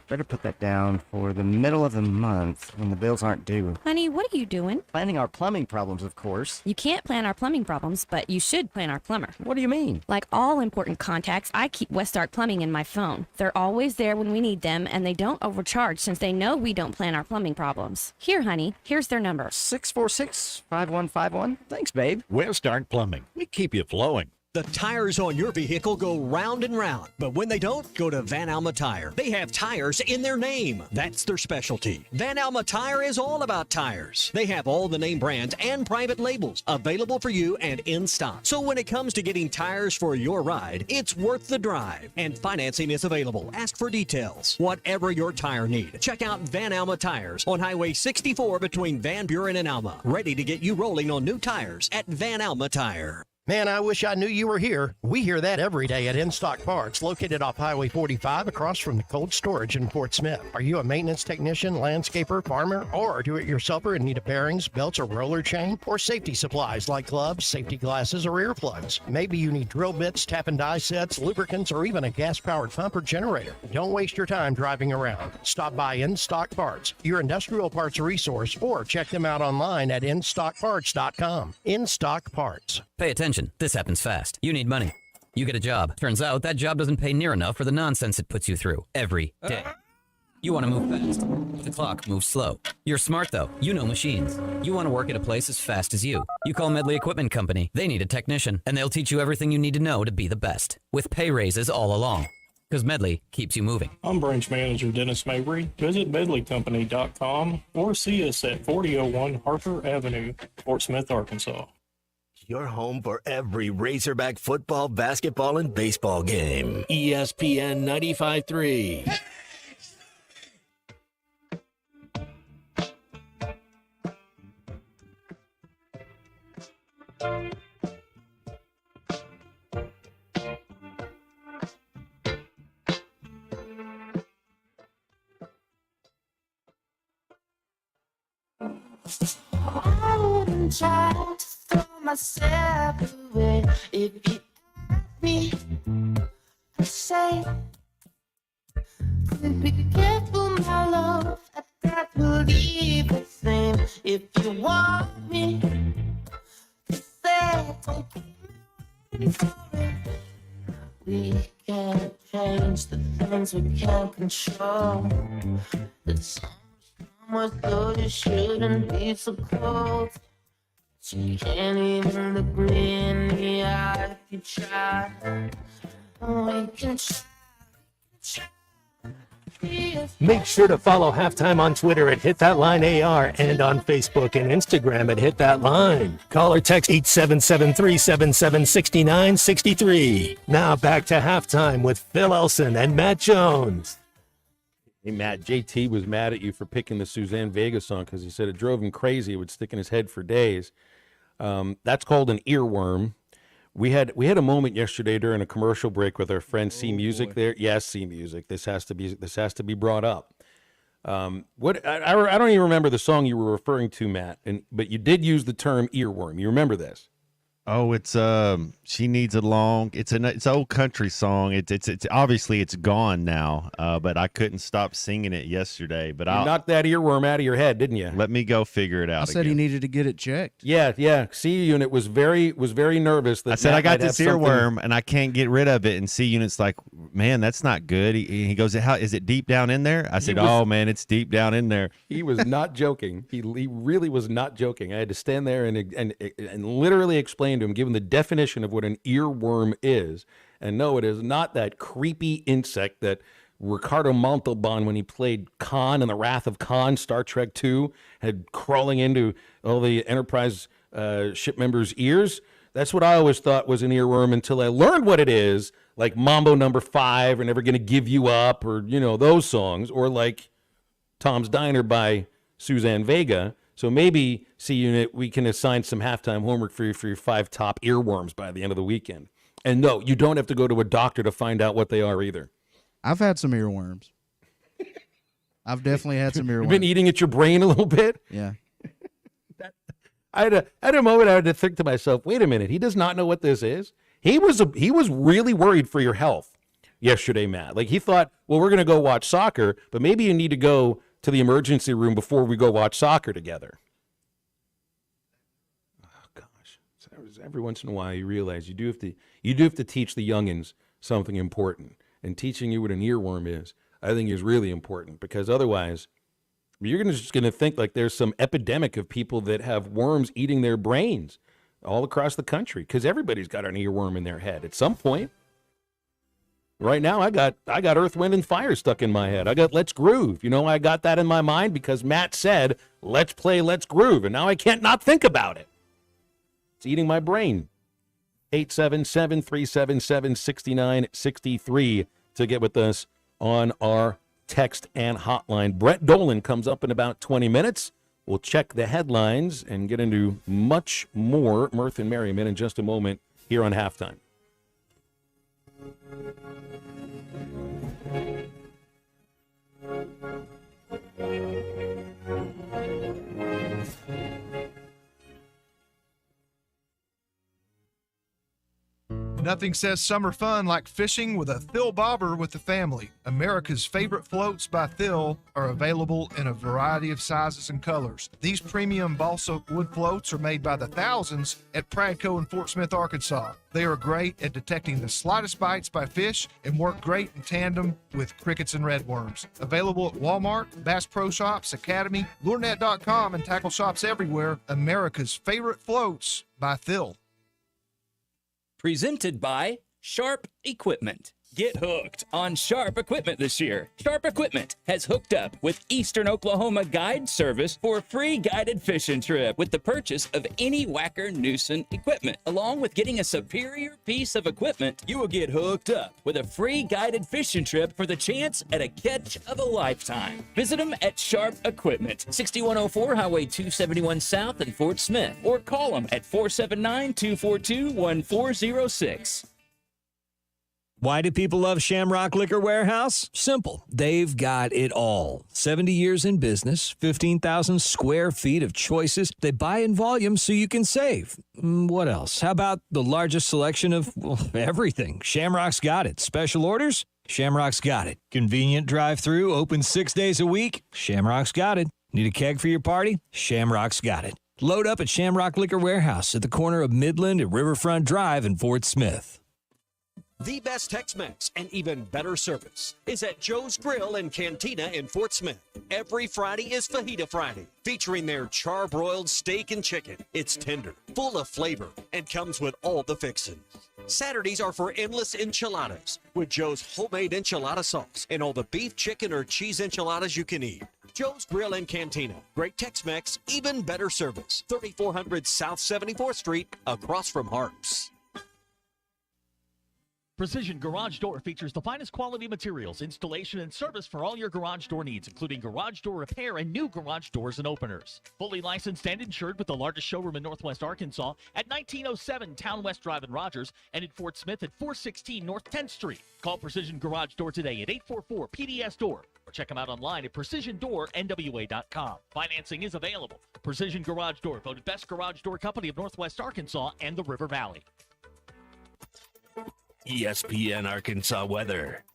Better put that down for the middle of the month when the bills aren't due. Honey, what are you doing? Planning our plumbing problems, of course. You can't plan our plumbing problems, but you should plan our plumber. What do you mean? Like all important contacts, I keep Westart Plumbing in my phone. They're always there when we need them, and they don't overcharge since they know we don't plan our plumbing problems. Here, honey, here's their number. 646-5151. Thanks, babe. Westart Plumbing. We keep you flowing. The tires on your vehicle go round and round, but when they don't, go to Van Alma Tire. They have tires in their name. That's their specialty. Van Alma Tire is all about tires. They have all the name brands and private labels available for you and in stock. So when it comes to getting tires for your ride, it's worth the drive. And financing is available. Ask for details. Whatever your tire need, check out Van Alma Tires on Highway 64 between Van Buren and Alma. Ready to get you rolling on new tires at Van Alma Tire. Man, I wish I knew you were here. We hear that every day at In Stock Parts, located off Highway 45 across from the cold storage in Fort Smith. Are you a maintenance technician, landscaper, farmer, or a do-it-yourselfer in need of bearings, belts, or roller chain? Or safety supplies like gloves, safety glasses, or earplugs? Maybe you need drill bits, tap and die sets, lubricants, or even a gas-powered pump or generator. Don't waste your time driving around. Stop by In Stock Parts, your industrial parts resource, or check them out online at InStockParts.com. In Stock Parts. Pay attention. This happens fast. You need money. You get a job. Turns out that job doesn't pay near enough for the nonsense it puts you through every day. You want to move fast. The clock moves slow. You're smart, though. You know machines. You want to work at a place as fast as you. You call Medley Equipment Company. They need a technician, and they'll teach you everything you need to know to be the best, with pay raises all along. Because Medley keeps you moving. I'm Branch Manager Dennis Mabry. Visit MedleyCompany.com or see us at 4001 Harper Avenue, Fort Smith, Arkansas. Your home for every Razorback football, basketball, and baseball game. ESPN 95.3. I wouldn't try to throw myself away. If you ask me, I say, be careful, my love. I got to leave the same. If you want me to say, don't keep me for it. We can't change the things we can't control. It's more so you shouldn't be so cold. You can't even look me in the eye if you try. We can try. Make sure to follow Halftime on Twitter at HitThatLineAR and on Facebook and Instagram at HitThatLine. Call or text 877-377-6963. Now back to Halftime with Phil Elson and Matt Jones. Hey, Matt, JT was mad at you for picking the Suzanne Vega song because he said it drove him crazy. It would stick in his head for days. That's called an earworm. We had a moment yesterday during a commercial break with our friend C Music there. Yes, C Music. This has to be brought up. I don't even remember the song you were referring to, Matt. But you did use the term earworm. You remember this? Oh, it's She Needs a Long. It's an old country song. It's obviously it's gone now. But I couldn't stop singing it yesterday. But I knocked that earworm out of your head, didn't you? Let me go figure it out. I said he needed to get it checked. Yeah. C Unit was very nervous that I said Matt I got might this have something- earworm and I can't get rid of it. And C Unit's like, man, that's not good. He goes, how is it deep down in there? I said, oh man, it's deep down in there. He was not joking. He really was not joking. I had to stand there and literally explain to him, give him the definition of what an earworm is. And no, it is not that creepy insect that Ricardo Montalban, when he played Khan in The Wrath of Khan, Star Trek II, had crawling into all the Enterprise ship members' ears. That's what I always thought was an earworm until I learned what it is, like Mambo No. 5 or Never Gonna Give You Up, or, those songs, or like Tom's Diner by Suzanne Vega. So maybe, C-Unit, we can assign some halftime homework for your 5 top earworms by the end of the weekend. And no, you don't have to go to a doctor to find out what they are either. I've had some earworms. I've definitely had some earworms. You've been eating at your brain a little bit? Yeah. I had a moment I had to think to myself, wait a minute, he does not know what this is? He was really worried for your health yesterday, Matt. Like, he thought, well, we're going to go watch soccer, but maybe you need to go to the emergency room before we go watch soccer together. Oh, gosh. So every once in a while you realize you do have to teach the youngins something important. And teaching you what an earworm is, I think, is really important, because otherwise you're just going to think like there's some epidemic of people that have worms eating their brains all across the country, because everybody's got an earworm in their head at some point. Right now, I got Earth, Wind, and Fire stuck in my head. I got Let's Groove. You know, I got that in my mind because Matt said, let's play Let's Groove, and now I can't not think about it. It's eating my brain. 877-377-6963 to get with us on our text and hotline. Brett Dolan comes up in about 20 minutes. We'll check the headlines and get into much more mirth and merriment in just a moment here on Halftime. Nothing says summer fun like fishing with a Thill Bobber with the family. America's favorite floats by Thill are available in a variety of sizes and colors. These premium balsa wood floats are made by the thousands at Pradco in Fort Smith, Arkansas. They are great at detecting the slightest bites by fish and work great in tandem with crickets and redworms. Available at Walmart, Bass Pro Shops, Academy, LureNet.com, and tackle shops everywhere. America's favorite floats by Thill. Presented by Sharp Equipment. Get hooked on Sharp Equipment this year. Sharp Equipment has hooked up with Eastern Oklahoma Guide Service for a free guided fishing trip with the purchase of any Wacker Newson equipment. Along with getting a superior piece of equipment, you will get hooked up with a free guided fishing trip for the chance at a catch of a lifetime. Visit them at Sharp Equipment, 6104 Highway 271 South in Fort Smith, or call them at 479-242-1406. Why do people love Shamrock Liquor Warehouse? Simple. They've got it all. 70 years in business, 15,000 square feet of choices. They buy in volume so you can save. What else? How about the largest selection of everything? Shamrock's got it. Special orders? Shamrock's got it. Convenient drive-through, open 6 days a week? Shamrock's got it. Need a keg for your party? Shamrock's got it. Load up at Shamrock Liquor Warehouse at the corner of Midland and Riverfront Drive in Fort Smith. The best Tex-Mex and even better service is at Joe's Grill and Cantina in Fort Smith. Every Friday is Fajita Friday, featuring their charbroiled steak and chicken. It's tender, full of flavor, and comes with all the fixings. Saturdays are for endless enchiladas with Joe's homemade enchilada sauce and all the beef, chicken, or cheese enchiladas you can eat. Joe's Grill and Cantina. Great Tex-Mex, even better service. 3400 South 74th Street, across from Harps. Precision Garage Door features the finest quality materials, installation, and service for all your garage door needs, including garage door repair and new garage doors and openers. Fully licensed and insured with the largest showroom in Northwest Arkansas at 1907 Town West Drive in Rogers and in Fort Smith at 416 North 10th Street. Call Precision Garage Door today at 844-PDS-DOOR or check them out online at PrecisionDoorNWA.com. Financing is available. Precision Garage Door, voted best garage door company of Northwest Arkansas and the River Valley. ESPN Arkansas weather.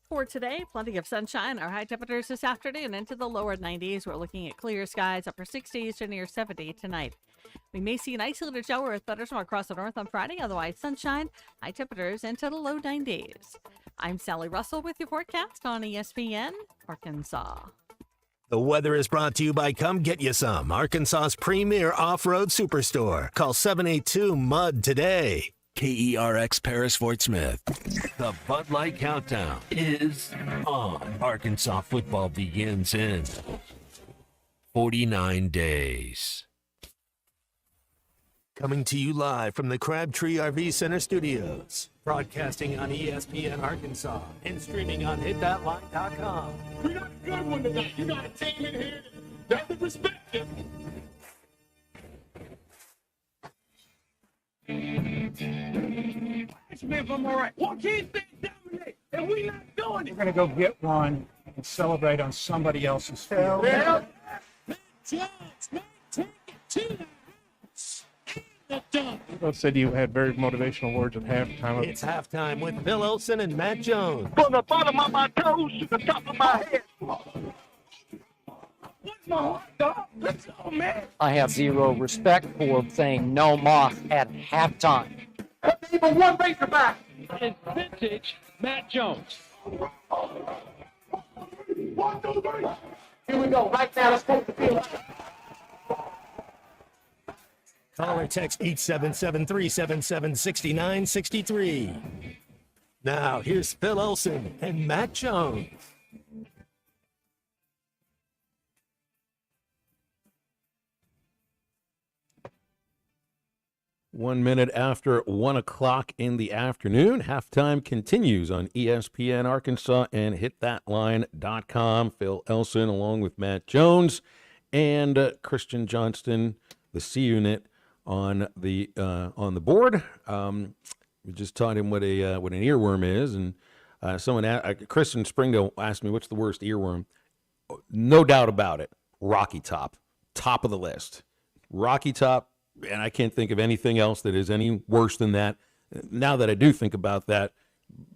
For today, plenty of sunshine. Our high temperatures this afternoon into the lower 90s. We're looking at clear skies, upper 60s to near 70 tonight. We may see an isolated shower with thunderstorm across the north on Friday. Otherwise, sunshine, high temperatures into the low 90s. I'm Sally Russell with your forecast on ESPN Arkansas. The weather is brought to you by Come Get You Some, Arkansas's premier off-road superstore. Call 782-MUD today. KERX Paris Fort Smith. The Bud Light Countdown is on. Arkansas football begins in 49 days. Coming to you live from the Crabtree RV Center studios. Broadcasting on ESPN Arkansas and streaming on hitthatline.com. We got a good one tonight. You got a team in here that doesn't respect you. If I'm all right. Why can't they dominate? And we not doing it. We're gonna go get one and celebrate on somebody else's field. Yeah. Matt Jones may take it to the house. And the dunk. Phil said you had very motivational words at halftime. It's halftime with Phil Elson and Matt Jones. From the bottom of my toes to the top of my head. What's my heart, dog? Let's go, man. I have zero respect for saying no moss at halftime. Even one Razorback. It's vintage Matt Jones. 1, 2, 3. Here we go. Right now, let's take the field. Call or text 877-377-6963. Now, here's Phil Elson and Matt Jones. One minute after 1 o'clock in the afternoon, halftime continues on ESPN Arkansas and hitthatline.com. Phil Elson along with Matt Jones and Christian Johnston, the C unit on the board. We just taught him what an earworm is, and Christian Springo asked me what's the worst earworm. No doubt about it, Rocky Top of the list. Rocky Top. And I can't think of anything else that is any worse than that. Now that I do think about that,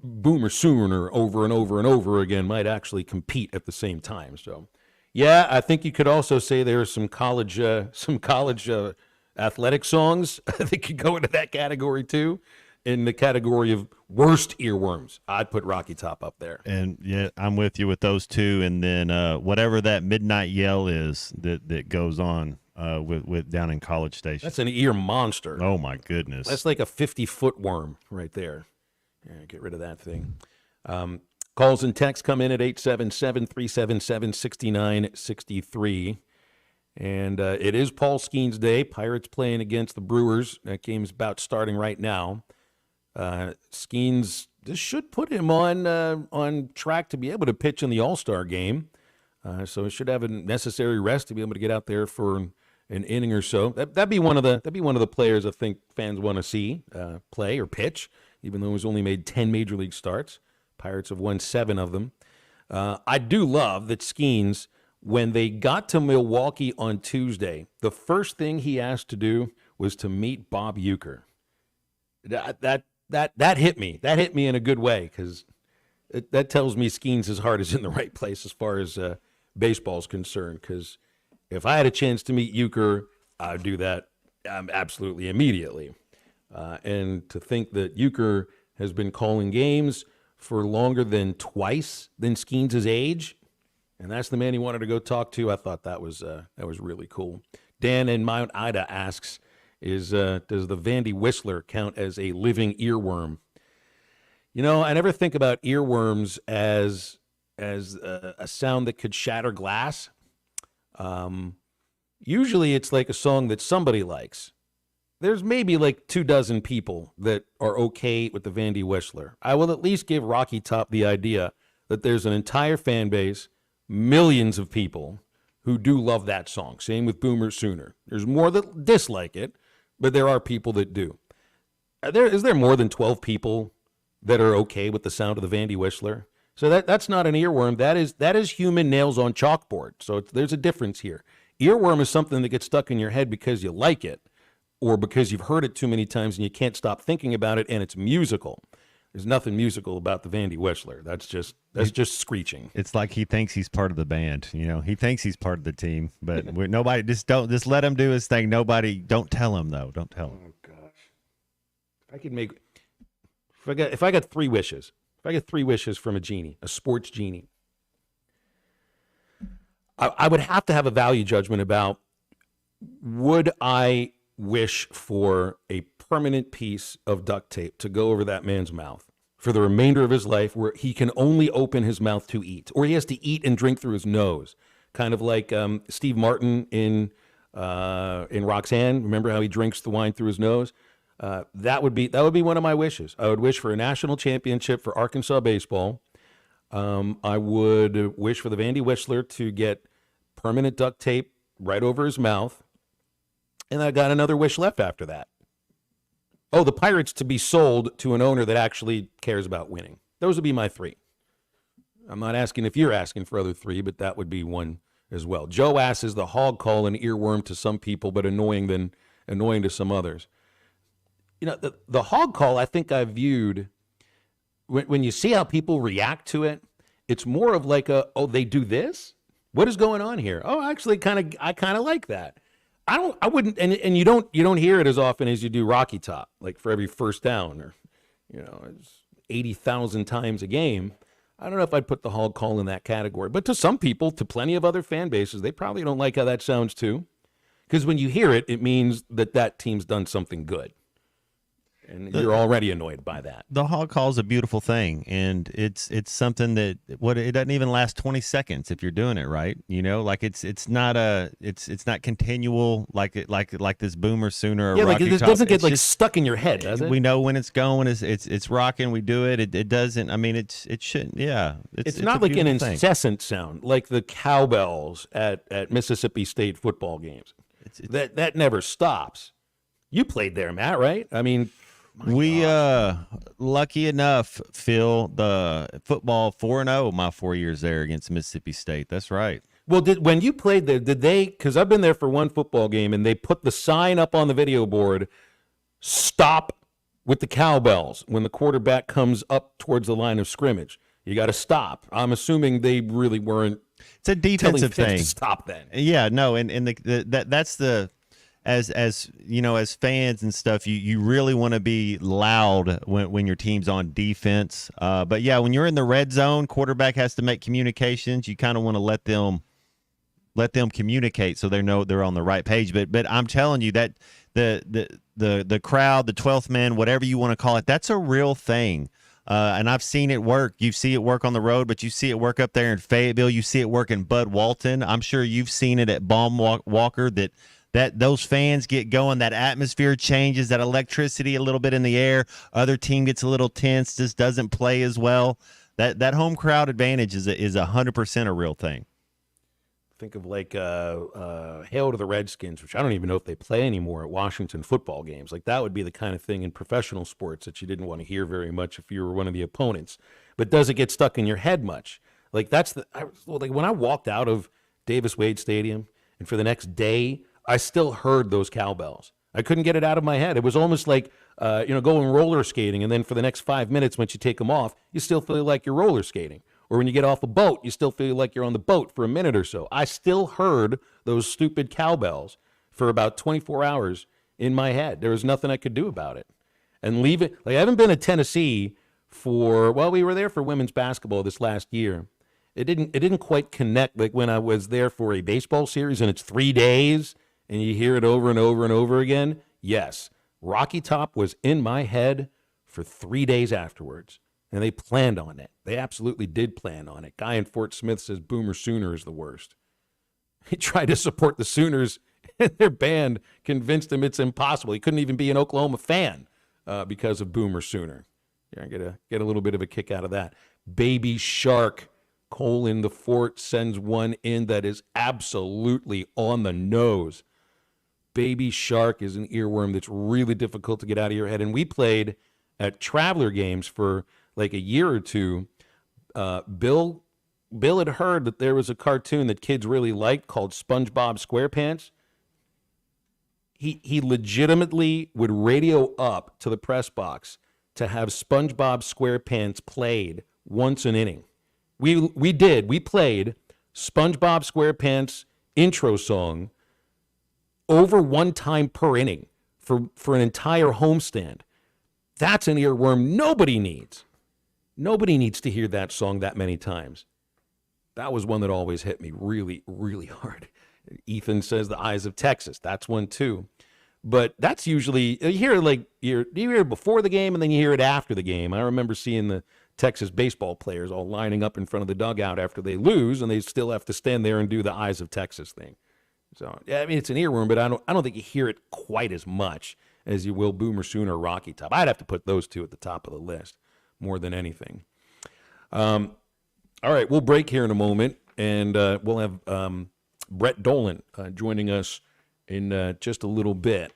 Boomer Sooner over and over and over again might actually compete at the same time. So, yeah, I think you could also say there are some college athletic songs that could go into that category too. In the category of worst earworms, I'd put Rocky Top up there. And yeah, I'm with you with those two. And then whatever that midnight yell is that goes on. With down in College Station. That's an ear monster. Oh, my goodness. That's like a 50-foot worm right there. Yeah, get rid of that thing. Calls and texts come in at 877-377-6963. And it is Paul Skeens Day. Pirates playing against the Brewers. That game's about starting right now. Skeens, this should put him on track to be able to pitch in the All-Star game. So he should have a necessary rest to be able to get out there for an inning or so. That'd be one of the players I think fans want to see play or pitch, even though he's only made 10 major league starts. Pirates have won 7 of them. I do love that Skeens, when they got to Milwaukee on Tuesday, the first thing he asked to do was to meet Bob Uecker. That hit me. That hit me in a good way, because that tells me Skeens' heart is in the right place as far as baseball's concerned, because if I had a chance to meet Uecker, I'd do that absolutely immediately. And to think that Uecker has been calling games for longer than twice than Skeens' age, and that's the man he wanted to go talk to, I thought that was really cool. Dan in Mount Ida asks, does the Vandy Whistler count as a living earworm? You know, I never think about earworms as a sound that could shatter glass. Usually it's like a song that somebody likes. There's maybe like 24 people that are okay with the Vandy Whistler. I will at least give Rocky Top the idea that there's an entire fan base, millions of people who do love that song. Same with Boomer Sooner. There's more that dislike it, but there are people that do. Is there more than 12 people that are okay with the sound of the Vandy Whistler? So that's not an earworm. That is human nails on chalkboard. So there's a difference here. Earworm is something that gets stuck in your head because you like it, or because you've heard it too many times and you can't stop thinking about it, and it's musical. There's nothing musical about the Vandy Whistler. That's just screeching. It's like he thinks he's part of the band. You know, he thinks he's part of the team, but nobody just let him do his thing. Nobody, don't tell him though. Don't tell him. Oh gosh, if I got 3 wishes. If I get 3 wishes from a genie, a sports genie, I would have to have a value judgment about, would I wish for a permanent piece of duct tape to go over that man's mouth for the remainder of his life, where he can only open his mouth to eat, or he has to eat and drink through his nose, kind of like Steve Martin in Roxanne. Remember how he drinks the wine through his nose? That would be one of my wishes. I would wish for a national championship for Arkansas baseball. I would wish for the Vandy Whistler to get permanent duct tape right over his mouth. And I got another wish left after that. Oh, the Pirates to be sold to an owner that actually cares about winning. Those would be my 3. I'm not asking if you're asking for other 3, but that would be one as well. Joe asks, is the hog call an earworm to some people, but annoying to some others? the hog call, I think I viewed, when you see how people react to it, it's more of like they do this? What is going on here? Oh, actually, I kind of like that. I wouldn't, and you don't hear it as often as you do Rocky Top, like for every first down, or it's 80,000 times a game. I don't know if I'd put the hog call in that category, but to some people, to plenty of other fan bases, they probably don't like how that sounds too, because when you hear it, it means that team's done something good. And you're already annoyed by that. The hog call is a beautiful thing, and it's something that it doesn't even last 20 seconds if you're doing it right. Like it's not continual like this Boomer Sooner. Or yeah, like Rocky it Top. doesn't get It's stuck in your head, does it? We know when it's going. It's rocking. We do it. It doesn't. I mean, it shouldn't. Yeah, it's not like an incessant sound like the cowbells at Mississippi State football games. That never stops. You played there, Matt, right? I mean. We lucky enough, Phil, the football 4-0 my 4 years there against Mississippi State. That's right. Well, when you played there, did they, because I've been there for one football game, and they put the sign up on the video board, stop with the cowbells when the quarterback comes up towards the line of scrimmage. You got to stop. I'm assuming they really weren't. It's a defensive thing. To stop then. Yeah, no, and that's the. As fans and stuff, you really want to be loud when your team's on defense. But yeah, when you're in the red zone, quarterback has to make communications. You kind of want to let them communicate so they know they're on the right page. But I'm telling you that the crowd, the 12th man, whatever you want to call it, that's a real thing. And I've seen it work. You see it work on the road, but you see it work up there in Fayetteville. You see it work in Bud Walton. I'm sure you've seen it at Baum Walker that those fans get going, that atmosphere changes, that electricity a little bit in the air. Other team gets a little tense, just doesn't play as well. That home crowd advantage is 100% a real thing. Think of like Hail to the Redskins, which I don't even know if they play anymore at Washington football games. Like that would be the kind of thing in professional sports that you didn't want to hear very much if you were one of the opponents. But does it get stuck in your head much? Like when I walked out of Davis Wade Stadium, and for the next day, I still heard those cowbells. I couldn't get it out of my head. It was almost like, going roller skating, and then for the next 5 minutes, once you take them off, you still feel like you're roller skating. Or when you get off a boat, you still feel like you're on the boat for a minute or so. I still heard those stupid cowbells for about 24 hours in my head. There was nothing I could do about it. And leave it. Like I haven't been to Tennessee we were there for women's basketball this last year. It didn't quite connect like when I was there for a baseball series and it's 3 days. And you hear it over and over and over again, yes, Rocky Top was in my head for 3 days afterwards, and they planned on it. They absolutely did plan on it. Guy in Fort Smith says Boomer Sooner is the worst. He tried to support the Sooners, and their band convinced him it's impossible. He couldn't even be an Oklahoma fan because of Boomer Sooner. You're going to get a little bit of a kick out of that. Baby Shark, Cole in the Fort sends one in that is absolutely on the nose. Baby Shark is an earworm that's really difficult to get out of your head. And we played at Traveler games for like a year or two. Bill had heard that there was a cartoon that kids really liked called SpongeBob SquarePants. He legitimately would radio up to the press box to have SpongeBob SquarePants played once an inning. We played SpongeBob SquarePants intro song over one time per inning for an entire homestand. That's an earworm nobody needs. Nobody needs to hear that song that many times. That was one that always hit me really, really hard. Ethan says The Eyes of Texas. That's one too. But that's usually, you hear it before the game and then you hear it after the game. I remember seeing the Texas baseball players all lining up in front of the dugout after they lose, and they still have to stand there and do the Eyes of Texas thing. So, yeah, I mean, it's an earworm, but I don't think you hear it quite as much as you will Boomer Sooner or Rocky Top. I'd have to put those two at the top of the list more than anything. All right, we'll break here in a moment, and we'll have Brett Dolan joining us in just a little bit.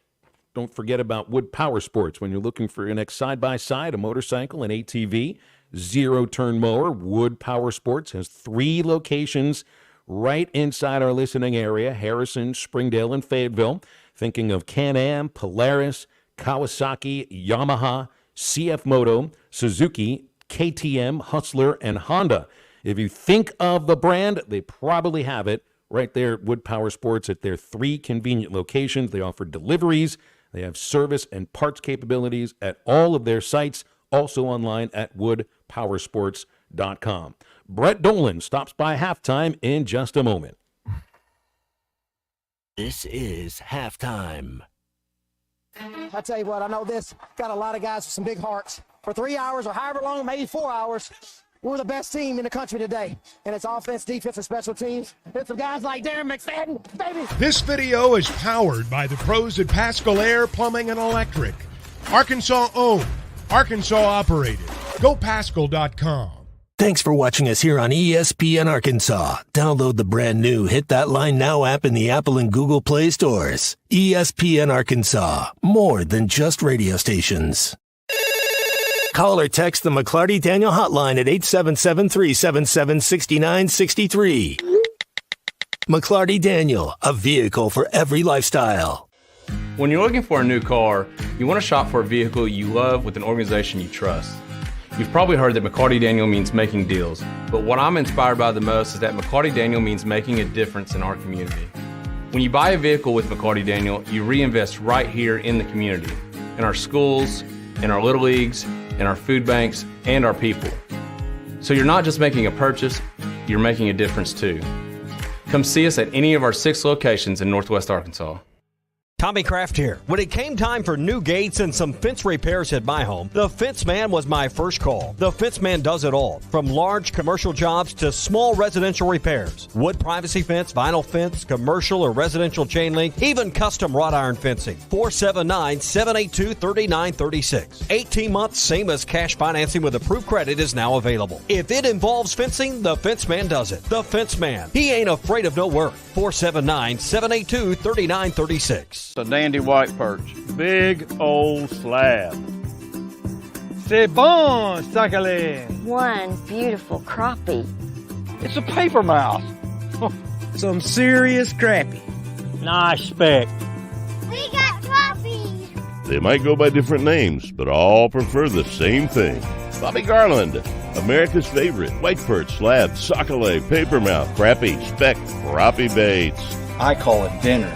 Don't forget about Wood Power Sports. When you're looking for your next side-by-side, a motorcycle, an ATV, zero-turn mower, Wood Power Sports has 3 locations right inside our listening area, Harrison, Springdale, and Fayetteville. Thinking of Can-Am, Polaris, Kawasaki, Yamaha, CF Moto, Suzuki, KTM, Hustler, and Honda. If you think of the brand, they probably have it right there at Wood Power Sports at their 3 convenient locations. They offer deliveries. They have service and parts capabilities at all of their sites, also online at woodpowersports.com. Brett Dolan stops by halftime in just a moment. This is halftime. I tell you what, I know this. Got a lot of guys with some big hearts. For 3 hours or however long, maybe 4 hours, we're the best team in the country today. And it's offense, defense, and special teams. It's some guys like Darren McFadden, baby. This video is powered by the pros at Pascal Air Plumbing and Electric. Arkansas owned, Arkansas operated. GoPascal.com. Thanks for watching us here on ESPN Arkansas. Download the brand new Hit That Line Now app in the Apple and Google Play stores. ESPN Arkansas, more than just radio stations. Call or text the McClarty Daniel hotline at 877-377-6963. McClarty Daniel, a vehicle for every lifestyle. When you're looking for a new car, you want to shop for a vehicle you love with an organization you trust. You've probably heard that McClarty Daniel means making deals, but what I'm inspired by the most is that McClarty Daniel means making a difference in our community. When you buy a vehicle with McClarty Daniel, you reinvest right here in the community, in our schools, in our little leagues, in our food banks, and our people. So you're not just making a purchase, you're making a difference too. Come see us at any of our 6 locations in Northwest Arkansas. Tommy Kraft here. When it came time for new gates and some fence repairs at my home, the Fence Man was my first call. The Fence Man does it all, from large commercial jobs to small residential repairs. Wood privacy fence, vinyl fence, commercial or residential chain link, even custom wrought iron fencing. 479-782-3936. 18 months, same as cash financing with approved credit is now available. If it involves fencing, the Fence Man does it. The Fence Man. He ain't afraid of no work. 479-782-3936. A dandy white perch. Big old slab. C'est bon, sacale. One beautiful crappie. It's a paper mouse. Some serious crappie. Nice speck. We got crappies. They might go by different names, but all prefer the same thing. Bobby Garland, America's favorite. White perch, slab, sockeye, papermouth, crappie, speck, crappie baits. I call it dinner.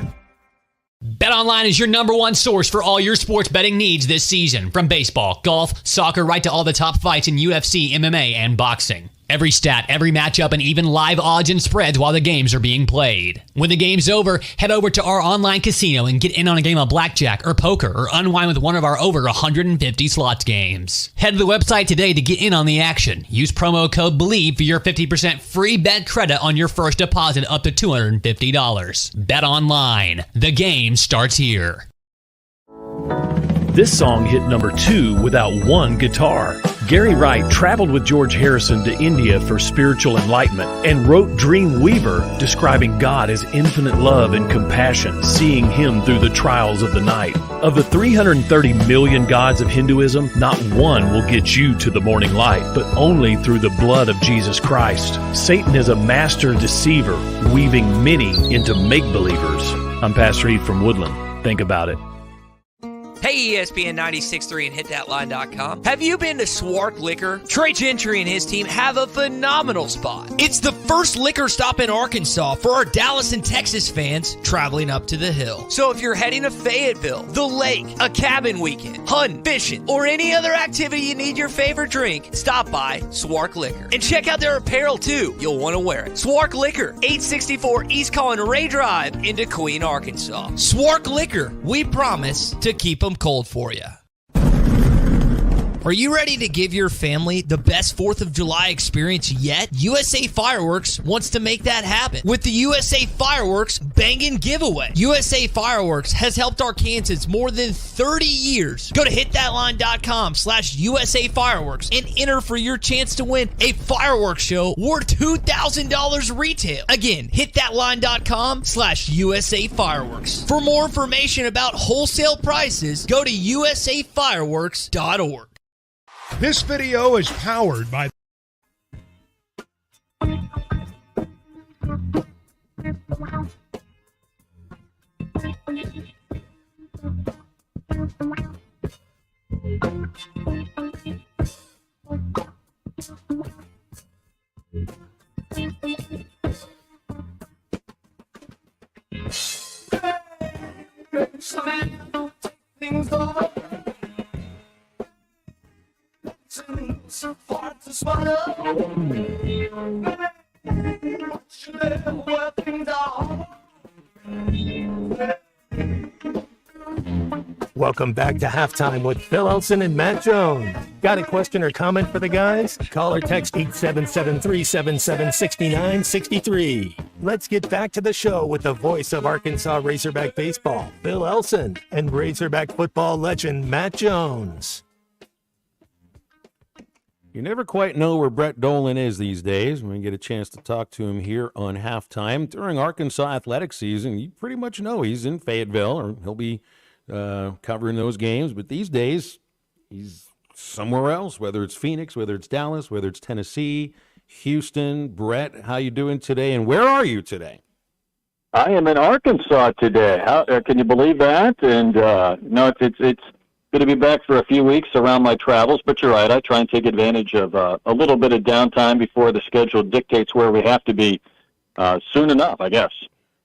BetOnline is your #1 source for all your sports betting needs this season. From baseball, golf, soccer, right to all the top fights in UFC, MMA, and boxing. Every stat, every matchup, and even live odds and spreads while the games are being played. When the game's over, head over to our online casino and get in on a game of blackjack or poker or unwind with one of our over 150 slots games. Head to the website today to get in on the action. Use promo code BELIEVE for your 50% free bet credit on your first deposit up to $250. Bet online. The game starts here. This song hit #2 without one guitar. Gary Wright traveled with George Harrison to India for spiritual enlightenment and wrote Dream Weaver, describing God as infinite love and compassion, seeing him through the trials of the night. Of the 330 million gods of Hinduism, not one will get you to the morning light, but only through the blood of Jesus Christ. Satan is a master deceiver, weaving many into make-believers. I'm Pastor Eve from Woodland. Think about it. Hey, ESPN 96.3 and hitthatline.com. Have you been to Swark Liquor? Trey Gentry and his team have a phenomenal spot. It's the first liquor stop in Arkansas for our Dallas and Texas fans traveling up to the hill. So if you're heading to Fayetteville, the lake, a cabin weekend, hunting, fishing, or any other activity you need your favorite drink, stop by Swark Liquor. And check out their apparel too. You'll want to wear it. Swark Liquor, 864 East Colin Ray Drive in Queen, Arkansas. Swark Liquor, we promise to keep them cold for you. Are you ready to give your family the best 4th of July experience yet? USA Fireworks wants to make that happen with the USA Fireworks Bangin' Giveaway. USA Fireworks has helped Arkansans more than 30 years. Go to hitthatline.com/USA Fireworks and enter for your chance to win a fireworks show worth $2,000 retail. Again, hitthatline.com/USA Fireworks. For more information about wholesale prices, go to usafireworks.org. This video is powered by Some men don't take things over. So hard to swallow. Watch you live where things are. Welcome back to Halftime with Phil Elson and Matt Jones. Got a question or comment for the guys? Call or text 877-377-6963. Let's get back to the show with the voice of Arkansas Razorback baseball, Phil Elson, and Razorback football legend Matt Jones. You never quite know where Brett Dolan is these days. When we get a chance to talk to him here on Halftime. During Arkansas athletic season, you pretty much know he's in Fayetteville, or he'll be covering those games. But these days, he's somewhere else, whether it's Phoenix, whether it's Dallas, whether it's Tennessee, Houston. Brett, how you doing today, and where are you today? I am in Arkansas today. How can you believe that? And no, it's going to be back for a few weeks around my travels, but you're right. I try and take advantage of a little bit of downtime before the schedule dictates where we have to be soon enough, I guess.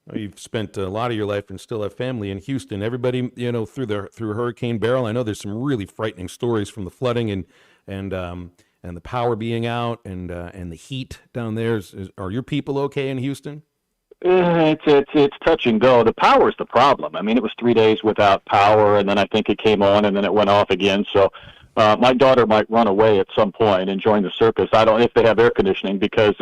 Well, you've spent a lot of your life and still have family in Houston. Everybody, through Hurricane Beryl, I know there's some really frightening stories from the flooding and the power being out and the heat down there. Are your people okay in Houston? It's touch and go. The power is the problem. I mean, it was 3 days without power, and then I think it came on, and then it went off again. So my daughter might run away at some point and join the circus. I don't know if they have air conditioning because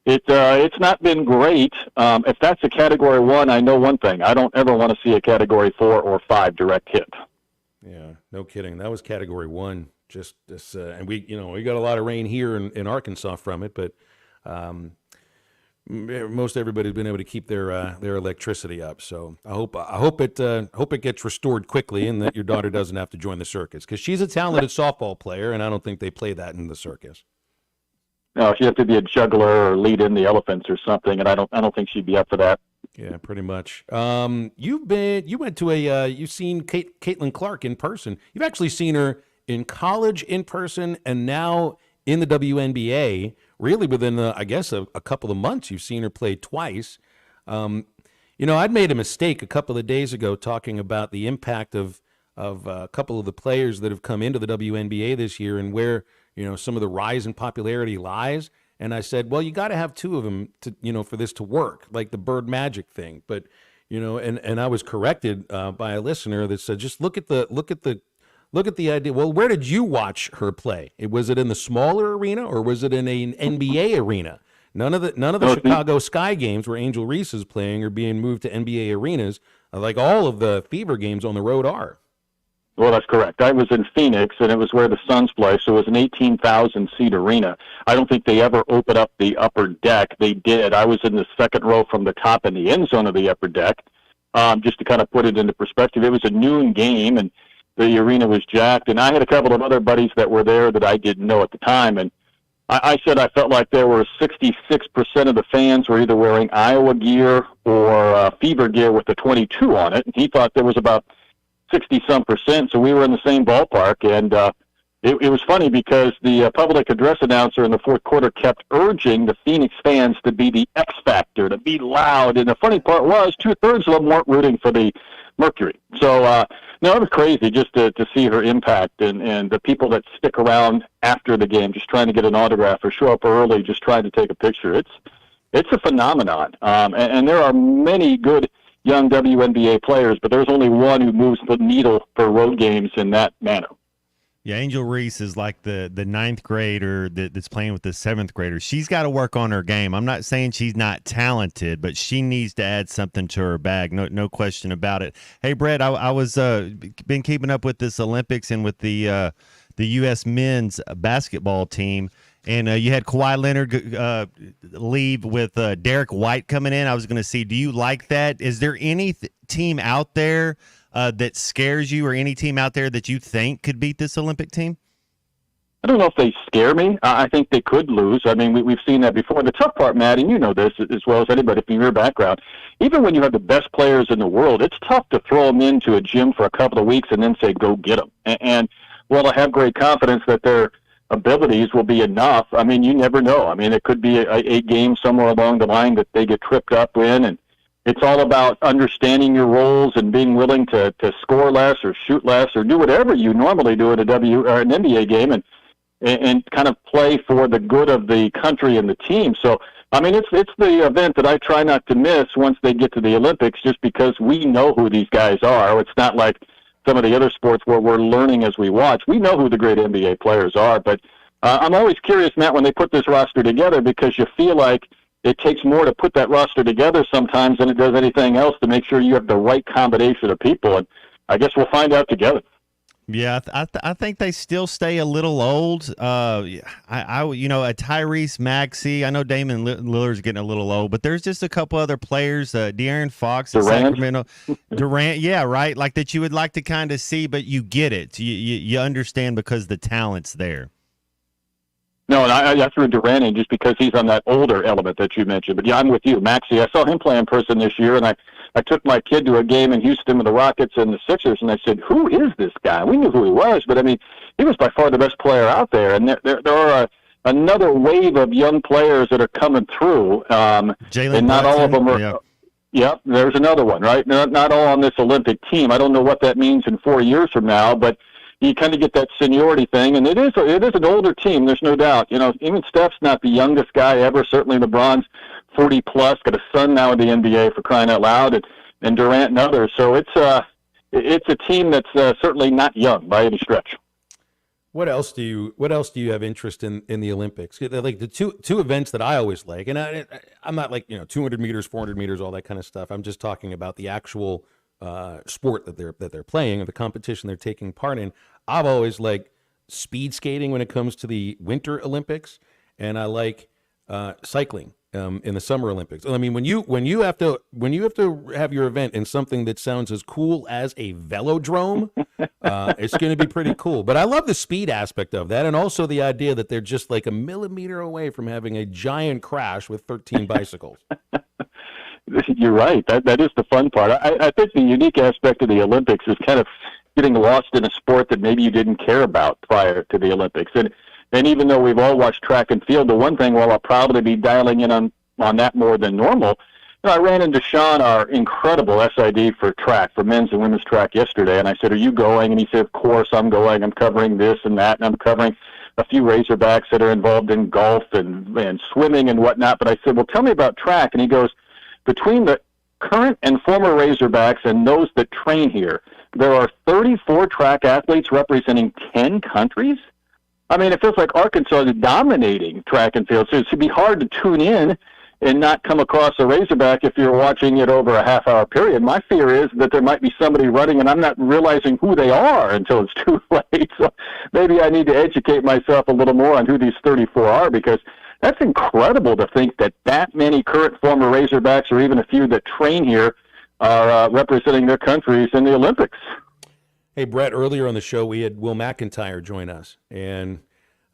it's not been great. If that's a Category 1, I know one thing. I don't ever want to see a Category 4 or 5 direct hit. Yeah, no kidding. That was Category 1. Just this, and we got a lot of rain here in Arkansas from it, but. Most everybody's been able to keep their electricity up, so I hope it gets restored quickly, and that your daughter doesn't have to join the circus, because she's a talented softball player, and I don't think they play that in the circus. No, she'd have to be a juggler or lead in the elephants or something, and I don't think she'd be up for that. Yeah, pretty much. You've seen Caitlin Clark in person. You've actually seen her in college in person, and now in the WNBA. Really, within, I guess, a couple of months, you've seen her play twice. I'd made a mistake a couple of days ago talking about the impact of a couple of the players that have come into the WNBA this year and where, some of the rise in popularity lies. And I said, well, you got to have two of them to, for this to work, like the Bird Magic thing. But, and I was corrected by a listener that said, just look at the idea. Well, where did you watch her play? Was it in the smaller arena or was it in an NBA arena? None of the Chicago Sky games where Angel Reese is playing are being moved to NBA arenas, like all of the Fever games on the road are. Well, that's correct. I was in Phoenix, and it was where the Suns play, so it was an 18,000-seat arena. I don't think they ever opened up the upper deck. They did. I was in the second row from the top in the end zone of the upper deck, just to kind of put it into perspective. It was a noon game, and the arena was jacked, and I had a couple of other buddies that were there that I didn't know at the time, and I said I felt like there were 66% of the fans were either wearing Iowa gear or Fever gear with the 22 on it, and he thought there was about 60-some%, so we were in the same ballpark, and it was funny because the public address announcer in the fourth quarter kept urging the Phoenix fans to be the X factor, to be loud, and the funny part was 2/3 of them weren't rooting for the Mercury. So, no, it was crazy just to see her impact and the people that stick around after the game just trying to get an autograph or show up early just trying to take a picture. It's a phenomenon, and there are many good young WNBA players, but there's only one who moves the needle for road games in that manner. Yeah, Angel Reese is like the ninth grader that's playing with the seventh grader. She's got to work on her game. I'm not saying she's not talented, but she needs to add something to her bag. No question about it. Hey, Brett, I was been keeping up with this Olympics and with the U.S. men's basketball team, and you had Kawhi Leonard leave with Derek White coming in. I was going to see, do you like that? Is there any team out there that scares you, or any team out there that you think could beat this Olympic team? I don't know if they scare me. I think they could lose. I mean, we've seen that before. The tough part, Matt, and you know this as well as anybody from your background, even when you have the best players in the world, it's tough to throw them into a gym for a couple of weeks and then say, go get them. And while I have great confidence that their abilities will be enough, I mean, you never know. I mean, it could be a game somewhere along the line that they get tripped up in, and It's all about understanding your roles and being willing to score less or shoot less or do whatever you normally do at an NBA game and kind of play for the good of the country and the team. So, I mean, it's the event that I try not to miss once they get to the Olympics, just because we know who these guys are. It's not like some of the other sports where we're learning as we watch. We know who the great NBA players are, but I'm always curious, Matt, when they put this roster together, because you feel like it takes more to put that roster together sometimes than it does anything else to make sure you have the right combination of people. And I guess we'll find out together. Yeah, I think they still stay a little old. A Tyrese Maxey. I know Damon Lillard's getting a little old, but there's just a couple other players. De'Aaron Fox in Sacramento. Durant, yeah, right. Like that you would like to kind of see, but you get it. You understand because the talent's there. No, and I threw Durant in just because he's on that older element that you mentioned. But yeah, I'm with you. Maxey, I saw him play in person this year, and I took my kid to a game in Houston with the Rockets and the Sixers, and I said, who is this guy? We knew who he was, but I mean, he was by far the best player out there. And there are another wave of young players that are coming through, and not all of them are. Yeah. Yep, there's another one, right? Not all on this Olympic team. I don't know what that means in 4 years from now, but you kind of get that seniority thing, and it is an older team. There's no doubt. You know, even Steph's not the youngest guy ever. Certainly LeBron's 40-plus, got a son now in the NBA for crying out loud, and Durant and others. So it's a team that's certainly not young by any stretch. What else do you have interest in the Olympics? Like the two events that I always like, and I'm not like 200 meters, 400 meters, all that kind of stuff. I'm just talking about the actual sport that they're playing or the competition they're taking part in. I've always liked speed skating when it comes to the Winter Olympics, and I like cycling in the Summer Olympics. I mean, when you have to have your event in something that sounds as cool as a velodrome, it's going to be pretty cool. But I love the speed aspect of that, and also the idea that they're just like a millimeter away from having a giant crash with 13 bicycles. You're right. That is the fun part. I think the unique aspect of the Olympics is kind of getting lost in a sport that maybe you didn't care about prior to the Olympics. And even though we've all watched track and field, the one thing, while I'll probably be dialing in on that more than normal, I ran into Sean, our incredible SID for track, for men's and women's track yesterday, and I said, are you going? And he said, of course I'm going. I'm covering this and that, and I'm covering a few Razorbacks that are involved in golf and swimming and whatnot. But I said, well, tell me about track. And he goes, between the current and former Razorbacks and those that train here, there are 34 track athletes representing 10 countries. I mean, it feels like Arkansas is dominating track and field. So it should be hard to tune in and not come across a Razorback if you're watching it over a half-hour period. My fear is that there might be somebody running and I'm not realizing who they are until it's too late. So maybe I need to educate myself a little more on who these 34 are, because that's incredible to think that many current former Razorbacks, or even a few that train here, are representing their countries in the Olympics. Hey, Brett, earlier on the show, we had Will McIntyre join us. And,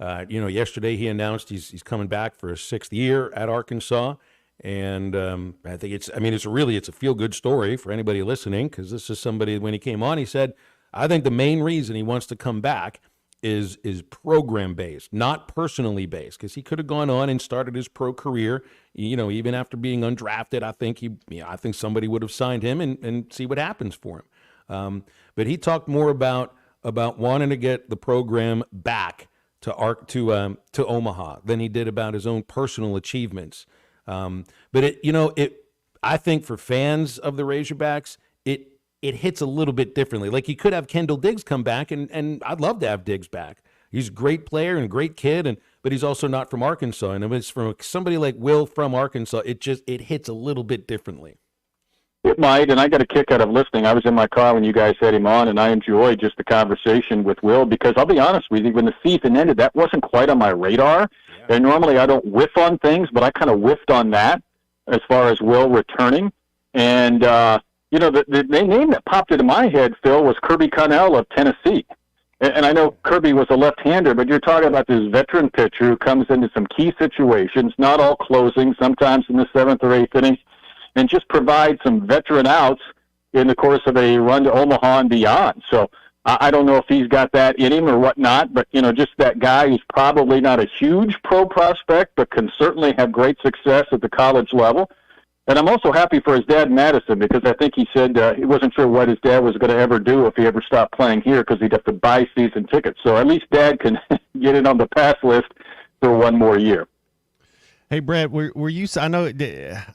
yesterday he announced he's coming back for his 6th year at Arkansas. And I think it's a feel-good story for anybody listening, because this is somebody, when he came on, he said, I think the main reason he wants to come back is program-based, not personally based, because he could have gone on and started his pro career, even after being undrafted. I think somebody would have signed him and see what happens for him. But he talked more about wanting to get the program back to Omaha than he did about his own personal achievements. But I think for fans of the Razorbacks, it hits a little bit differently. Like, you could have Kendall Diggs come back, and I'd love to have Diggs back. He's a great player and a great kid, but he's also not from Arkansas. And if it's from somebody like Will from Arkansas, it hits a little bit differently. It might, and I got a kick out of listening. I was in my car when you guys had him on, and I enjoyed just the conversation with Will, because I'll be honest with you, when the season ended, that wasn't quite on my radar. Yeah. And normally I don't whiff on things, but I kind of whiffed on that as far as Will returning. And, the name that popped into my head, Phil, was Kirby Connell of Tennessee. And I know Kirby was a left-hander, but you're talking about this veteran pitcher who comes into some key situations, not all closing, sometimes in the 7th or 8th inning, and just provide some veteran outs in the course of a run to Omaha and beyond. So I don't know if he's got that in him or whatnot, but, just that guy who's probably not a huge pro prospect, but can certainly have great success at the college level. And I'm also happy for his dad, Madison, because I think he said he wasn't sure what his dad was going to ever do if he ever stopped playing here, because he'd have to buy season tickets. So at least Dad can get it on the pass list for one more year. Hey, Brett, were you? I know.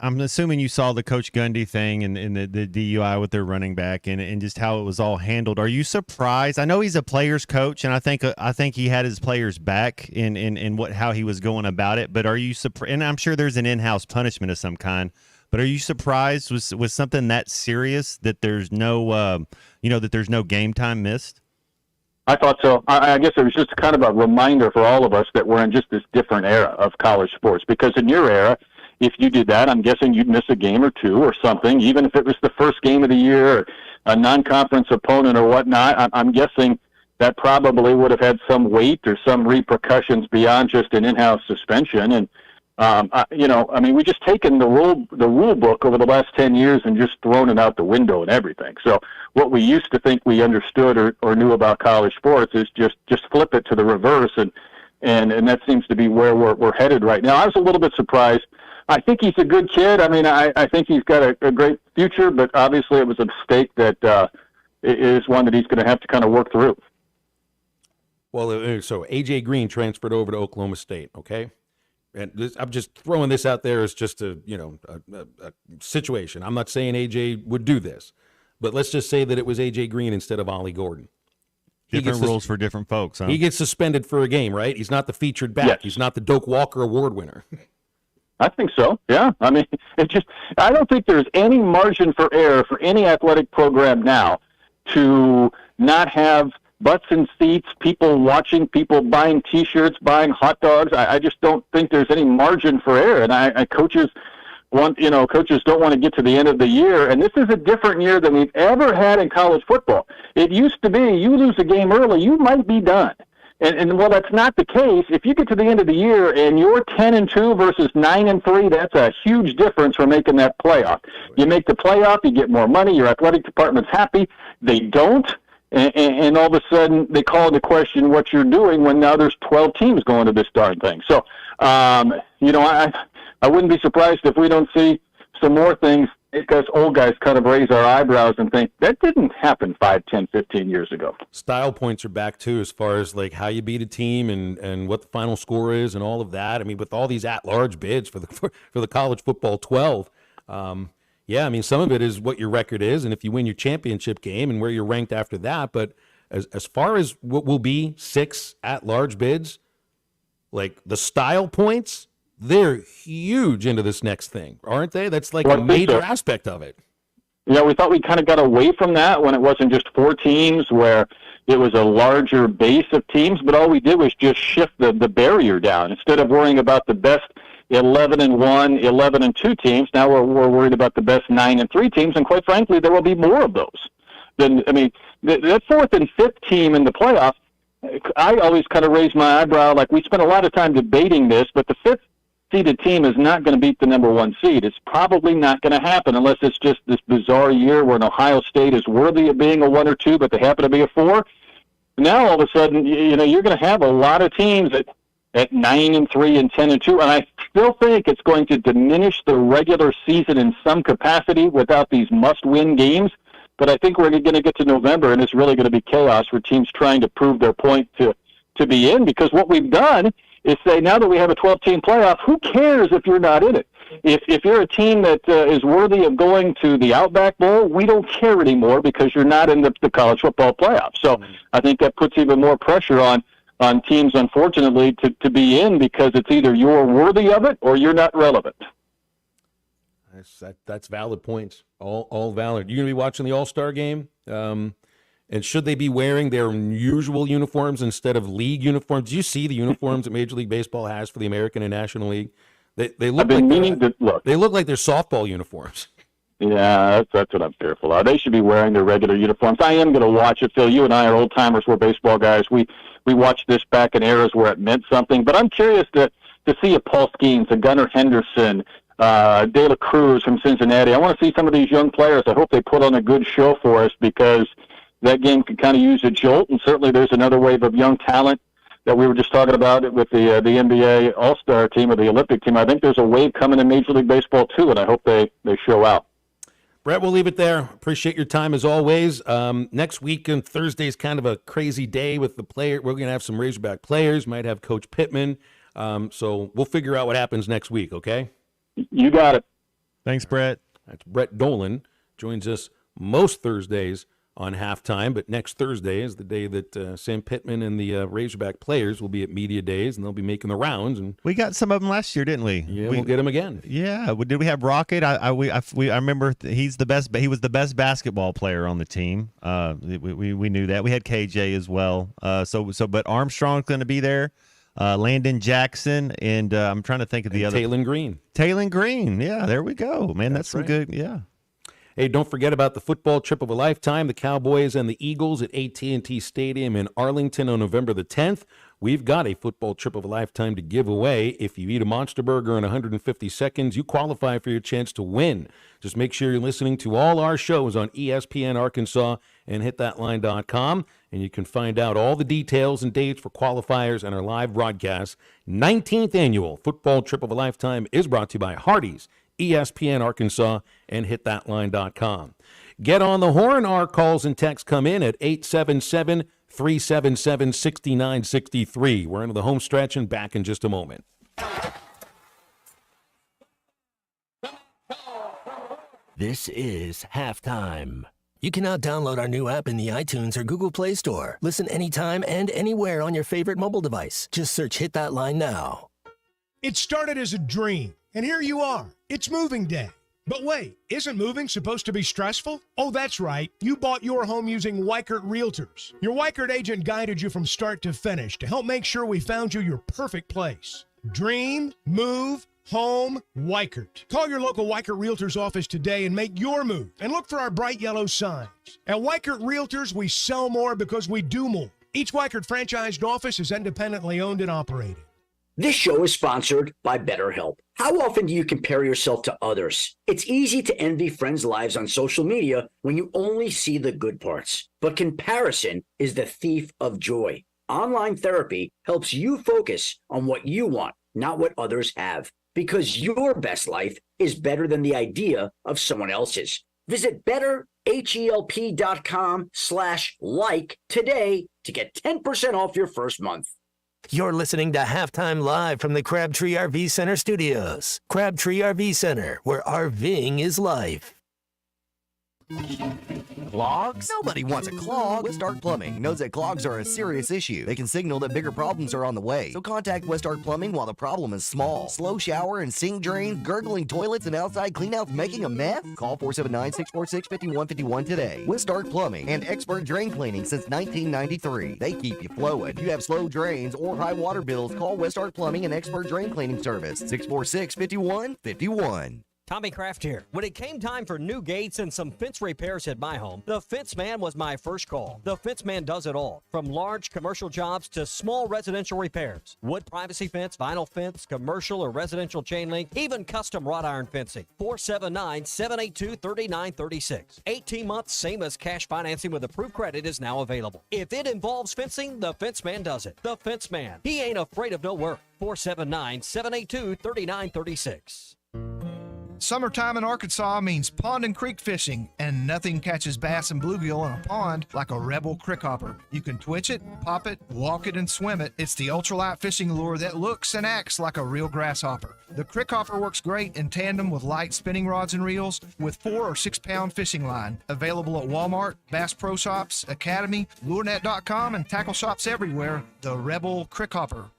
I'm assuming you saw the Coach Gundy thing and the DUI with their running back and just how it was all handled. Are you surprised? I know he's a players coach, and I think he had his players back in how he was going about it. But are you surprised? And I'm sure there's an in-house punishment of some kind. But are you surprised with something that serious that there's no that there's no game time missed? I thought so. I guess it was just kind of a reminder for all of us that we're in just this different era of college sports. Because in your era, if you did that, I'm guessing you'd miss a game or two or something, even if it was the first game of the year, or a non-conference opponent or whatnot. I'm guessing that probably would have had some weight or some repercussions beyond just an in-house suspension. And we've just taken the rule book over the last 10 years and just thrown it out the window and everything. So what we used to think we understood or knew about college sports is just flip it to the reverse, and that seems to be where we're headed right now. I was a little bit surprised. I think he's a good kid. I mean, I think he's got a great future, but obviously it was a mistake that is one that he's going to have to kind of work through. Well, so A.J. Green transferred over to Oklahoma State, okay? And I'm just throwing this out there as just a situation. I'm not saying AJ would do this, but let's just say that it was AJ Green instead of Ollie Gordon. Different rules for different folks, huh? He gets suspended for a game, right? He's not the featured back. Yes. He's not the Doak Walker Award winner. I think so, yeah. I mean, I don't think there's any margin for error for any athletic program now to not have butts in seats, people watching, people buying T-shirts, buying hot dogs. I just don't think there's any margin for error. And coaches don't want to get to the end of the year. And this is a different year than we've ever had in college football. It used to be you lose a game early, you might be done. And well, that's not the case. If you get to the end of the year and you're 10-2 versus 9-3, that's a huge difference for making that playoff. You make the playoff, you get more money, your athletic department's happy. They don't. And all of a sudden, they call into question what you're doing when now there's 12 teams going to this darn thing. So, I wouldn't be surprised if we don't see some more things because old guys kind of raise our eyebrows and think, that didn't happen 5, 10, 15 years ago. Style points are back, too, as far as like how you beat a team and what the final score is and all of that. I mean, with all these at-large bids for the college football 12, yeah, I mean, some of it is what your record is, and if you win your championship game and where you're ranked after that. But as far as what will be 6 at-large bids, like the style points, they're huge into this next thing, aren't they? That's like a major aspect of it. Yeah, we thought we kind of got away from that when it wasn't just 4 teams where it was a larger base of teams, but all we did was just shift the barrier down. Instead of worrying about the best 11-1, 11-2 teams. Now we're worried about the best 9-3 teams, and quite frankly, there will be more of those. That 4th and 5th team in the playoffs, I always kind of raise my eyebrow. Like, we spent a lot of time debating this, but the 5th seeded team is not going to beat the number 1 seed. It's probably not going to happen unless it's just this bizarre year where Ohio State is worthy of being a 1 or 2, but they happen to be a 4. Now all of a sudden, you're going to have a lot of teams at 9-3 and 10-2, and I still think it's going to diminish the regular season in some capacity without these must-win games. But I think we're going to get to November, and it's really going to be chaos for teams trying to prove their point to be in. Because what we've done is say, now that we have a 12-team playoff, who cares if you're not in it? If you're a team that is worthy of going to the Outback Bowl, we don't care anymore because you're not in the college football playoff. So I think that puts even more pressure on teams, unfortunately, to be in because it's either you're worthy of it or you're not relevant. That's valid points. All valid. You're going to be watching the All-Star game? And should they be wearing their usual uniforms instead of league uniforms? Do you see the uniforms that Major League Baseball has for the American and National League? They look They look like they're softball uniforms. Yeah, that's what I'm fearful of. They should be wearing their regular uniforms. I am going to watch it, Phil. You and I are old timers. We're baseball guys. We watched this back in eras where it meant something. But I'm curious to see a Paul Skeens, a Gunnar Henderson, De La Cruz from Cincinnati. I want to see some of these young players. I hope they put on a good show for us because that game could kind of use a jolt. And certainly there's another wave of young talent that we were just talking about it with the NBA All-Star team or the Olympic team, I think there's a wave coming in Major League Baseball too, and I hope they show out. Brett, we'll leave it there. Appreciate your time as always. Next week on Thursday is kind of a crazy day with the player. We're going to have some Razorback players, might have Coach Pittman. So we'll figure out what happens next week, okay? You got it. Thanks, Brett. That's Brett Dolan. Joins us most Thursdays on Halftime, but next Thursday is the day that Sam Pittman and the Razorback players will be at Media Days, and they'll be making the rounds. And we got some of them last year, didn't we? Yeah, we'll get them again. Yeah. Did we have Rocket? I remember he's the best. He was the best basketball player on the team. We knew that. We had KJ as well. But Armstrong's going to be there. Landon Jackson, and I'm trying to think of the other. Taylon Green. Taylon Green. Yeah, there we go, man. That's some right. good. Yeah. Hey, don't forget about the football trip of a lifetime, the Cowboys and the Eagles at AT&T Stadium in Arlington on November the 10th. We've got a football trip of a lifetime to give away. If you eat a Monster Burger in 150 seconds, you qualify for your chance to win. Just make sure you're listening to all our shows on ESPN Arkansas and hitthatline.com, and you can find out all the details and dates for qualifiers and our live broadcasts. 19th annual football trip of a lifetime is brought to you by Hardee's, ESPN Arkansas, and hitthatline.com. Get on the horn. Our calls and texts come in at 877-377-6963. We're into the home stretch and back in just a moment. This is Halftime. You can now download our new app in the iTunes or Google Play Store. Listen anytime and anywhere on your favorite mobile device. Just search Hit That Line now. It started as a dream, and here you are. It's moving day. But wait, isn't moving supposed to be stressful? Oh, that's right. You bought your home using Weichert Realtors. Your Weichert agent guided you from start to finish to help make sure we found you your perfect place. Dream, move, home, Weichert. Call your local Weichert Realtors office today and make your move. And look for our bright yellow signs. At Weichert Realtors, we sell more because we do more. Each Weichert franchised office is independently owned and operated. This show is sponsored by BetterHelp. How often do you compare yourself to others? It's easy to envy friends' lives on social media when you only see the good parts. But comparison is the thief of joy. Online therapy helps you focus on what you want, not what others have. Because your best life is better than the idea of someone else's. Visit betterhelp.com/like today to get 10% off your first month. You're listening to Halftime Live from the Crabtree RV Center studios. Crabtree RV Center, where RVing is life. Clogs? Nobody wants a clog. West Ark Plumbing knows that clogs are a serious issue. They can signal that bigger problems are on the way. So contact West Ark Plumbing while the problem is small. Slow shower and sink drains, gurgling toilets, and outside cleanouts making a mess? Call 479-646-5151 today. West Ark Plumbing and expert drain cleaning since 1993. They keep you flowing. If you have slow drains or high water bills, call West Ark Plumbing and expert drain cleaning service. 646-5151. Tommy Kraft here. When it came time for new gates and some fence repairs at my home, the Fence Man was my first call. The Fence Man does it all, from large commercial jobs to small residential repairs. Wood privacy fence, vinyl fence, commercial or residential chain link, even custom wrought iron fencing. 479-782-3936. 18 months, same as cash financing with approved credit is now available. If it involves fencing, the Fence Man does it. The Fence Man. He ain't afraid of no work. 479-782-3936. Summertime in Arkansas means pond and creek fishing, and nothing catches bass and bluegill in a pond like a Rebel Crickhopper. You can twitch it, pop it, walk it, and swim it. It's the ultralight fishing lure that looks and acts like a real grasshopper. The Crickhopper works great in tandem with light spinning rods and reels with 4 or 6 pound fishing line. Available at Walmart, Bass Pro Shops, Academy, LureNet.com, and tackle shops everywhere. The Rebel Crickhopper.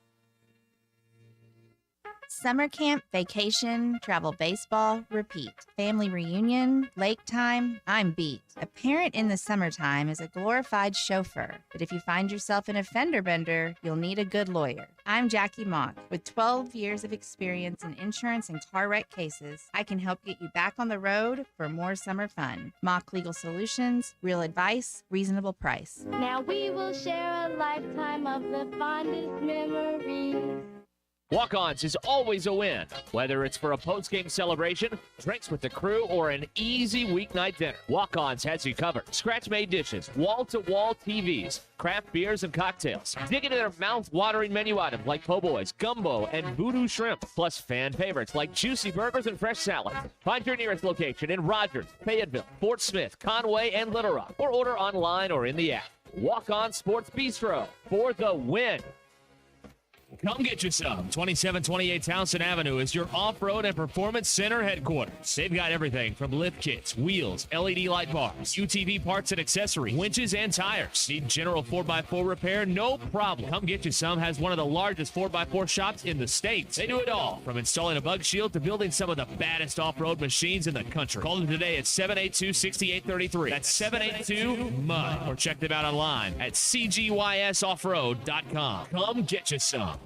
Summer camp, vacation, travel baseball, repeat. Family reunion, lake time, I'm beat. A parent in the summertime is a glorified chauffeur, but if you find yourself in a fender bender, you'll need a good lawyer. I'm Jackie Mock. With 12 years of experience in insurance and car wreck cases, I can help get you back on the road for more summer fun. Mock Legal Solutions, real advice, reasonable price. Now we will share a lifetime of the fondest memories. Walk-Ons is always a win. Whether it's for a post-game celebration, drinks with the crew, or an easy weeknight dinner, Walk-Ons has you covered. Scratch-made dishes, wall-to-wall TVs, craft beers and cocktails. Dig into their mouth-watering menu items like po' boys, gumbo, and voodoo shrimp, plus fan favorites like juicy burgers and fresh salads. Find your nearest location in Rogers, Fayetteville, Fort Smith, Conway, and Little Rock, or order online or in the app. Walk-On Sports Bistro for the win. Come get you some. 2728 Townsend Avenue is your off-road and performance center headquarters. They've got everything from lift kits, wheels, LED light bars, UTV parts and accessories, winches and tires. Need general 4x4 repair? No problem. Come get you some has one of the largest 4x4 shops in the States. They do it all, from installing a bug shield to building some of the baddest off-road machines in the country. Call them today at 782-6833. That's 782-MUD. Or check them out online at cgysoffroad.com. Come get you some.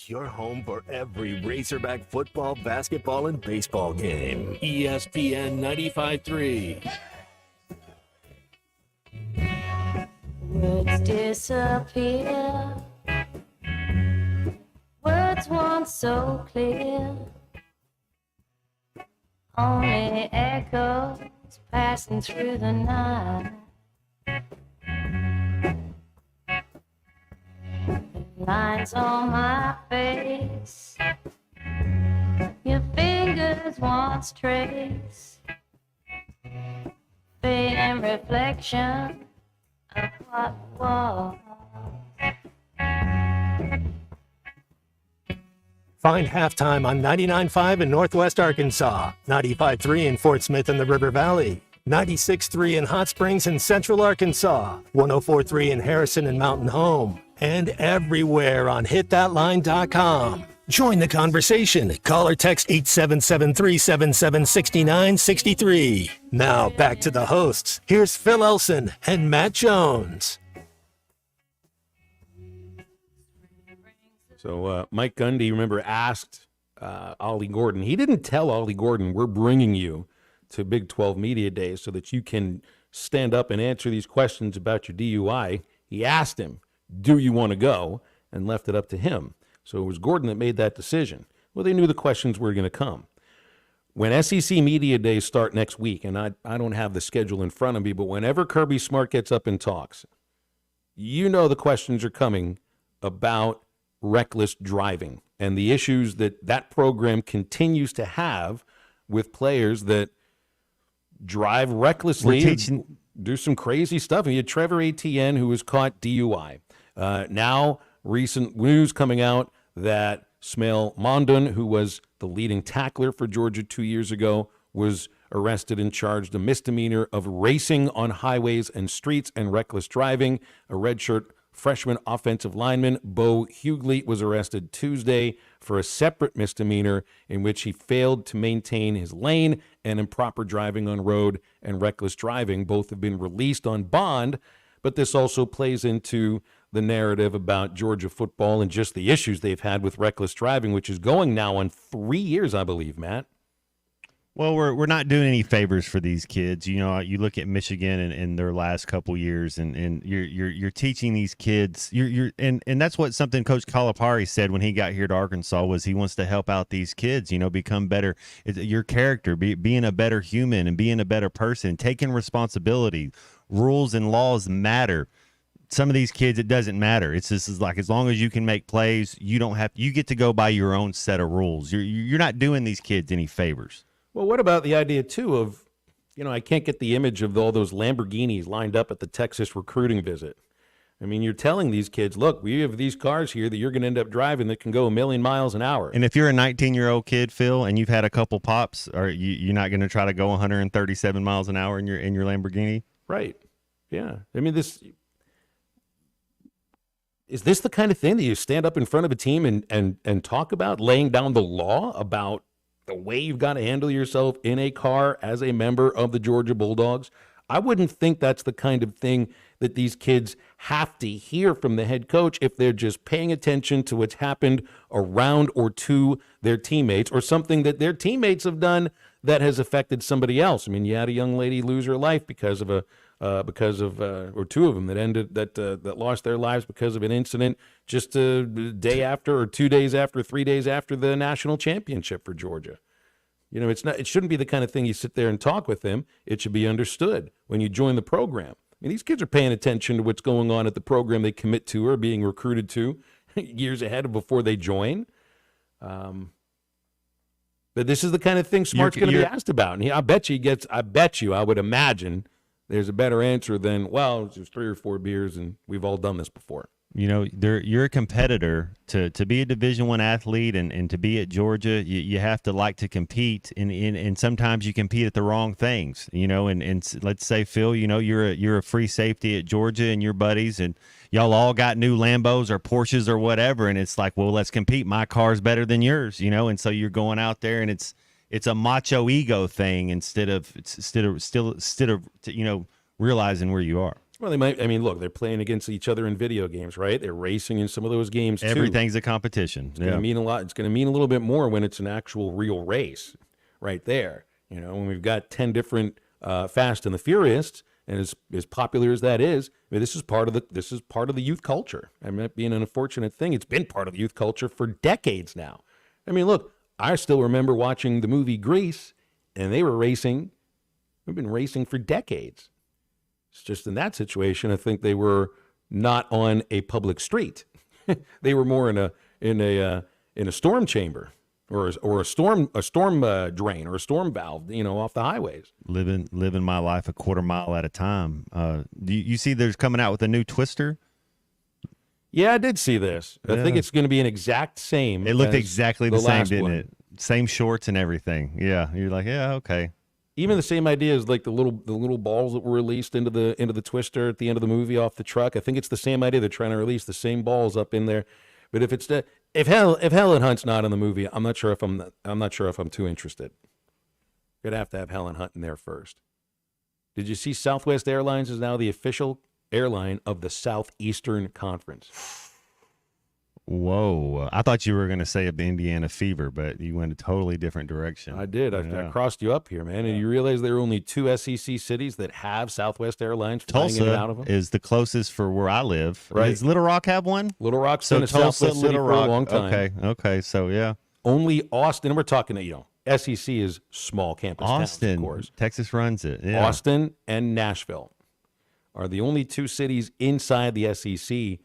Your home for every Razorback football, basketball, and baseball game. ESPN 95.3. Words disappear. Words once so clear. Only echoes passing through the night. Lines on my face, your fingers once trace, fading reflection of what was. Find Halftime on 99.5 in Northwest Arkansas, 95.3 in Fort Smith and the River Valley, 96.3 in Hot Springs and Central Arkansas, 104.3 in Harrison and Mountain Home, and everywhere on hitthatline.com. Join the conversation. Call or text 877-377-6963. Now back to the hosts. Here's Phil Elson and Matt Jones. So Mike Gundy, remember, asked Ollie Gordon. He didn't tell Ollie Gordon, we're bringing you to Big 12 Media Days so that you can stand up and answer these questions about your DUI. He asked him, do you want to go? And left it up to him. So it was Gordon that made that decision. Well, they knew the questions were going to come. When SEC Media Days start next week, and I don't have the schedule in front of me, but whenever Kirby Smart gets up and talks, you know the questions are coming about reckless driving and the issues that that program continues to have with players that drive recklessly, do some crazy stuff. And you had Trevor Etienne, who was caught DUI. Now, recent news coming out that Smail Mondon, who was the leading tackler for Georgia 2 years ago, was arrested and charged a misdemeanor of racing on highways and streets and reckless driving. A redshirt freshman offensive lineman, Bo Hughley, was arrested Tuesday for a separate misdemeanor in which he failed to maintain his lane and improper driving on road and reckless driving. Both have been released on bond, but this also plays into the narrative about Georgia football and just the issues they've had with reckless driving, which is going now on 3 years, I believe, Matt. Well, we're not doing any favors for these kids. You know, you look at Michigan and their last couple years, and you're teaching these kids. And that's what something Coach Calipari said when he got here to Arkansas was he wants to help out these kids. You know, become better. Your character, being a better human and being a better person, taking responsibility. Rules and laws matter. Some of these kids, it doesn't matter. It's just like as long as you can make plays, you get to go by your own set of rules. You're not doing these kids any favors. Well, what about the idea, too, of, I can't get the image of all those Lamborghinis lined up at the Texas recruiting visit. I mean, you're telling these kids, look, we have these cars here that you're going to end up driving that can go 1 million miles an hour. And if you're a 19-year-old kid, Phil, and you've had a couple pops, are you're not going to try to go 137 miles an hour in your Lamborghini? Right. Yeah. I mean, is this the kind of thing that you stand up in front of a team and talk about, laying down the law about the way you've got to handle yourself in a car as a member of the Georgia Bulldogs? I wouldn't think that's the kind of thing that these kids have to hear from the head coach if they're just paying attention to what's happened around or to their teammates or something that their teammates have done that has affected somebody else. I mean, you had a young lady lose her life because of a because of, or two of them that lost their lives because of an incident just a day after, or 2 days after, 3 days after the national championship for Georgia. You know, it shouldn't be the kind of thing you sit there and talk with them. It should be understood when you join the program. I mean, these kids are paying attention to what's going on at the program they commit to or being recruited to years ahead of before they join. But this is the kind of thing Smart's going to be asked about. And I bet you, I would imagine, there's a better answer than, well, it's just 3 or 4 beers and we've all done this before. You know, you're a competitor. To be a Division I athlete and to be at Georgia, you have to like to compete, and sometimes you compete at the wrong things. You know, and let's say, Phil, you know, you're a free safety at Georgia, and your buddies and y'all all got new Lambos or Porsches or whatever, and it's like, well, let's compete. My car's better than yours, you know, and so you're going out there, and it's a macho ego thing instead of you know, realizing where you are. Well, they might. I mean, look, they're playing against each other in video games, right? They're racing in some of those games too. Everything's a competition. It's going to mean a lot. It's going to mean a little bit more when it's an actual real race, right there. You know, when we've got 10 different Fast and the Furious, and as popular as that is, I mean, this is part of the youth culture. I mean, that being an unfortunate thing, it's been part of the youth culture for decades now. I mean, look, I still remember watching the movie Grease, and they were racing. We've been racing for decades. It's just in that situation, I think they were not on a public street. They were more in a storm chamber or a storm drain or a storm valve, you know, off the highways. Living my life a quarter mile at a time. You see, there's coming out with a new Twister. Yeah, I did see this. I think it's going to be an exact same. It looked exactly the same, didn't it? Same shorts and everything. Yeah, you're like, yeah, okay. Even the same idea as like the little balls that were released into the Twister at the end of the movie off the truck. I think it's the same idea. They're trying to release the same balls up in there. But if Helen Hunt's not in the movie, I'm not sure if I'm too interested. You'd have to have Helen Hunt in there first. Did you see Southwest Airlines is now the official airline of the Southeastern Conference? Whoa. I thought you were going to say Indiana Fever, but you went a totally different direction. I did. I crossed you up here, man. And you realize there are only 2 SEC cities that have Southwest Airlines flying in and out of them? Tulsa is the closest for where I live. Right. Does Little Rock have one? Little Rock's been a Southwest city for a long time. Okay. So, yeah. Only Austin, and we're talking, you know, SEC is small campus towns, of course. Texas runs it. Yeah. Austin and Nashville are the only 2 cities inside the SEC.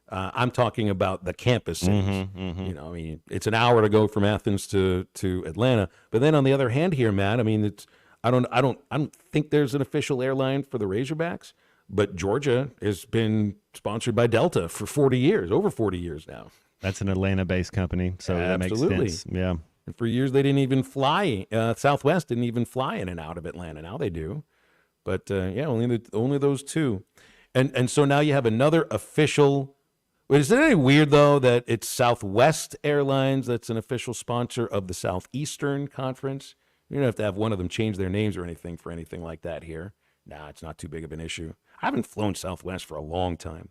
I'm talking about the campus cities. You know, I mean, it's an hour to go from Athens to Atlanta. But then on the other hand here, Matt, I mean, I don't think there's an official airline for the Razorbacks, but Georgia has been sponsored by Delta for 40 years, over 40 years now. That's an Atlanta-based company, so that makes sense. Yeah. And for years they didn't even fly. Southwest didn't even fly in and out of Atlanta. Now they do. But yeah, only those 2. And so now you have another official. Is it any weird, though, that it's Southwest Airlines that's an official sponsor of the Southeastern Conference? You don't have to have one of them change their names or anything for anything like that here. Nah, it's not too big of an issue. I haven't flown Southwest for a long time.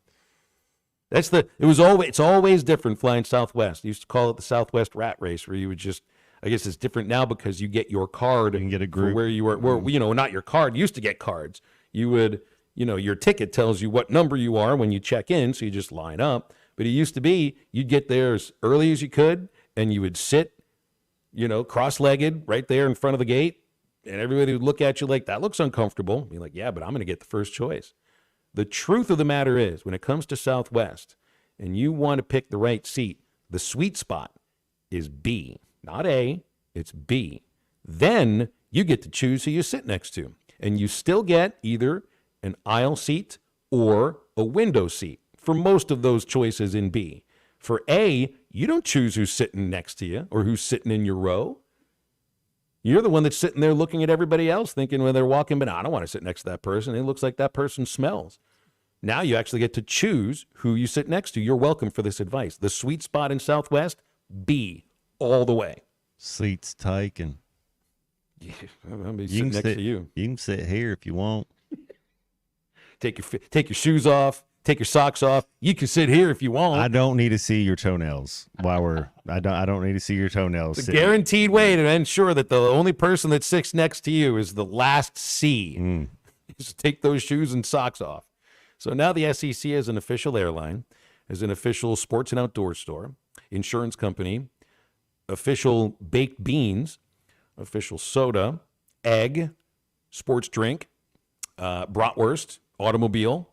It's always different flying Southwest. They used to call it the Southwest Rat Race, where you would just, I guess it's different now because you get your card. You can get a group. For where you were, you know, not your card. You used to get cards. You would, you know, your ticket tells you what number you are when you check in, so you just line up. But it used to be you'd get there as early as you could, and you would sit, you know, cross-legged right there in front of the gate, and everybody would look at you like, that looks uncomfortable. Be like, yeah, but I'm going to get the first choice. The truth of the matter is, when it comes to Southwest, and you want to pick the right seat, the sweet spot is B, not A, it's B. Then you get to choose who you sit next to, and you still get either an aisle seat or a window seat for most of those choices in B. For A, you don't choose who's sitting next to you or who's sitting in your row. You're the one that's sitting there looking at everybody else thinking when they're walking, but I don't want to sit next to that person. It looks like that person smells. Now you actually get to choose who you sit next to. You're welcome for this advice. The sweet spot in Southwest, B, all the way. Seats taken. Yeah, I'll be sitting next to you. You can sit here if you want. Take your shoes off. Take your socks off. You can sit here if you want. I don't need to see your toenails I don't need to see your toenails. It's a guaranteed way to ensure that the only person that sits next to you is the last C. is take those shoes and socks off. So now the SEC is an official airline, is an official sports and outdoor store, insurance company, official baked beans, official soda, egg, sports drink, bratwurst, automobile,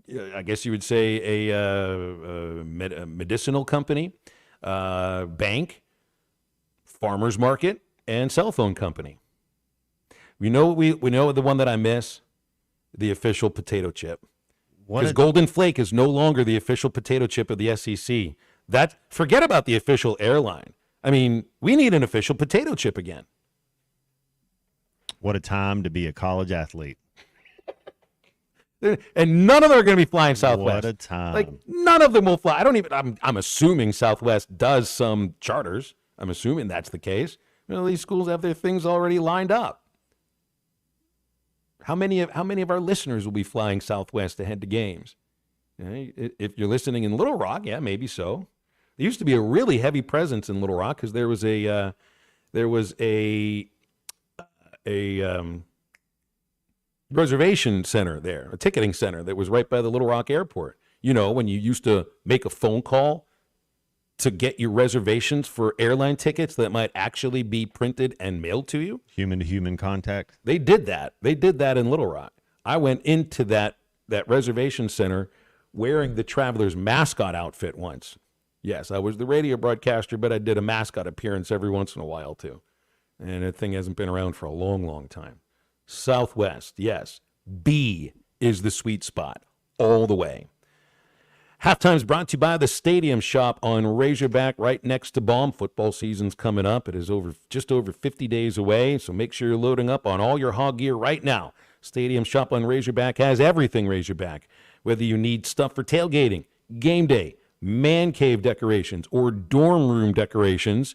I guess you would say a medicinal company, bank, farmer's market, and cell phone company. We know the one that I miss, the official potato chip. Because Golden Flake is no longer the official potato chip of the SEC. Forget about the official airline. I mean, we need an official potato chip again. What a time to be a college athlete. And none of them are going to be flying Southwest. What a time. Like, none of them will fly. I'm assuming Southwest does some charters. I'm assuming that's the case. These schools have their things already lined up. How many of our listeners will be flying Southwest to head to games? If you're listening in Little Rock, yeah, maybe so. There used to be a really heavy presence in Little Rock because there was a reservation center there, a ticketing center that was right by the Little Rock Airport. When you used to make a phone call to get your reservations for airline tickets that might actually be printed and mailed to you. Human-to-human contact. They did that. They did that in Little Rock. I went into that reservation center wearing the Travelers mascot outfit once. Yes, I was the radio broadcaster, but I did a mascot appearance every once in a while too. And that thing hasn't been around for a long, long time. Southwest, yes. B is the sweet spot all the way. Halftime's brought to you by the Stadium Shop on Razorback right next to Baum. Football season's coming up. It is just over 50 days away, so make sure you're loading up on all your hog gear right now. Stadium Shop on Razorback has everything Razorback. Whether you need stuff for tailgating, game day, man cave decorations, or dorm room decorations,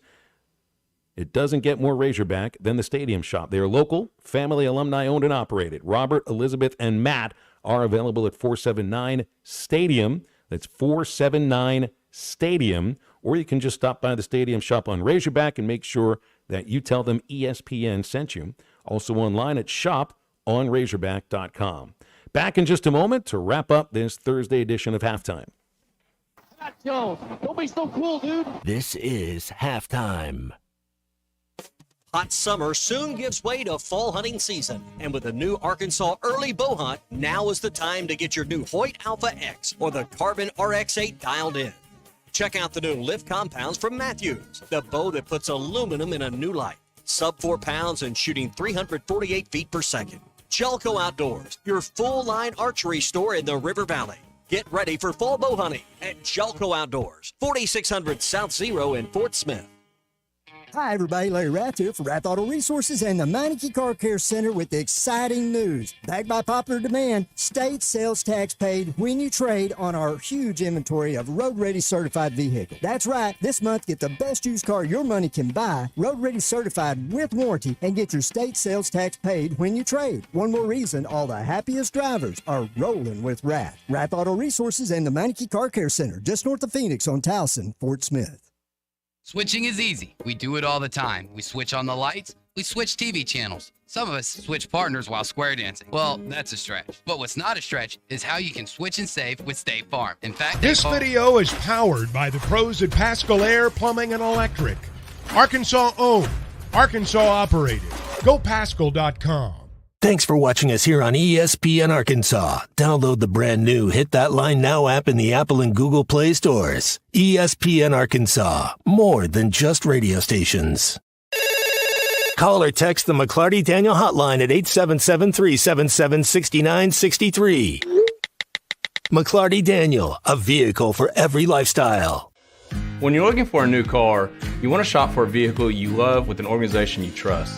it doesn't get more Razorback than the Stadium Shop. They are local, family, alumni owned and operated. Robert, Elizabeth, and Matt are available at 479 Stadium. That's 479 Stadium. Or you can just stop by the Stadium Shop on Razorback and make sure that you tell them ESPN sent you. Also online at shoponrazorback.com. Back in just a moment to wrap up this Thursday edition of Halftime. Matt Jones, don't be so cool, dude. This is Halftime. Hot summer soon gives way to fall hunting season. And with the new Arkansas Early Bow Hunt, now is the time to get your new Hoyt Alpha X or the Carbon RX-8 dialed in. Check out the new Lift compounds from Matthews, the bow that puts aluminum in a new light. Sub 4 pounds and shooting 348 feet per second. Jelco Outdoors, your full-line archery store in the River Valley. Get ready for fall bow hunting at Jelco Outdoors, 4600 South Zero in Fort Smith. Hi, everybody. Larry Rath here for Rath Auto Resources and the Meineke Car Care Center with the exciting news. Backed by popular demand, state sales tax paid when you trade on our huge inventory of road-ready certified vehicles. That's right. This month, get the best used car your money can buy, road-ready certified with warranty, and get your state sales tax paid when you trade. One more reason all the happiest drivers are rolling with Rath. Rath Auto Resources and the Meineke Car Care Center, just north of Phoenix on Towson, Fort Smith. Switching is easy. We do it all the time. We switch on the lights. We switch TV channels. Some of us switch partners while square dancing. Well, that's a stretch. But what's not a stretch is how you can switch and save with State Farm. In fact, this video is powered by the pros at Pascal Air Plumbing and Electric. Arkansas owned, Arkansas operated. GoPascal.com. Thanks for watching us here on ESPN Arkansas. Download the brand new Hit That Line Now app in the Apple and Google Play stores. ESPN Arkansas, more than just radio stations. Call or text the McClarty Daniel hotline at 877-377-6963. McClarty Daniel, a vehicle for every lifestyle. When you're looking for a new car, you want to shop for a vehicle you love with an organization you trust.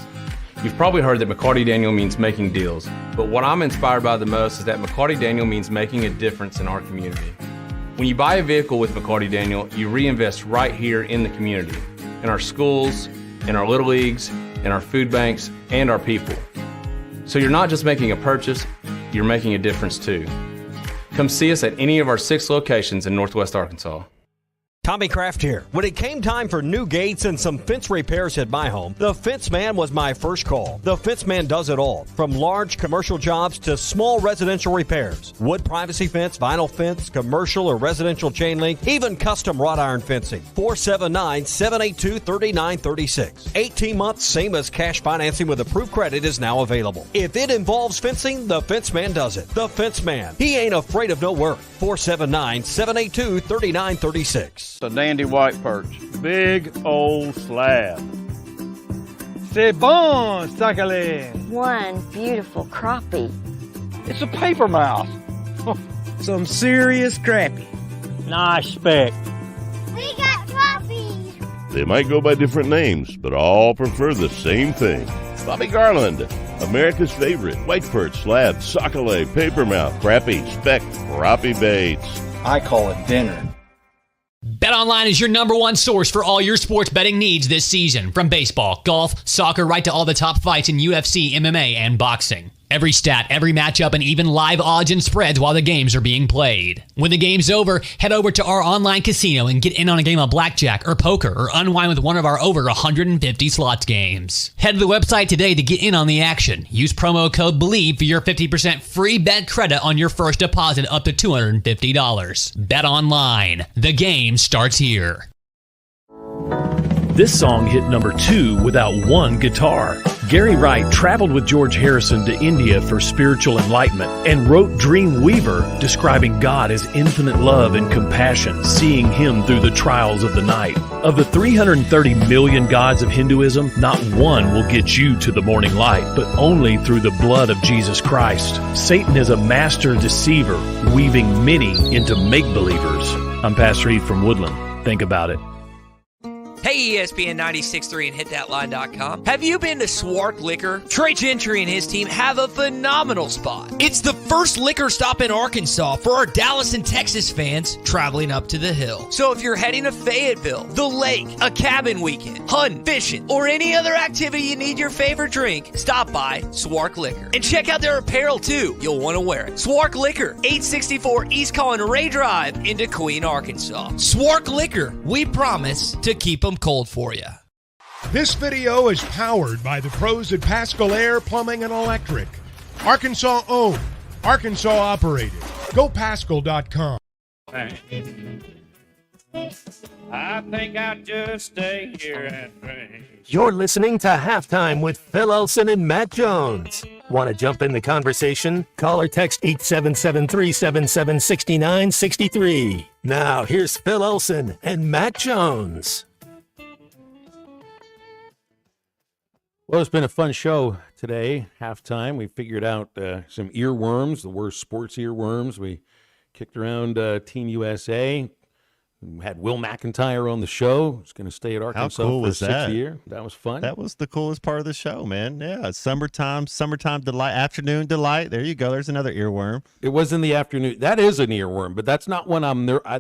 You've probably heard that McClarty Daniel means making deals, but what I'm inspired by the most is that McClarty Daniel means making a difference in our community. When you buy a vehicle with McClarty Daniel, you reinvest right here in the community, in our schools, in our little leagues, in our food banks, and our people. So you're not just making a purchase, you're making a difference too. Come see us at any of our 6 locations in Northwest Arkansas. Tommy Kraft here. When it came time for new gates and some fence repairs at my home, the Fence Man was my first call. The Fence Man does it all, from large commercial jobs to small residential repairs. Wood privacy fence, vinyl fence, commercial or residential chain link, even custom wrought iron fencing. 479-782-3936. 18 months, same as cash financing with approved credit is now available. If it involves fencing, the Fence Man does it. The Fence Man. He ain't afraid of no work. 479-782-3936. A dandy white perch. Big old slab. C'est bon, sacalé. One beautiful crappie. It's a paper mouse. Some serious crappie. Nice speck. We got crappies. They might go by different names, but all prefer the same thing. Bobby Garland, America's favorite white perch, slab, sockeye, papermouth, crappie, speck, crappie baits. I call it dinner. BetOnline is your number one source for all your sports betting needs this season. From baseball, golf, soccer, right to all the top fights in UFC, MMA, and boxing. Every stat, every matchup, and even live odds and spreads while the games are being played. When the game's over, head over to our online casino and get in on a game of blackjack or poker or unwind with one of our over 150 slots games. Head to the website today to get in on the action. Use promo code BELIEVE for your 50% free bet credit on your first deposit up to $250. Bet online. The game starts here. This song hit number 2 without one guitar. Gary Wright traveled with George Harrison to India for spiritual enlightenment and wrote Dream Weaver, describing God as infinite love and compassion, seeing him through the trials of the night. Of the 330 million gods of Hinduism, not one will get you to the morning light, but only through the blood of Jesus Christ. Satan is a master deceiver, weaving many into make-believers. I'm Pastor Heath from Woodland. Think about it. Hey, ESPN 96.3 and hitthatline.com. Have you been to Swark Liquor? Trey Gentry and his team have a phenomenal spot. It's the first liquor stop in Arkansas for our Dallas and Texas fans traveling up to the hill. So if you're heading to Fayetteville, the lake, a cabin weekend, hunting, fishing, or any other activity you need your favorite drink, stop by Swark Liquor. And check out their apparel too. You'll want to wear it. Swark Liquor, 864 East Colin Ray Drive in Queen, Arkansas. Swark Liquor, we promise to keep them cold for you. This video is powered by the pros at Pascal Air Plumbing and Electric. Arkansas owned, Arkansas operated. GoPascal.com. I think I'll just stay here and drink. You're listening to Halftime with Phil Elson and Matt Jones. Want to jump in the conversation? Call or text 877-377-6963. Now, here's Phil Elson and Matt Jones. Well, it's been a fun show today, halftime. We figured out some earworms, the worst sports earworms. We kicked around Team USA. We had Will McIntyre on the show. He's going to stay at Arkansas for his 6th year. That was fun. That was the coolest part of the show, man. Yeah, summertime delight, afternoon delight. There you go. There's another earworm. It was in the afternoon. That is an earworm, but that's not one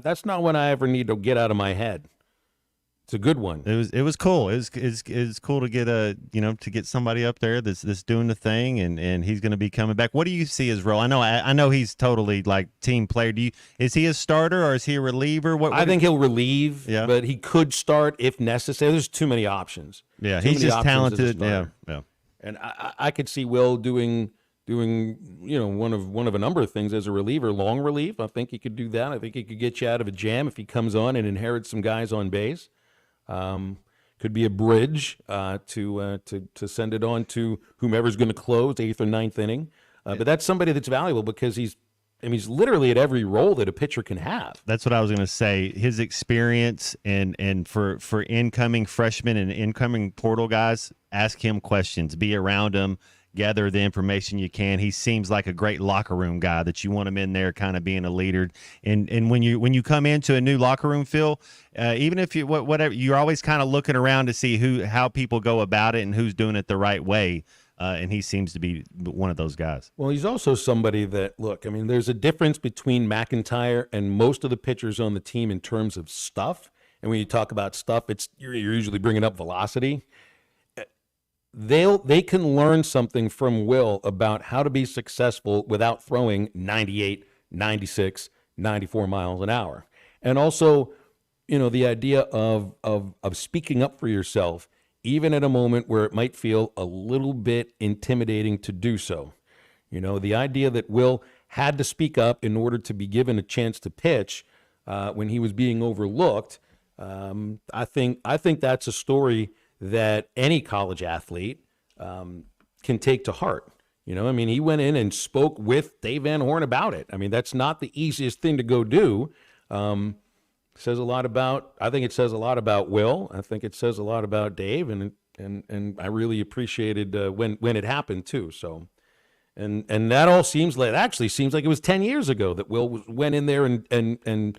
that's not one I ever need to get out of my head. It's a good one. It was cool. It was cool to get to get somebody up there that's doing the thing, and he's going to be coming back. What do you see his role? I know he's totally like team player. Is he a starter or is he a reliever? I think he'll relieve, but he could start if necessary. There's too many options. Yeah, he's just talented. Yeah. And I could see Will doing one of a number of things as a reliever, long relief. I think he could do that. I think he could get you out of a jam if he comes on and inherits some guys on base. Could be a bridge to send it on to whomever's going to close 8th or 9th inning. But that's somebody that's valuable because he's literally at every role that a pitcher can have. That's what I was going to say. His experience and for incoming freshmen and incoming portal guys, ask him questions, be around him, gather the information you can. He seems like a great locker room guy that you want him in there kind of being a leader. And when you come into a new locker room, Phil, even if you whatever, you're always kind of looking around to see how people go about it and who's doing it the right way. And he seems to be one of those guys. Well, he's also somebody that, there's a difference between McIntyre and most of the pitchers on the team in terms of stuff. And when you talk about stuff, you're usually bringing up velocity. They can learn something from Will about how to be successful without throwing 98, 96, 94 miles an hour. And also the idea of speaking up for yourself, even at a moment where it might feel a little bit intimidating to do so. The idea that Will had to speak up in order to be given a chance to pitch when he was being overlooked. I think that's a story that any college athlete can take to heart. He went in and spoke with Dave Van Horn about it. That's not the easiest thing to go do. Says a lot about. I think it says a lot about Will. I think it says a lot about Dave, and I really appreciated when it happened too. So, and that all seems like it was 10 years ago that Will went in there and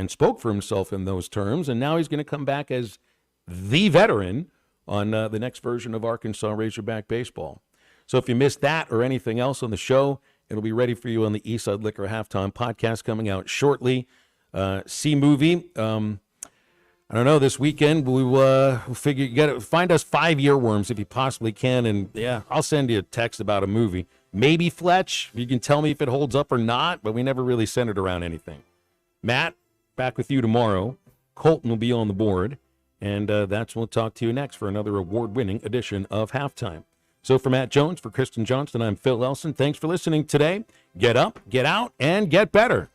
spoke for himself in those terms, and now he's going to come back as the veteran on the next version of Arkansas Razorback baseball. So if you missed that or anything else on the show, it'll be ready for you on the Eastside Liquor Halftime podcast coming out shortly. See movie. I don't know, this weekend we'll figure you got to find us 5 earworms if you possibly can, and yeah, I'll send you a text about a movie. Maybe Fletch. You can tell me if it holds up or not, but we never really centered around anything. Matt, back with you tomorrow. Colton will be on the board, and that's when we'll talk to you next for another award-winning edition of Halftime. So for Matt Jones, for Kristen Johnston, I'm Phil Elson. Thanks for listening today. Get up, get out, and get better.